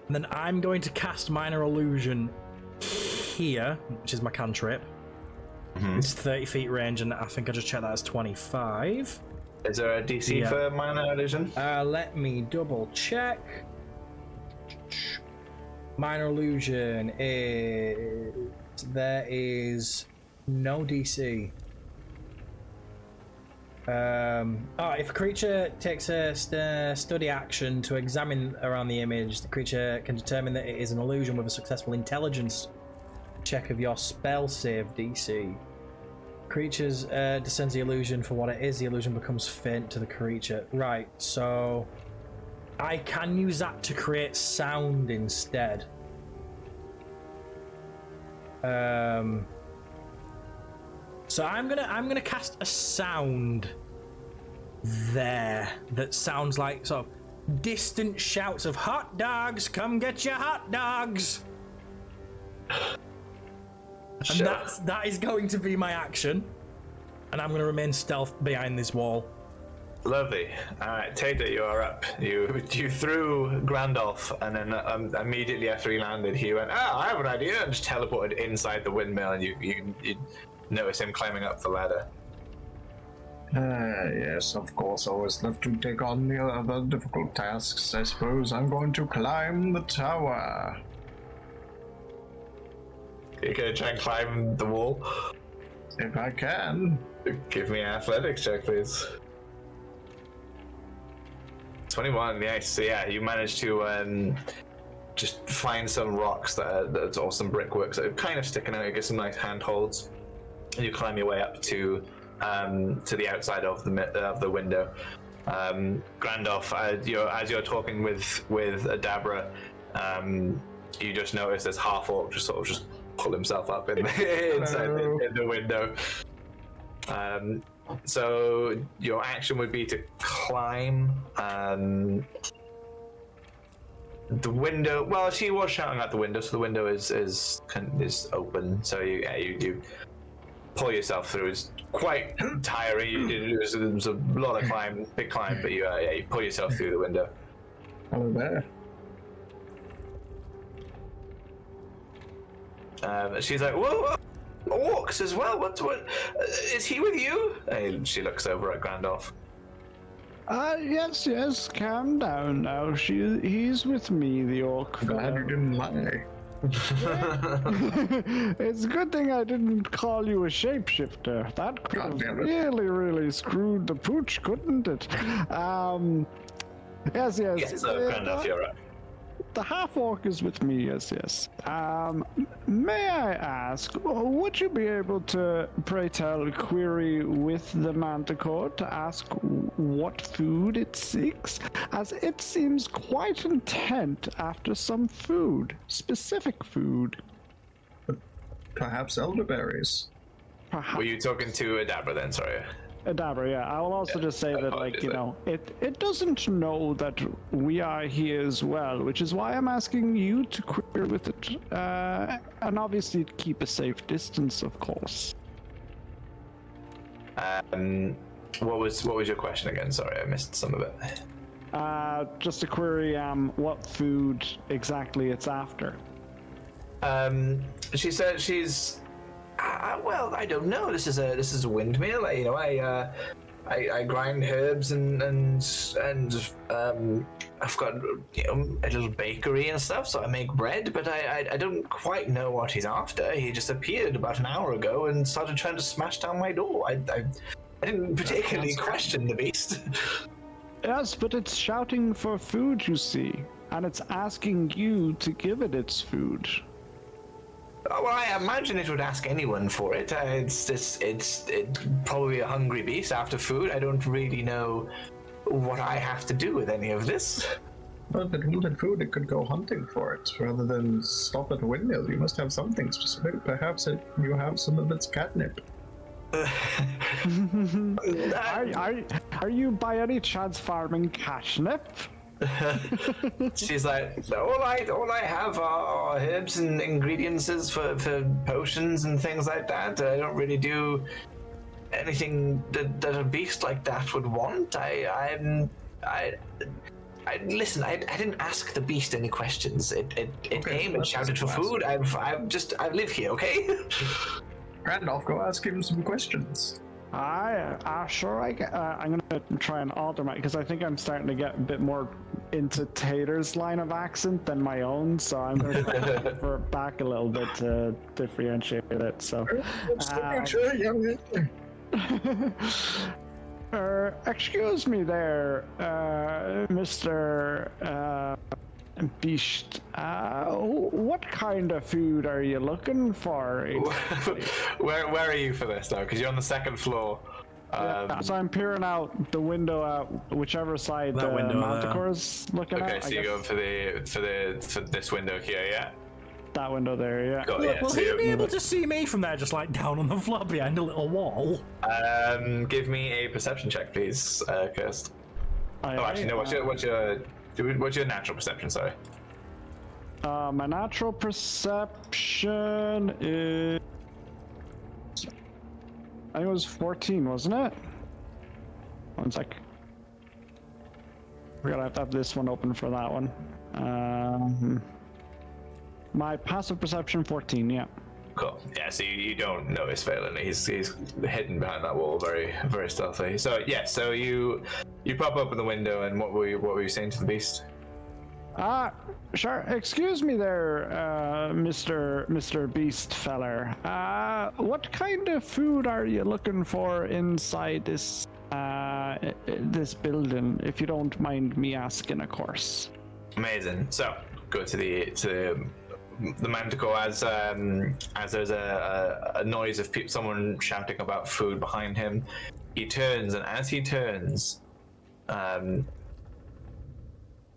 And then I'm going to cast Minor Illusion here, which is my cantrip. It's 30 feet range, and I think I just checked that as 25. Is there a DC for Minor Illusion? Let me double check. Minor Illusion is... There is no DC. If a creature takes a study action to examine around the image, the creature can determine that it is an illusion with a successful intelligence check of your spell save DC. Creatures descends the illusion for what it is. The illusion becomes faint to the creature. Right, so I can use that to create sound instead. So I'm gonna cast a sound there that sounds like sort of distant shouts of hot dogs, come get your hot dogs. And that is going to be my action, and I'm going to remain stealth behind this wall. Lovely. All right, Tater, you are up. You threw Grandolph, and then immediately after he landed, he went, I have an idea, and just teleported inside the windmill, and you notice him climbing up the ladder. Yes, of course. Always love to take on the other difficult tasks. I suppose I'm going to climb the tower. You're gonna try and climb the wall? If I can. Give me an athletics check, please. 21, nice. So yeah, you managed to just find some rocks that or some brickworks that are kind of sticking out. You get some nice handholds, and you climb your way up to the outside of the window. Grandolph, as you're talking with Adabra, you just notice this half orc just sort of just pull himself up in inside the window. So your action would be to climb the window. Well, she was shouting out the window, so the window is open. So you pull yourself through. It's quite tiring. It was a lot of big climb, but you pull yourself through the window. Hello there. She's like, whoa, orcs as well. What? Is he with you? And she looks over at Grandolph. Yes. Calm down now. He's with me, the orc. Glad you didn't lie. It's a good thing I didn't call you a shapeshifter. That could have really screwed the pooch, couldn't it? Yes. Yes, Grandolph, you're right. The half-orc is with me, yes. May I ask, would you be able to, pray tell, query with the manticore to ask what food it seeks? As it seems quite intent after some food, specific food. Perhaps elderberries. Perhaps. Were you talking to Adabra then? Sorry. Dabber, yeah. I will also just say that, like, you know, it doesn't know that we are here as well, which is why I'm asking you to query with it, and obviously keep a safe distance, of course. What was your question again? Sorry, I missed some of it. Just to query, what food exactly it's after. She said she's. Well, I don't know. This is a windmill. I grind herbs and I've got a little bakery and stuff, so I make bread. But I don't quite know what he's after. He just appeared about an hour ago and started trying to smash down my door. I didn't particularly question the beast. Yes, but it's shouting for food, you see, and it's asking you to give it its food. Well, I imagine it would ask anyone for it. It's probably a hungry beast after food. I don't really know what I have to do with any of this. Well, if it wanted food, it could go hunting for it rather than stop at a windmill. You must have something specific. Perhaps you have some of its catnip. Are you by any chance farming catnip? She's like, all I have are herbs and ingredients for potions and things like that. I don't really do anything that a beast like that would want. Listen. I didn't ask the beast any questions. It came and shouted for food. I live here. Okay. Randolph, go ask him some questions. Sure. I'm gonna try and alter my, because I think I'm starting to get a bit more into Tater's line of accent than my own, so I'm gonna try and revert back a little bit to differentiate it. So, excuse me there, Mr. Beast. What kind of food are you looking for? Where are you for this though? Because you're on the second floor. So I'm peering out the window at whichever side the Manticore's looking at. Okay, so you go for this window here, yeah. That window there, yeah. Got it, yeah. Will So he be able to see me from there, just like down on the floor behind a little wall? Give me a perception check, please, Kirst. Actually, no. What's your natural perception? Sorry. My natural perception is, I think it was 14, wasn't it? One sec. We're gonna have to have this one open for that one. My passive perception 14, yeah. Cool. Yeah. So you don't notice Valen. He's hidden behind that wall, very very stealthy. So yeah. So you pop open the window, and what were you saying to the beast? Sure. Excuse me there, Mr. Beast feller. What kind of food are you looking for inside this building, if you don't mind me asking, of course? Amazing. So go to the Manticore as there's a noise of someone shouting about food behind him. He turns, and as he turns,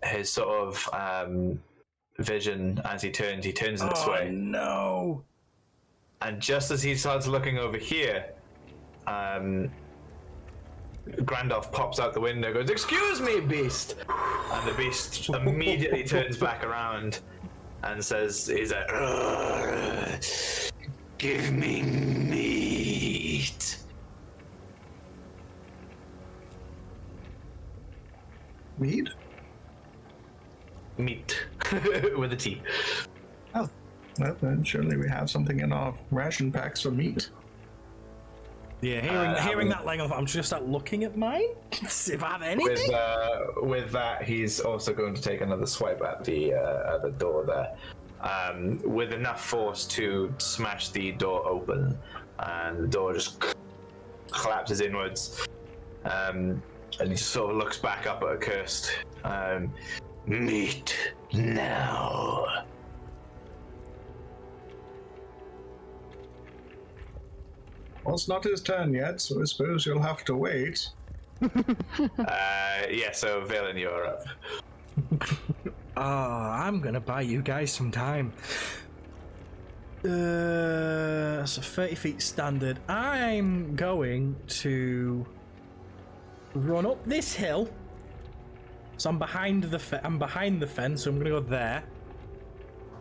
his sort of vision, as he turns in this way. Oh no! And just as he starts looking over here, Grandolph pops out the window, goes, "Excuse me, beast!" And the beast immediately turns back around and says, "He's like, give me meat." Meat? Meat with a T. Oh, well then surely we have something in our ration packs for meat. Yeah, hearing that length, I'm just start looking at mine. See if I have anything. With that, he's also going to take another swipe at the door there, with enough force to smash the door open, and the door just collapses inwards. And he sort of looks back up at Kirst. Meat now. Well, it's not his turn yet, so I suppose you'll have to wait. Yeah, so Valen, you're up. I'm gonna buy you guys some time. So 30 feet standard. I'm going to run up this hill. So I'm behind the fence, so I'm gonna go there.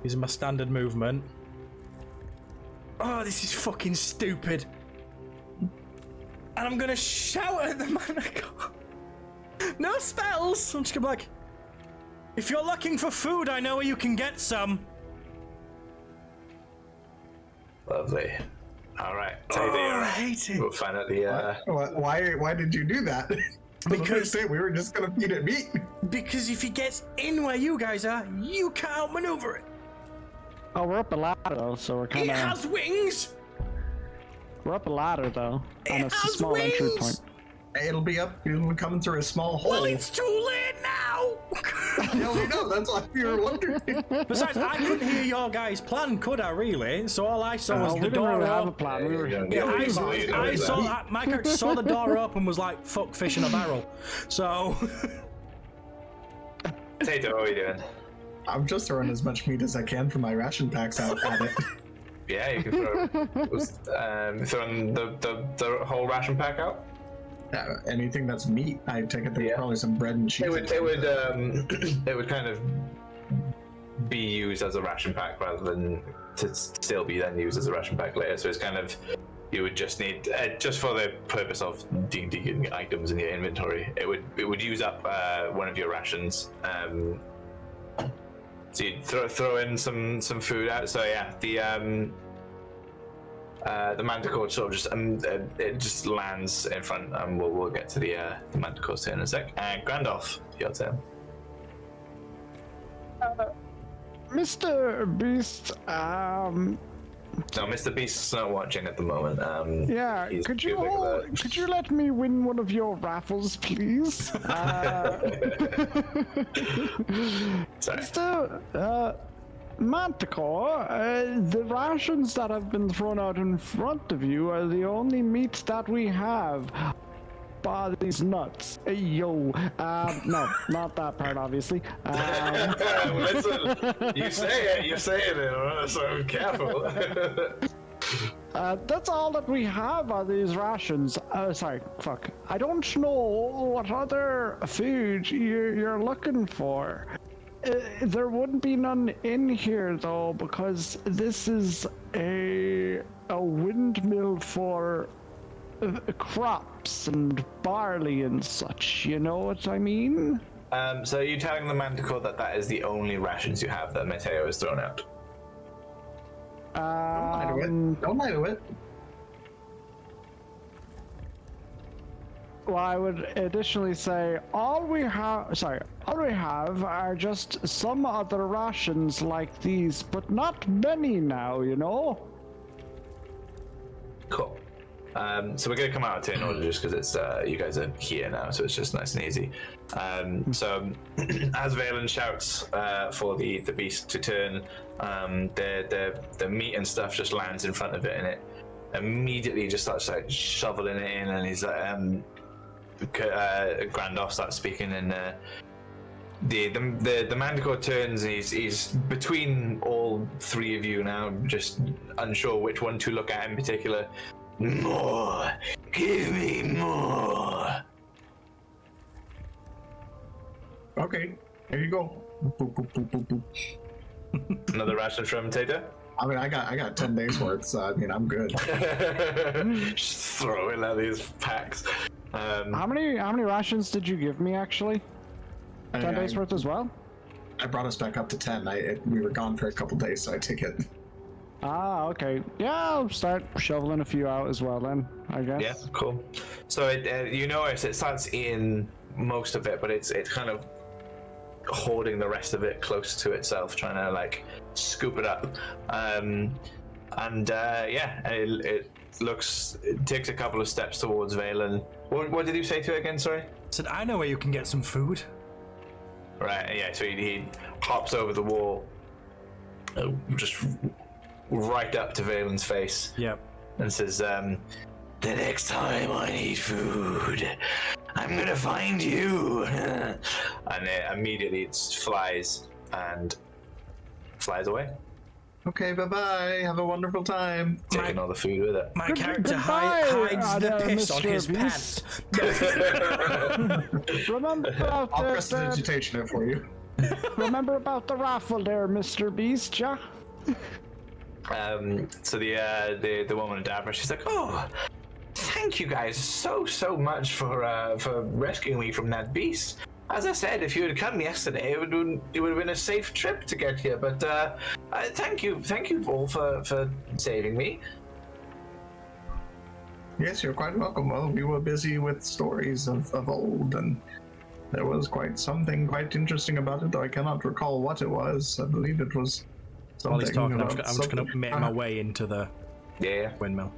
Using my standard movement. Oh, this is fucking stupid. And I'm gonna shout at the Manticore. No spells! I'm just gonna be like, if you're looking for food, I know where you can get some. Lovely. All right. I hate it. We'll find out the. Why did you do that? Because we were just gonna feed it meat. Because if he gets in where you guys are, you can't outmaneuver it. Oh, we're up a ladder though, so we're kind It of. has wings. We're up a ladder though, and It it's a has small entry wings! point. It'll be coming through a small hole. Well, it's too late now. Yeah, we know. That's why we were wondering. Besides, I couldn't hear your guys' plan, could I? Really? So all I saw was we the didn't door really have a open. plan. We were. Yeah, I saw my character saw the door open and was like, "Fuck, fish in a barrel." So. Tato, what are you doing? I'm just throwing as much meat as I can from my ration packs out at it. Yeah, you can throw. Throwing the whole ration pack out. Anything that's meat, I take it. There's Yeah. probably some bread and cheese. It would kind of be used as a ration pack rather than to still be then used as a ration pack later. So it's kind of you would just need just for the purpose of D&D items in your inventory. It would use up one of your rations. So you throw in some food out. So yeah, the Manticore sort of just it just lands in front, and we'll get to the Manticore's turn in a sec. And Grandolph, your turn. Mr. Beast, No, Mr. Beast's not watching at the moment. yeah, he's could you giving could you let me win one of your raffles, please? Sorry. Mr. Manticore, the rations that have been thrown out in front of you are the only meat that we have. Bar these nuts. Yo. No, not that part, obviously. Listen, you say it, so careful. That's all that we have are these rations. Sorry, fuck. I don't know what other food you're looking for. There wouldn't be none in here though, because this is a windmill for crops and barley and such. You know what I mean? So are you telling the Manticore that is the only rations you have that Mateo has thrown out? Don't lie to it. Well, I would additionally say all we have are just some other rations like these, but not many now, you know? Cool. So we're gonna come out of turn order just because it's you guys are here now, so it's just nice and easy. So as Valen shouts for the beast to turn, the meat and stuff just lands in front of it, and it immediately just starts like shoveling it in, and he's like, Grandolph starts speaking, and the Manticore turns, and he's between all three of you now, just unsure which one to look at in particular. More! Give me more! Okay, here you go. Boop, boop, boop, boop, boop. Another ration from Tato? I mean, I got 10 days worth, so I mean, I'm good. Just throwing out these packs. How many rations did you give me actually? 10 days worth as well? I brought us back up to 10. We were gone for a couple days, so I take it. Ah, okay. Yeah, I'll start shoveling a few out as well then, I guess. Yeah, cool. So you notice it starts eating most of it, but it's kind of hoarding the rest of it close to itself, trying to like scoop it up. It takes a couple of steps towards Valen. What did you say to it again? Sorry. I said, I know where you can get some food. Right. Yeah. So he hops over the wall, just right up to Valen's face. Yep. And says, "The next time I need food, I'm gonna find you." And it immediately flies away. Okay, bye-bye. Have a wonderful time. Taking all the food with it. My character goodbye, hides the piss on Mr. his Beast. pants. Remember about I'll press the digitation for you. remember about the raffle there, Mr. Beast, yeah? So the woman in Dabra, she's like, oh, thank you guys so much for rescuing me from that beast. As I said, if you had come yesterday, it would have been a safe trip to get here. But thank you all for saving me. Yes, you're quite welcome. Well, we were busy with stories of old, and there was quite something quite interesting about it, though I cannot recall what it was. I believe it was something. While he's talking, I'm about just going to make my way into the Yeah. windmill.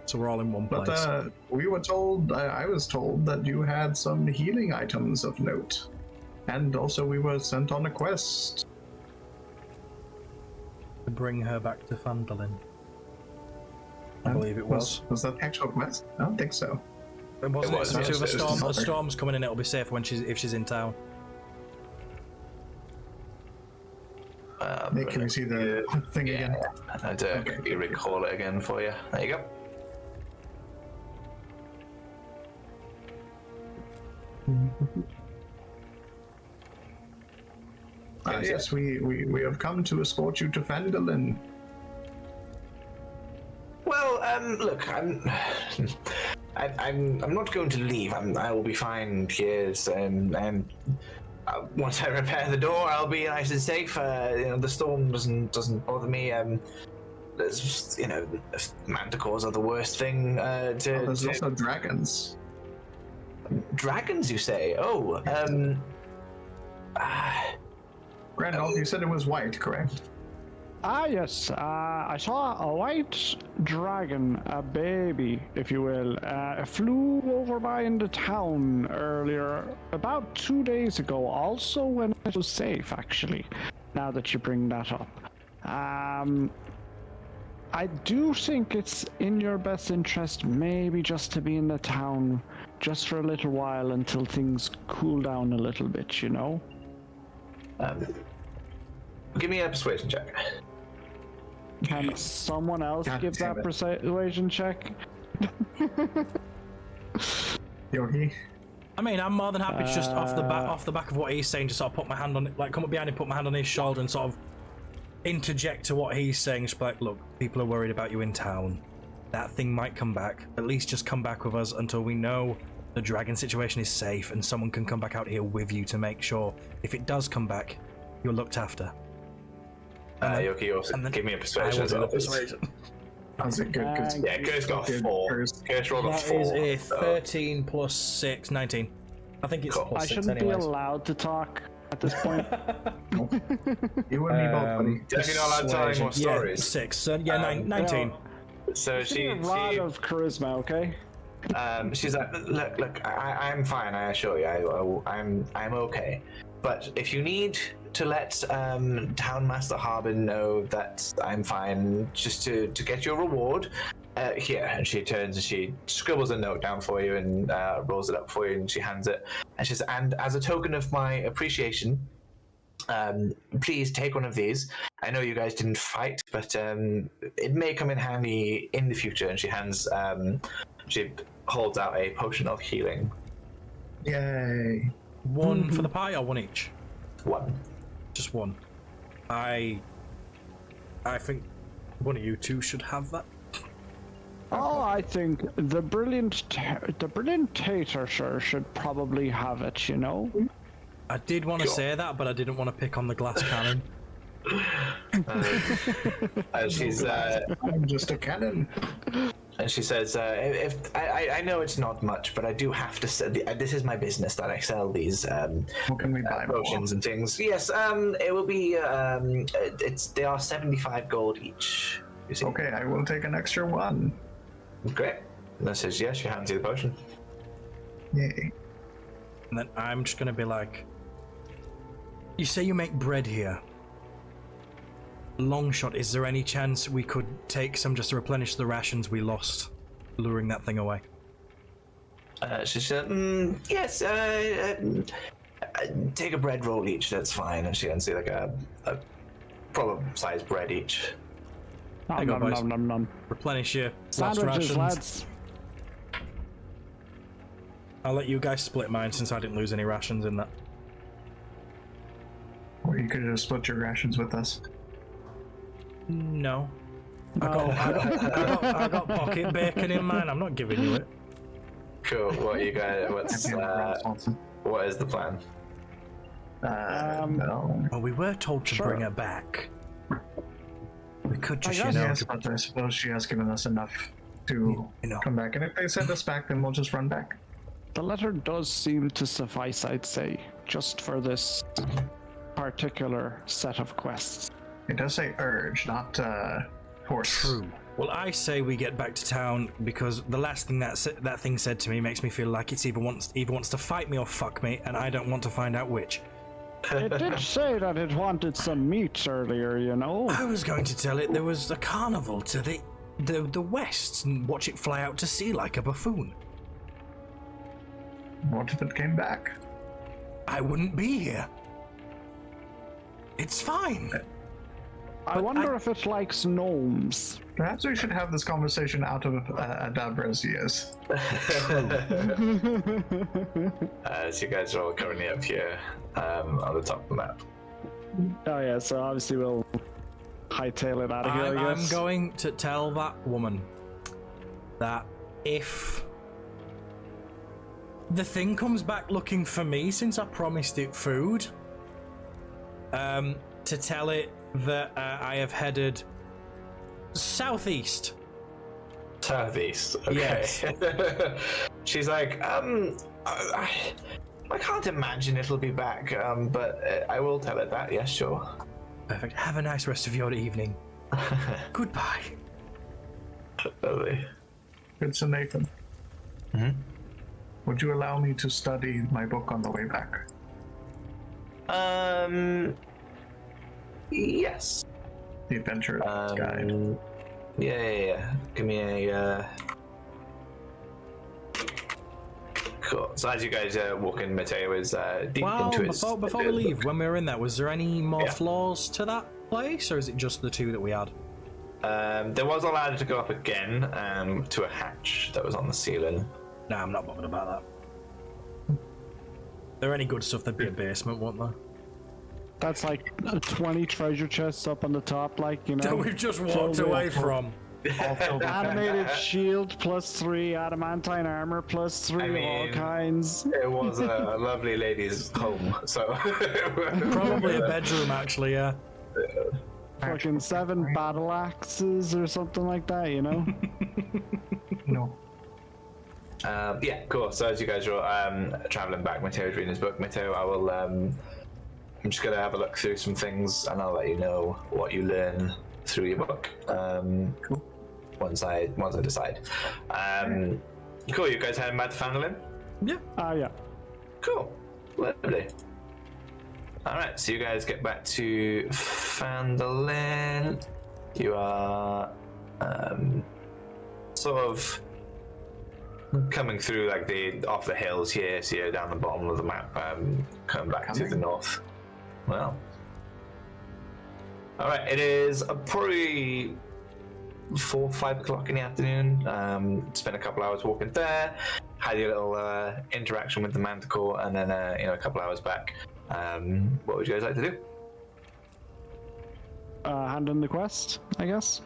So we're all in one place. But we were told, I was told that you had some healing items of note. And also we were sent on a quest. To bring her back to Fandolin. I believe it was. Was that the actual quest? I don't think so. It wasn't. It was. It was It was a storm's coming in. It'll be safe when if she's in town. Nick, can you see the thing again? I'd quickly recall it again for you. There you go. Yes, we have come to escort you to Fandolin. Well, look, I'm not going to leave. I will be fine here. Once I repair the door, I'll be nice and safe. The storm doesn't bother me. There's manticores are the worst thing. There's also dragons. Dragons, you say? Oh, Randolph, you said it was white, correct? Ah, yes. I saw a white dragon, a baby, if you will, flew over by in the town earlier, about 2 days ago, also when it was safe, actually, now that you bring that up. I do think it's in your best interest maybe just to be in the town just for a little while until things cool down a little bit, you know? Give me a persuasion check. Can someone else give damn that it. persuasion check? Yogi? I mean, I'm more than happy to just off the back of what he's saying, just sort of put my hand on it, like come up behind him, put my hand on his shoulder, and sort of interject to what he's saying. Just be like, look, people are worried about you in town. That thing might come back. At least just come back with us until we know the dragon situation is safe, and someone can come back out here with you to make sure if it does come back, you're looked after. Yoki, also give me a persuasion as well. How's it good? Yeah, Gert's got a 4. Gert's rolled a That 4. is a 13 plus 6, 19. I think it's Cool. plus I 6 shouldn't anyways. be allowed to talk at this point. You and me both, buddy. Definitely not allowed to tell any more Yeah, stories. 6. So, yeah, 19. So Give me a rod of charisma, okay? she's like, look, I'm fine. I assure you, I'm okay. But if you need to let Townmaster Harbin know that I'm fine, just to get your reward, here. And she turns and she scribbles a note down for you and rolls it up for you, and she hands it. And she says, and as a token of my appreciation, please take one of these. I know you guys didn't fight, but it may come in handy in the future. And she holds out a potion of healing. Yay. One for the pie or one each? One. Just one. I think one of you two should have that. Oh, I think the brilliant Tater sure should probably have it, you know? I did want to Sure. say that, but I didn't want to pick on the glass cannon. She's I'm just a cannon. and she says, "If I know it's not much, but I do have to say this is my business that I sell these What can we buy more? potions and things. Yes, it will be they are 75 gold each. You see? Okay, I will take an extra one. Great. And that says yes. She hands you the potion. Yay. And then I'm just gonna be like, you say you make bread here. Long shot, is there any chance we could take some just to replenish the rations we lost luring that thing away? She said, yes, take a bread roll each, that's fine. And she hands you like a problem-sized bread each. There you go, boys. Nom. Replenish your last Sandwiches, rations. lads. I'll let you guys split mine since I didn't lose any rations in that. Or you could just split your rations with us. No. No. I got pocket bacon in mine. I'm not giving you it. Cool. What are you guys? What is the plan? No. Well, we were told to Sure. bring her back. We could just, guess- Yes, but I suppose she has given us enough to come back. And if they send us back, then we'll just run back. The letter does seem to suffice, I'd say, just for this particular set of quests. It does say urge, not force. True. Well, I say we get back to town because the last thing that thing said to me makes me feel like it's either wants to fight me or fuck me, and I don't want to find out which. It did say that it wanted some meat earlier, you know. I was going to tell it there was a carnival to the west and watch it fly out to sea like a buffoon. What if it came back? I wouldn't be here. It's fine. I wonder if it likes gnomes. Perhaps we should have this conversation out of Adabra's ears. So you guys are all currently up here on the top of the map. Oh yeah, so obviously we'll hightail it out of here, I I'm guess. going to tell that woman that if the thing comes back looking for me, since I promised it food, to tell it that I have headed southeast. Southeast. Okay. Yes. She's like, I can't imagine it'll be back, but I will tell it that. Yes, sure. Perfect. Have a nice rest of your evening. Goodbye. Lovely. Good Sir Nathan. Would you allow me to study my book on the way back? Yes. The Adventurer's Guide. Yeah. Give me a. Cool. So as you guys walk in, Mateo is deep Well, into his. before we leave, when we were in there, was there any more Yeah. floors to that place, or is it just the two that we had? There was a ladder to go up again to a hatch that was on the ceiling. Nah, I'm not bothered about that. There any good stuff, there'd be a basement, won't there? That's like 20 treasure chests up on the top, like, you know. That we've just walked filled with away from. Animated shield +3, adamantine armor +3, I mean- all kinds. It was a lovely lady's home, so. Probably a bedroom, actually, yeah. Fucking 7 battle axes or something like that, you know. No. Yeah, cool. So as you guys are traveling back, Mateo's reading his book. Mateo, I will. I'm just gonna have a look through some things, and I'll let you know what you learn through your book. Cool. Once I decide. Cool. You guys heading back to Fandolin? Yeah. Cool. Lovely. All right. So you guys get back to Fandolin. You are sort of coming through like off the hills here, so you're down the bottom of the map, coming back to the north. Well, all right. It is probably 4 or 5 o'clock in the afternoon. Spent a couple hours walking there, had your little interaction with the Manticore, and then a couple hours back. What would you guys like to do? Hand in the quest, I guess.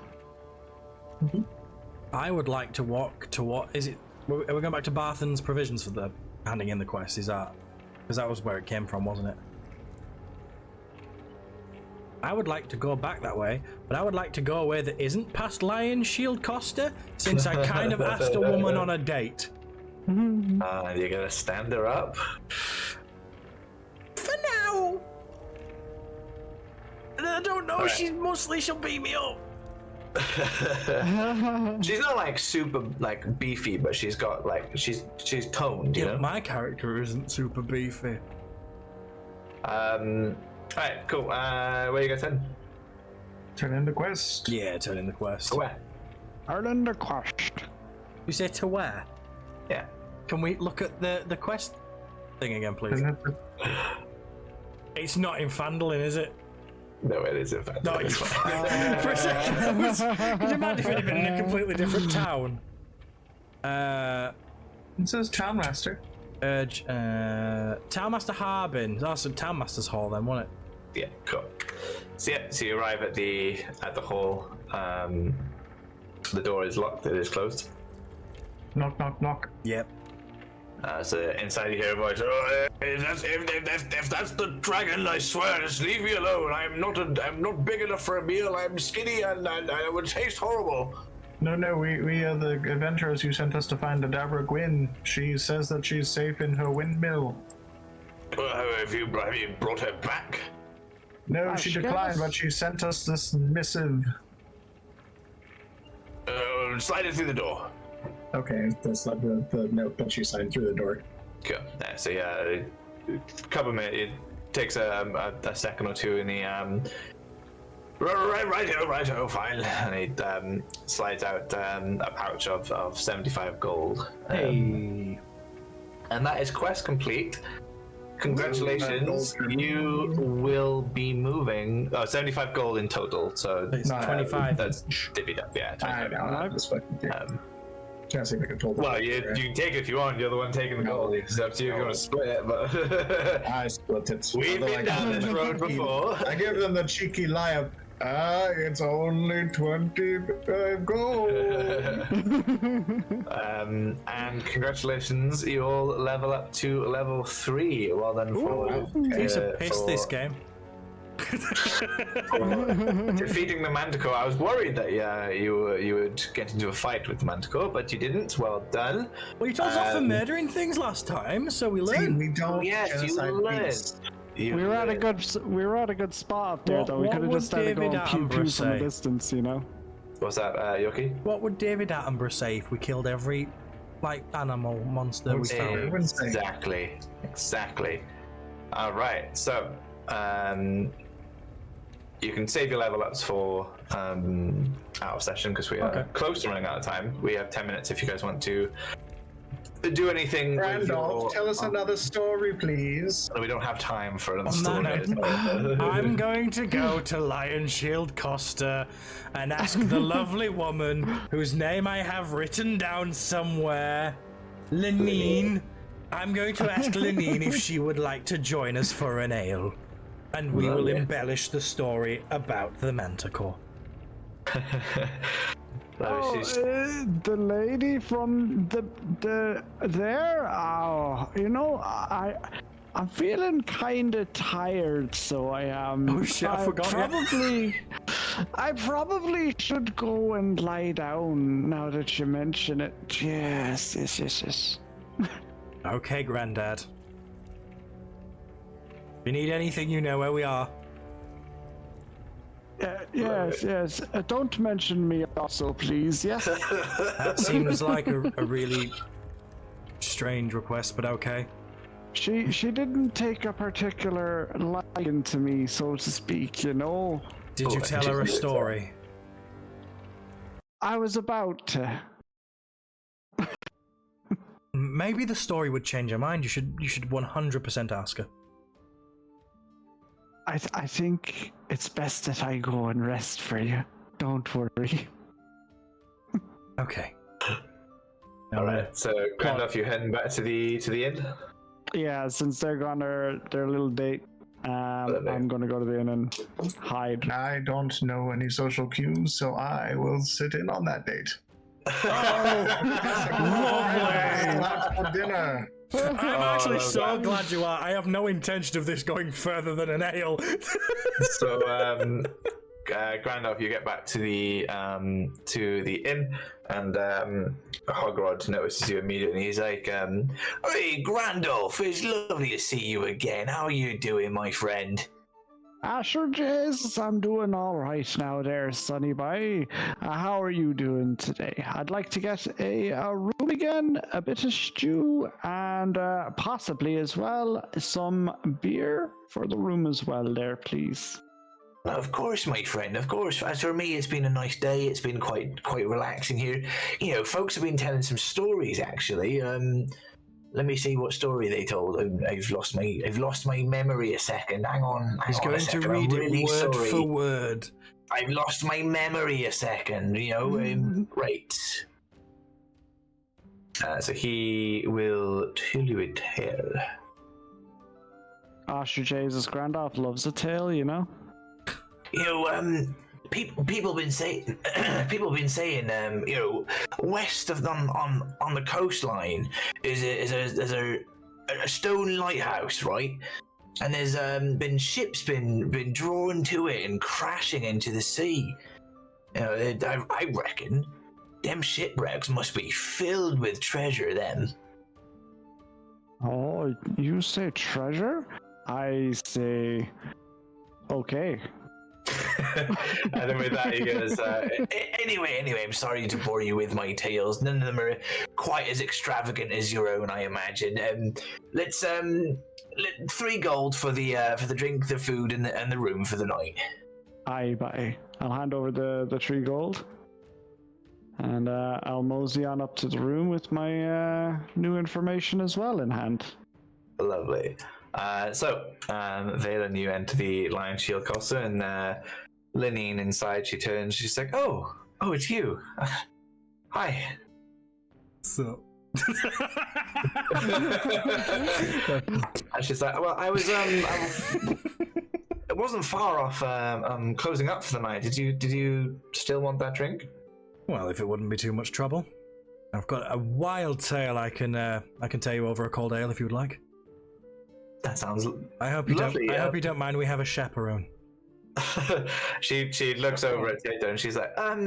I would like to walk to what is it? Are we going back to Barthen's provisions for the handing in the quest? Is that because that was where it came from, wasn't it? I would like to go back that way, but I would like to go a way that isn't past Lion Shield Costa, since I kind of asked a woman on a date. You're gonna stand her up? For now. And I don't know. Alright. She'll beat me up. She's not like super like beefy, but she's got like she's toned, you know. My character isn't super beefy. Alright, cool. Where you guys heading? Turn in the quest. Yeah, turn in the quest. Where? Hand the quest. You say to where? Yeah. Can we look at the quest thing again, please? Isn't it? It's not in Fandolin, is it? No, it is in fact. No, it's for a second, could you imagine if it had been in a completely different town? It says Townmaster. Townmaster Harbin. That's a Townmaster's Hall then, wasn't it? Yeah, cool. So yeah, so you arrive at the hall. The door is locked. It is closed. Knock, knock, knock. Yep. So inside you hear a voice. Oh, if that's the dragon, I swear, just leave me alone. I'm not big enough for a meal. I'm skinny and it would taste horrible. No, we are the adventurers you sent us to find Adabra Gwyn. She says that she's safe in her windmill. Have you brought her back? No, she declined, but she sent us this missive. Slide it through the door. Okay, that's not the note that she signed through the door. Cool. So yeah, a couple of minutes. It takes a second or two, and he right, fine. And he slides out a pouch of 75 gold. Hey. And that is quest complete. Congratulations, you will be moving 75 gold in total, so It's 25. that's divvied up, yeah. I 25. know, I'm just fucking kidding. Can't see if I can pull that. Well, you can take it if you want, you're the one taking the gold, it's up to you if you want to split it, but... I split it. We've been down this road before. I give them the cheeky lie of, it's only 25 gold. And congratulations, you all level up to level 3. Well done for Piece of piss this game. defeating the Manticore. I was worried that you would get into a fight with the Manticore, but you didn't. Well done. Well, you told us off for murdering things last time, so we learned. We don't Yes, you genocide learned. beasts. We were at a good spot up there, though. We What could have would just started David going pew Attenborough pew from say? a distance, you know. What's that, Yoki? What would David Attenborough say if we killed every animal monster we found? Exactly. All right. So, you can save your level ups for out of session because we are close to running out of time. We have 10 minutes if you guys want to do anything. Randolph, tell us another story, please. We don't have time for another No, story. I'm going to go to Lion Shield Costa and ask the lovely woman whose name I have written down somewhere, Lenine. I'm going to ask Lenine if she would like to join us for an ale, and we will embellish the story about the Manticore. The lady from the there. Oh, you know, I'm feeling kind of tired, so I am. Oh shit! I forgot. I probably should go and lie down now that you mention it. Yes. Okay, Grandad. If you need anything, you know where we are. Yes. Don't mention me also, please. Yes. That seems like a really strange request, but okay. She didn't take a particular liking to me, so to speak, you know. Did you tell her a story? I was about to. Maybe the story would change her mind. You should 100% ask her. I think it's best that I go and rest for you. Don't worry. Okay. All right. So, Gandalf, you heading back to the inn? Yeah, since they're gone their little date, I'm gonna go to the inn and hide. I don't know any social cues, so I will sit in on that date. Lovely. For dinner. I'm actually so glad you are. I have no intention of this going further than an ale. So, Grandalf, you get back to the inn, and Hogrod notices you immediately. He's like, "Hey, Grandalf, it's lovely to see you again. How are you doing, my friend?" Sure, Jesus, I'm doing all right now there, Sonny Boy. How are you doing today? I'd like to get a room again, a bit of stew, and possibly as well some beer for the room as well there, please. Of course, my friend, of course. As for me, it's been a nice day. It's been quite relaxing here. You know, folks have been telling some stories, actually. let me see what story they told. I've lost my memory a second. Hang on. He's going to read it word for word. I've lost my memory a second. Right. So he will tell you a tale. Asher Jesus Grandolph loves a tale, People been saying, west of them on the coastline is a stone lighthouse, right? And there's been ships been drawn to it and crashing into the sea. I reckon them shipwrecks must be filled with treasure. Then. Oh, you say treasure? I say, okay. And then with that he goes, anyway, I'm sorry to bore you with my tales. None of them are quite as extravagant as your own, I imagine. Let's 3 gold for the drink, the food, and the room for the night. Aye. I'll hand over the 3 gold. And I'll mosey on up to the room with my new information as well in hand. Lovely. So, Vela and you enter the Lion Shield Costa, and Linene inside, she turns, she's like, oh, it's you. Hi. So. And she's like, well, I wasn't far off closing up for the night. Did you still want that drink? Well, if it wouldn't be too much trouble. I've got a wild tale I can tell you over a cold ale if you would like. That sounds I hope you lovely. I hope you don't mind. We have a chaperone. she looks over at Tato and she's like, I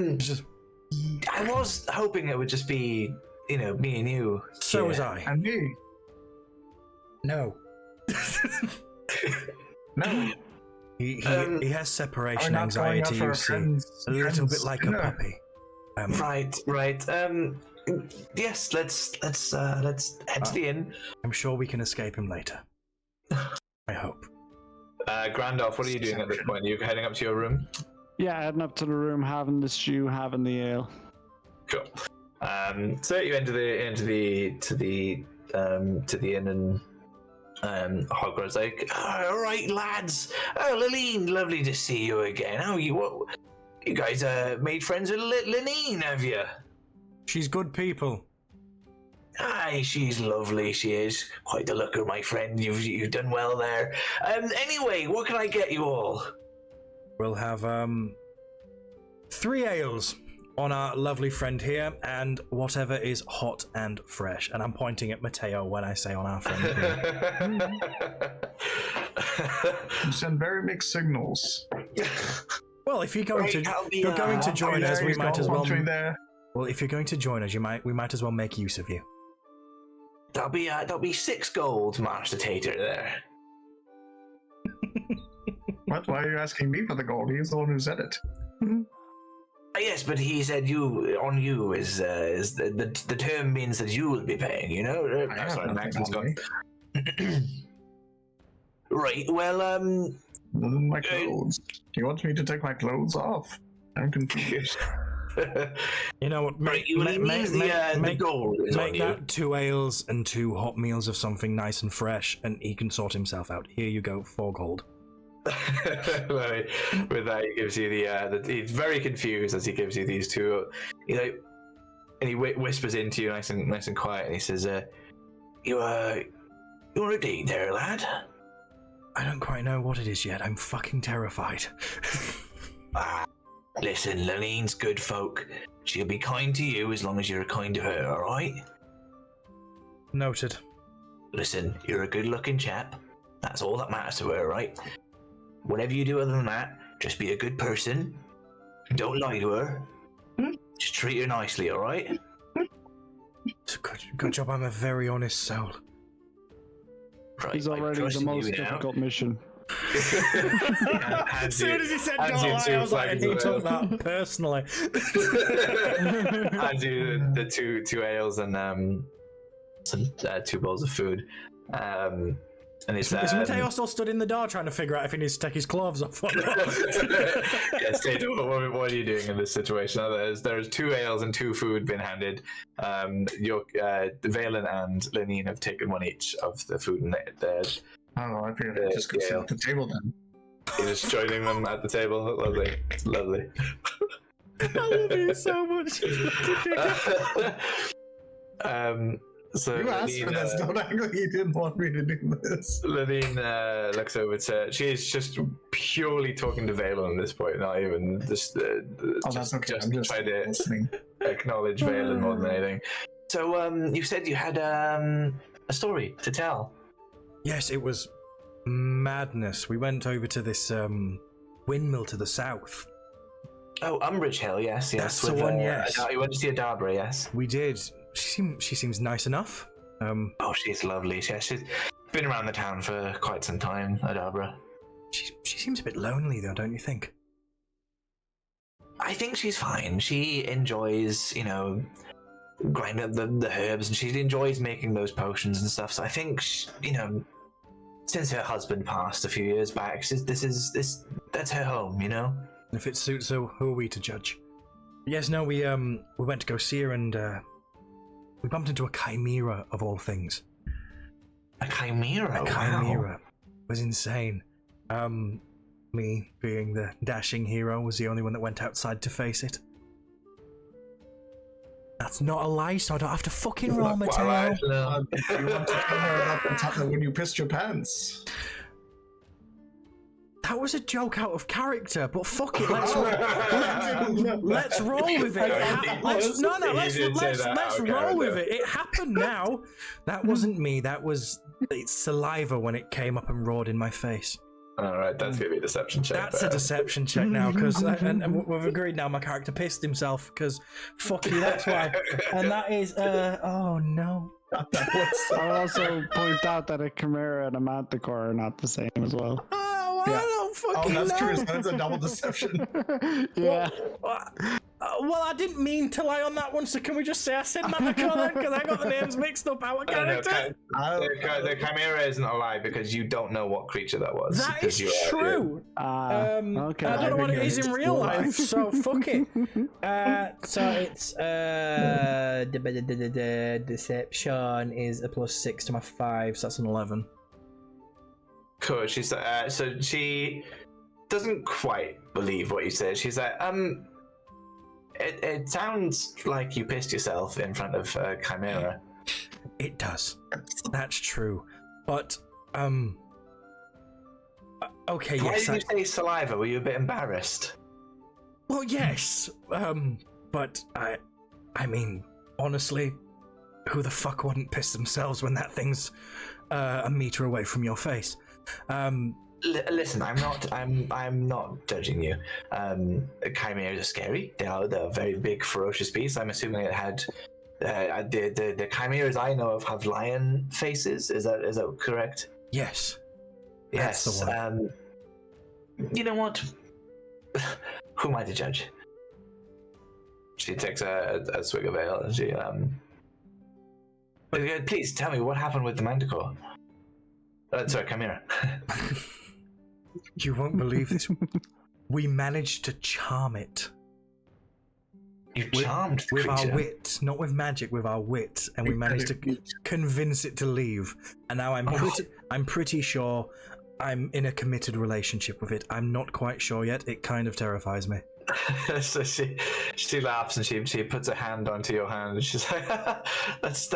was hoping it would just be, me and you. So was I. And me. No. No. He has separation anxiety, you see. A little bit like a puppy. Right. Yes, let's head to the inn. I'm sure we can escape him later. I hope. Grandolph, what are you doing at this point? Are you heading up to your room? Yeah, heading up to the room, having the stew, having the ale. Cool. So you enter the inn, and Hogwarts like, all right, lads. Oh, Linene, lovely to see you again. Oh, you guys made friends with Linene, have you? She's good people. Aye, she's lovely, she is. Quite the looker, my friend. You've done well there. Anyway, what can I get you all? We'll have 3 ales on our lovely friend here, and whatever is hot and fresh. And I'm pointing at Mateo when I say on our friend here. You send very mixed signals. Well, if you're going to join us, we might as well. There. Well, if you're going to join us, we might as well make use of you. That'll be 6 gold, Master Tater. There. What? Why are you asking me for the gold? He's the one who said it. Yes, but he said you is the term means that you will be paying. Sorry, the accent's gone. Right. Well, my clothes. He wants me to take my clothes off. I'm confused. You know what? Make that 2 ales and 2 hot meals of something nice and fresh, and he can sort himself out. Here you go, 4 gold. With that, he gives you he's very confused as he gives you these 2. And he whispers into you nice and quiet, and he says, "You want a date there, lad?" I don't quite know what it is yet. I'm fucking terrified. Listen, Linene's good folk. She'll be kind to you as long as you're kind to her, alright? Noted. Listen, you're a good-looking chap. That's all that matters to her, right? Whatever you do other than that, just be a good person. Don't lie to her. Just treat her nicely, alright? Good job, I'm a very honest soul. Right, He's already the most difficult mission. As soon as he said don't lie, I was like, he took that personally. I do the 2 ales and some 2 bowls of food. And it's Is Mateo still stood in the door trying to figure out if he needs to take his clothes off or not? Yes, Tato, what are you doing in this situation? There's 2 ales and 2 food been handed. Valen and Lenine have taken one each of the food and the Oh, I figured I'd just go sit at the table then. You're just joining them at the table. Lovely, lovely. I love you so much. So You asked for this, don't act like you didn't want me to do this. Lenine looks over to. She's just purely talking to Valen at this point, not even just. That's okay. Just I'm just trying to listening. acknowledge Valen more than anything. So, you said you had a story to tell. Yes, it was madness. We went over to this windmill to the south. Oh, Umbridge Hill, yes. That's the one, yes. You went to see Adabra, yes. We did. She seems nice enough. Oh, she's lovely. She's been around the town for quite some time, Adabra. She seems a bit lonely, though, don't you think? I think she's fine. She enjoys, grinding up the herbs, and she enjoys making those potions and stuff. So I think, since her husband passed a few years back, that's her home, If it suits her, who are we to judge? Yes, no, we went to go see her, and we bumped into a chimera of all things. A chimera? A chimera. Wow. It was insane. Me, being the dashing hero, was the only one that went outside to face it. That's not a lie, so I don't have to fucking roll, Mateo. You want to tell her about the time when you pissed your pants? That was a joke out of character, but fuck it, let's roll with it. Let's roll with it. It happened now. That wasn't me. That was its saliva when it came up and roared in my face. All right, that's gonna be a deception check. That's a deception check now, because and we've agreed now. My character pissed himself because fuck you. That's why, and that is oh no. I'll also point out that a chimera and a manticore are not the same as well. Oh, I don't fucking that's know. true. So that's a double deception. Yeah. Well, I didn't mean to lie on that one, so can we just say I said manticore then? Because I got the names mixed up out of character. The chimera isn't a lie because you don't know what creature that was. That is true. Okay. I don't know what it is in real life, so fuck it. So it's deception is a +6 to my 5, so that's an 11. Cool. She's so she doesn't quite believe what you said. She's like, It sounds like you pissed yourself in front of a chimera. It does. That's true. But okay. Why Yes. did you say saliva? Were you a bit embarrassed? Well, yes. But I mean, honestly, who the fuck wouldn't piss themselves when that thing's a meter away from your face? Listen, I'm not judging you. Chimeras are scary. They're a very big, ferocious beast. I'm assuming it had the chimeras I know of have lion faces. Is that correct? Yes. Yes. That's the one. You know what? Who am I to judge? She takes a swig of ale and she please tell me what happened with the manticore. Sorry, chimera. You won't believe this. We managed to charm it. You charmed the with creature. our wit, not with magic, with our wit, and we managed to convince it to leave. And now I'm pretty sure I'm in a committed relationship with it. I'm not quite sure yet. It kind of terrifies me. So she laughs and she puts a hand onto your hand and she's like, that's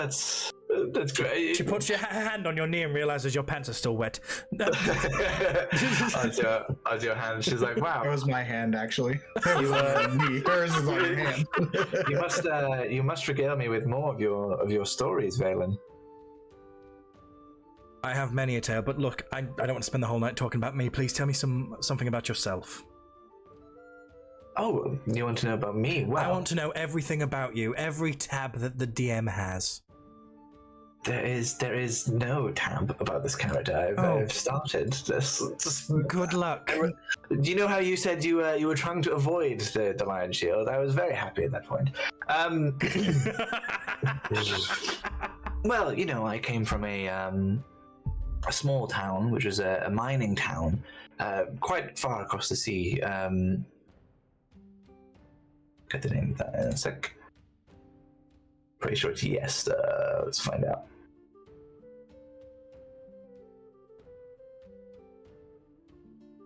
great. She puts her hand on your knee and realizes your pants are still wet. onto your hand. She's like, wow. It was my hand, actually. Hers is on your hand. you must regale me with more of your stories, Valen. I have many a tale, but look, I don't want to spend the whole night talking about me. Please tell me something about yourself. Oh, you want to know about me? Wow. I want to know everything about you, every tab that the DM has. There is no tab about this character. I've started this. Good luck. Do you know how you said you were trying to avoid the lion shield? I was very happy at that point. Well, I came from a a small town, which was a mining town, quite far across the sea. Get the name of that in a sec. Pretty sure it's Yester. Let's find out.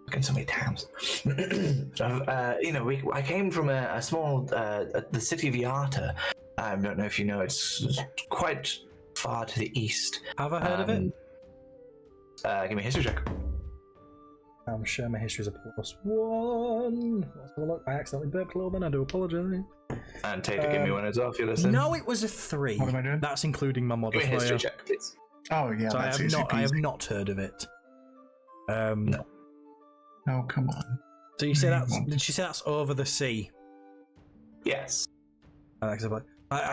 Looking so many towns. I came from a small, the city of Yarta. I don't know if you know, it's quite far to the east. Have I heard of it? Give me a history check. I'm sure my history is a +1. Let's have a look. I accidentally burped a little bit. I do apologise. And Tater, give me one as well if you're listening. No, it was a 3. What am I doing? That's including my Give modifier. me a history check, please. Oh yeah, So that's I have not heard of it. No. Oh come on. So you say that's? Did she say that's over the sea? Yes. I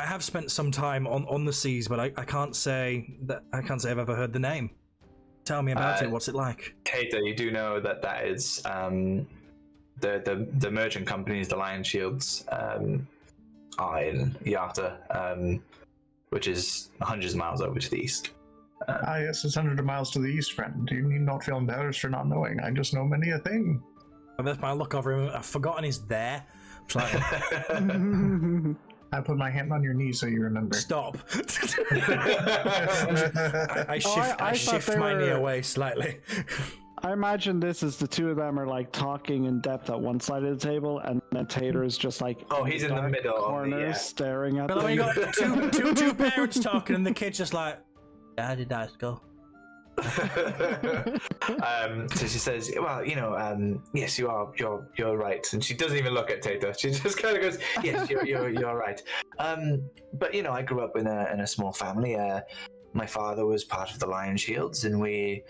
have spent some time on the seas, but I can't say that I've ever heard the name. Tell me about it. What's it like? Tater, you do know that is the merchant companies, the Lion Shields, are in Yarta, which is hundreds of miles over to the east. Yes, it's 100 miles to the east, friend. You need not feel embarrassed for not knowing. I just know many a thing. And that's my look over him. I've forgotten he's there. Like, I put my hand on your knee so you remember. stop. I shift my knee away slightly. I imagine this is the two of them are like talking in depth at one side of the table, and then Tater is just like He's in the middle corner staring at But them. when you got two parents talking, and the kid's just like, "How did that go?" So she says, "Well, yes, you're right." And she doesn't even look at Tater. She just kind of goes, "Yes, you're right." But I grew up in a small family. My father was part of the Lion Shields, and we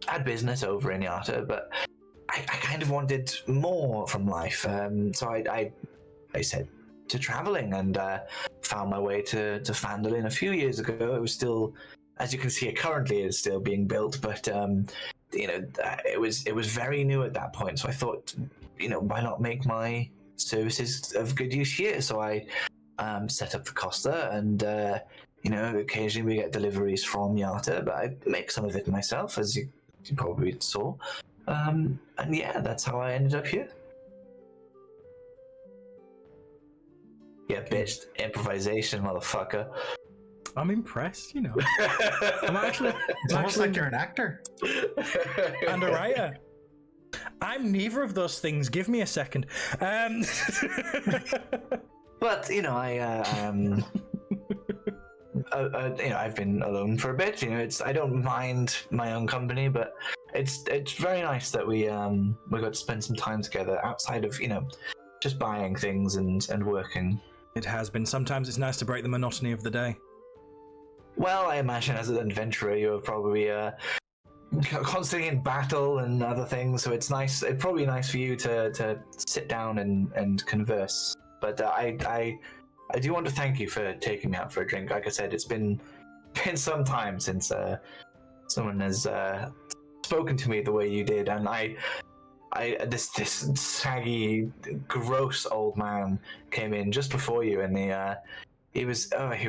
had business over in Yarta. But I kind of wanted more from life, so I said to traveling, and found my way to Fandolin a few years ago. It was still, as you can see, it currently is still being built, but it was very new at that point. So I thought, why not make my services of good use here? So I set up the Costa, and occasionally we get deliveries from Yarta, but I make some of it myself, as you probably saw. And yeah, that's how I ended up here. Yeah, bitch, improvisation, motherfucker. I'm impressed, I'm actually. It's almost like you're an actor. And a writer. I'm neither of those things. Give me a second. But I've been alone for a bit. I don't mind my own company, but it's very nice that we got to spend some time together outside of just buying things and working. It has been. Sometimes it's nice to break the monotony of the day. Well, I imagine as an adventurer, you're probably constantly in battle and other things, so it's nice. It's probably nice for you to sit down and converse. But I do want to thank you for taking me out for a drink. Like I said, it's been some time since someone has spoken to me the way you did, and this saggy, gross old man came in just before you, and he was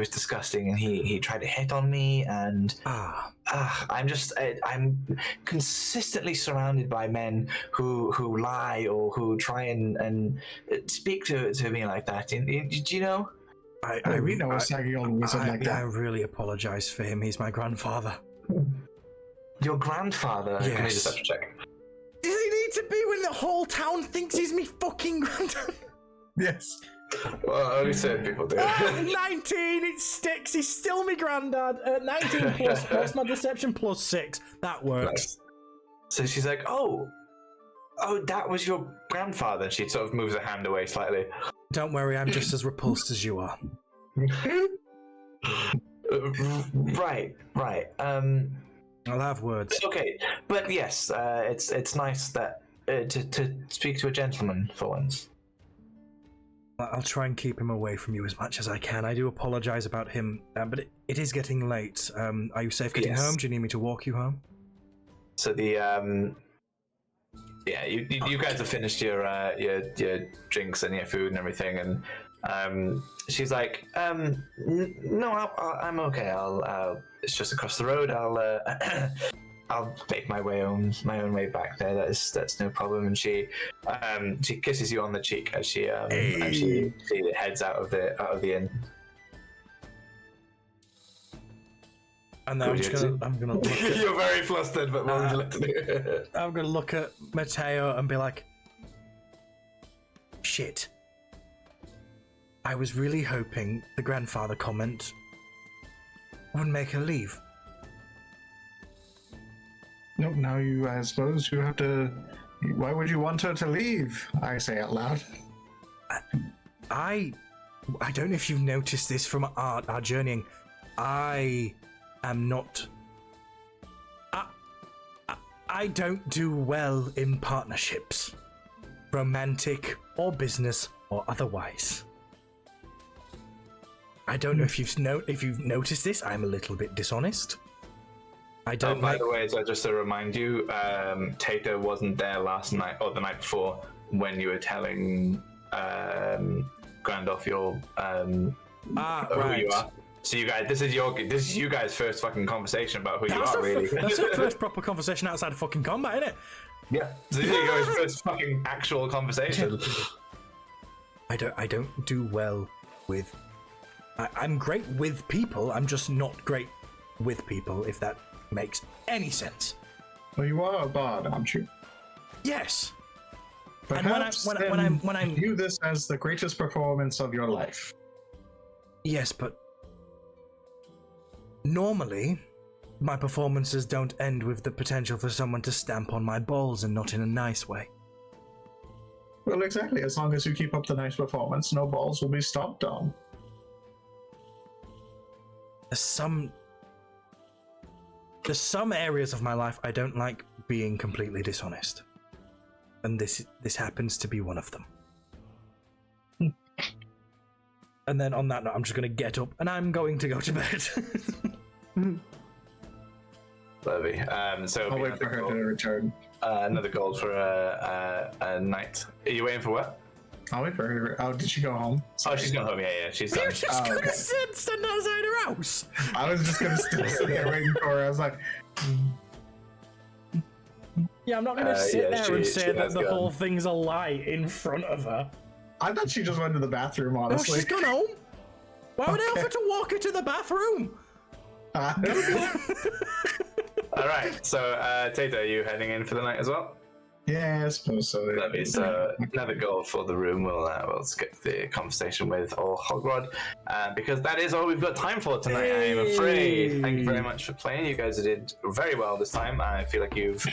disgusting, and he tried to hit on me, and I'm consistently surrounded by men who lie or who try and speak to me like that. Do you know? We know a saggy old wizard like that. I really apologize for him. He's my grandfather. Your grandfather? Yes. Can I just have to check? Does he need to be when the whole town thinks he's me fucking granddad? Yes. Well, only certain people do. 19, it sticks. He's still me granddad. 19 plus, what's my deception? +6. That works. Nice. So she's like, oh, that was your grandfather. She sort of moves her hand away slightly. Don't worry, I'm just as repulsed as you are. Right. I'll have words. Okay, but yes, it's nice that to speak to a gentleman for once. I'll try and keep him away from you as much as I can. I do apologize about him, but it is getting late. Are you safe getting home? Do you need me to walk you home? So the you guys have finished your drinks and your food and everything, and She's like, no, I'm okay. It's just across the road. I'll make my own way back there. That's no problem. And she kisses you on the cheek as she heads out of the inn. And then I'm gonna look at, You're very flustered, but what would you like to do? I'm gonna look at Mateo and be like, shit. I was really hoping the grandfather comment would make her leave. Nope, now I suppose you have to... Why would you want her to leave? I say out loud. I don't know if you've noticed this from our journeying. I am not... I don't do well in partnerships. Romantic or business or otherwise. I don't know if you've noticed this. I'm a little bit dishonest. I don't. By the way, so just to remind you, Tato wasn't there last night or the night before when you were telling Grandolph your who you are. So you guys, this is you guys' first fucking conversation about who you are, really. That's our first proper conversation outside of fucking combat, isn't it? Yeah. So this is you guys' first fucking actual conversation. I don't do well with. I'm great with people. I'm just not great with people. If that makes any sense. Well, you are a bard, aren't you? Yes. Perhaps and when I'm view this as the greatest performance of your life. Yes, but normally my performances don't end with the potential for someone to stamp on my balls and not in a nice way. Well, exactly. As long as you keep up the nice performance, no balls will be stomped on. There's some areas of my life I don't like being completely dishonest. And this happens to be one of them. And then on that note, I'm just going to get up and I'm going to go to bed. Lovely. So I'll wait for her to return. Another gold for a night. Are you waiting for what? I'll wait for her. Oh, did she go home? Oh, she's gone home. Yeah, she's done. You're just going to stand outside her house. I was just going to sit there waiting for her. I was like... Yeah, I'm not going to sit there and say that the gone. whole thing's a lie in front of her. I thought she just went to the bathroom, honestly. No, she's gone home. Why would I offer to walk her to the bathroom? All right. So, Tato, are you heading in for the night as well? Yeah, I suppose so. Lovely. So another goal for the room. We'll skip the conversation with old Hogrod because that is all we've got time for tonight. I am afraid. Thank you very much for playing. You guys did very well this time. I feel like you've.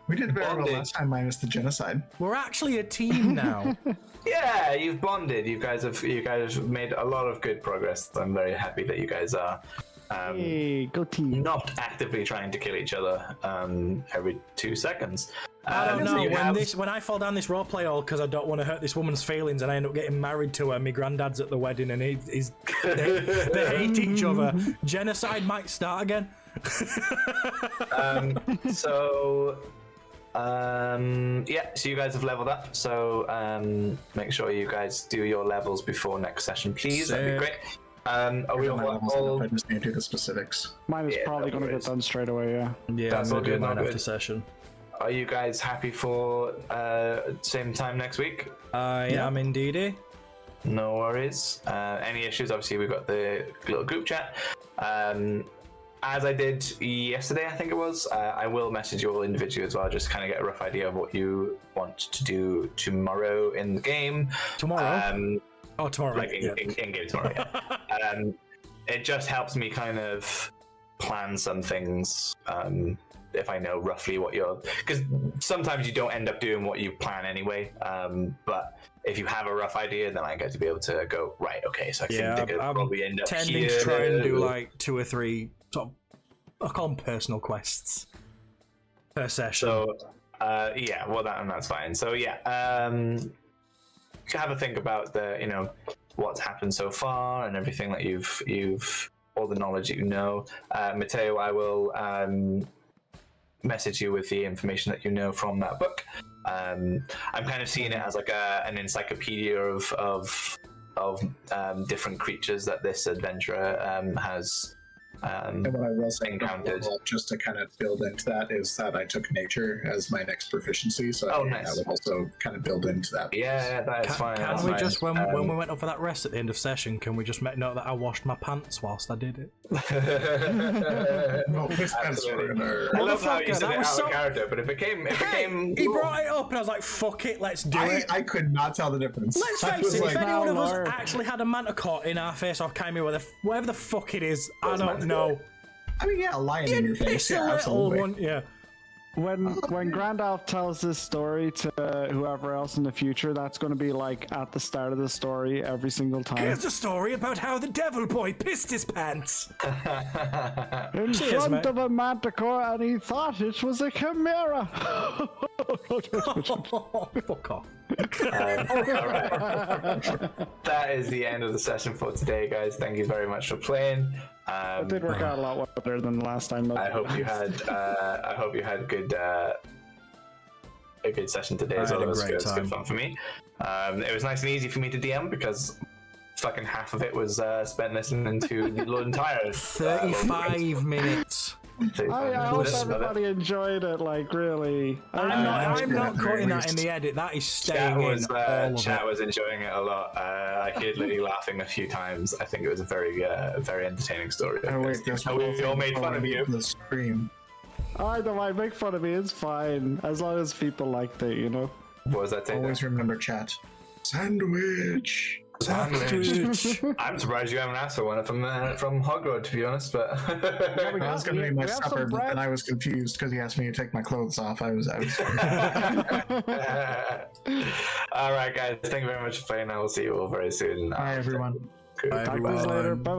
We did very bonded. well last time, minus the genocide. We're actually a team now. Yeah, you've bonded. You guys have made a lot of good progress. I'm very happy that you guys are. Hey, go team. Not actively trying to kill each other every 2 seconds. I don't know. When I fall down this roleplay hole because I don't want to hurt this woman's feelings and I end up getting married to her, my granddad's at the wedding and they hate each other. Genocide might start again. So you guys have leveled up. So make sure you guys do your levels before next session, please. That'd be great. Are we all? I just need to do the specifics. Mine is probably going to get done straight away, yeah. Yeah, That's all good. mine All after good. session. Are you guys happy for same time next week? I am indeed. No worries. Any issues? Obviously, we've got the little group chat. As I did yesterday, I think it was, I will message you all individually as well, just kind of get a rough idea of what you want to do tomorrow in the game. Tomorrow? Tomorrow. Like in game tomorrow, yeah. It just helps me kind of plan some things. If I know roughly what you're, because sometimes you don't end up doing what you plan anyway. But if you have a rough idea, then I get to be able to go right. Okay, so I think they could probably end up tending here. to try and do like 2 or 3 sort of, I call them personal quests per session. So yeah, well that's fine. So yeah, have a think about the what's happened so far and everything that you've all the knowledge that you know. Mateo, I will message you with the information that you know from that book. I'm kind of seeing it as like an encyclopedia of different creatures that this adventurer has And what I will say, encountered. just to kind of build into that, is that I took nature as my next proficiency, so I think nice. that would also kind of build into that. Yeah, that's fine. Can that's we fine. just, when we went up for that rest at the end of session, can we just make note that I washed my pants whilst I did it? No, this pants were in our- I love how you Motherfucker, said that it was out so- of character, but it became. He brought it up and I was like, fuck it, let's do it. I could not tell the difference. Let's I face was it, like, if anyone of us Lord. actually had a manticore in our face or came here with whatever the fuck it is, I What's don't manticore? know. I mean, yeah, a lion in your face. It's a Yeah, little absolutely. one, yeah. When Grandalf tells this story to whoever else in the future, that's going to be like at the start of the story every single time. Here's a story about how the devil boy pissed his pants. In Cheers, front mate. of a manticore, and he thought it was a chimera. Fuck off. That is the end of the session for today, guys. Thank you very much for playing. It did work out a lot better than the last time. Though. I hope you had. I hope you had a good session today as I had well. a It was great good. It was time. good fun for me. It was nice and easy for me to DM because fucking half of it was spent listening to the entire 35 minutes. I hope minutes of it. everybody enjoyed it. Like really, I'm not yeah, cutting that in least. the edit. That is Chat staying was in all of chat it. was enjoying it a lot. I heard Lily laughing a few times. I think it was a very entertaining story. Oh, wait, there's one we all made thing fun of before you. The stream. I don't mind. Make fun of me. It's fine as long as people liked it. You know. What was that? Always remember chat. Sandwich. Sandwich. I'm surprised you haven't asked for one from Hog Road, to be honest. But we That was going to be my we have some supper, but bread. then I was confused because he asked me to take my clothes off. I was all right, guys. Thank you very much for playing. I will see you all very soon. Hi, everyone. Talk to you later. Bye.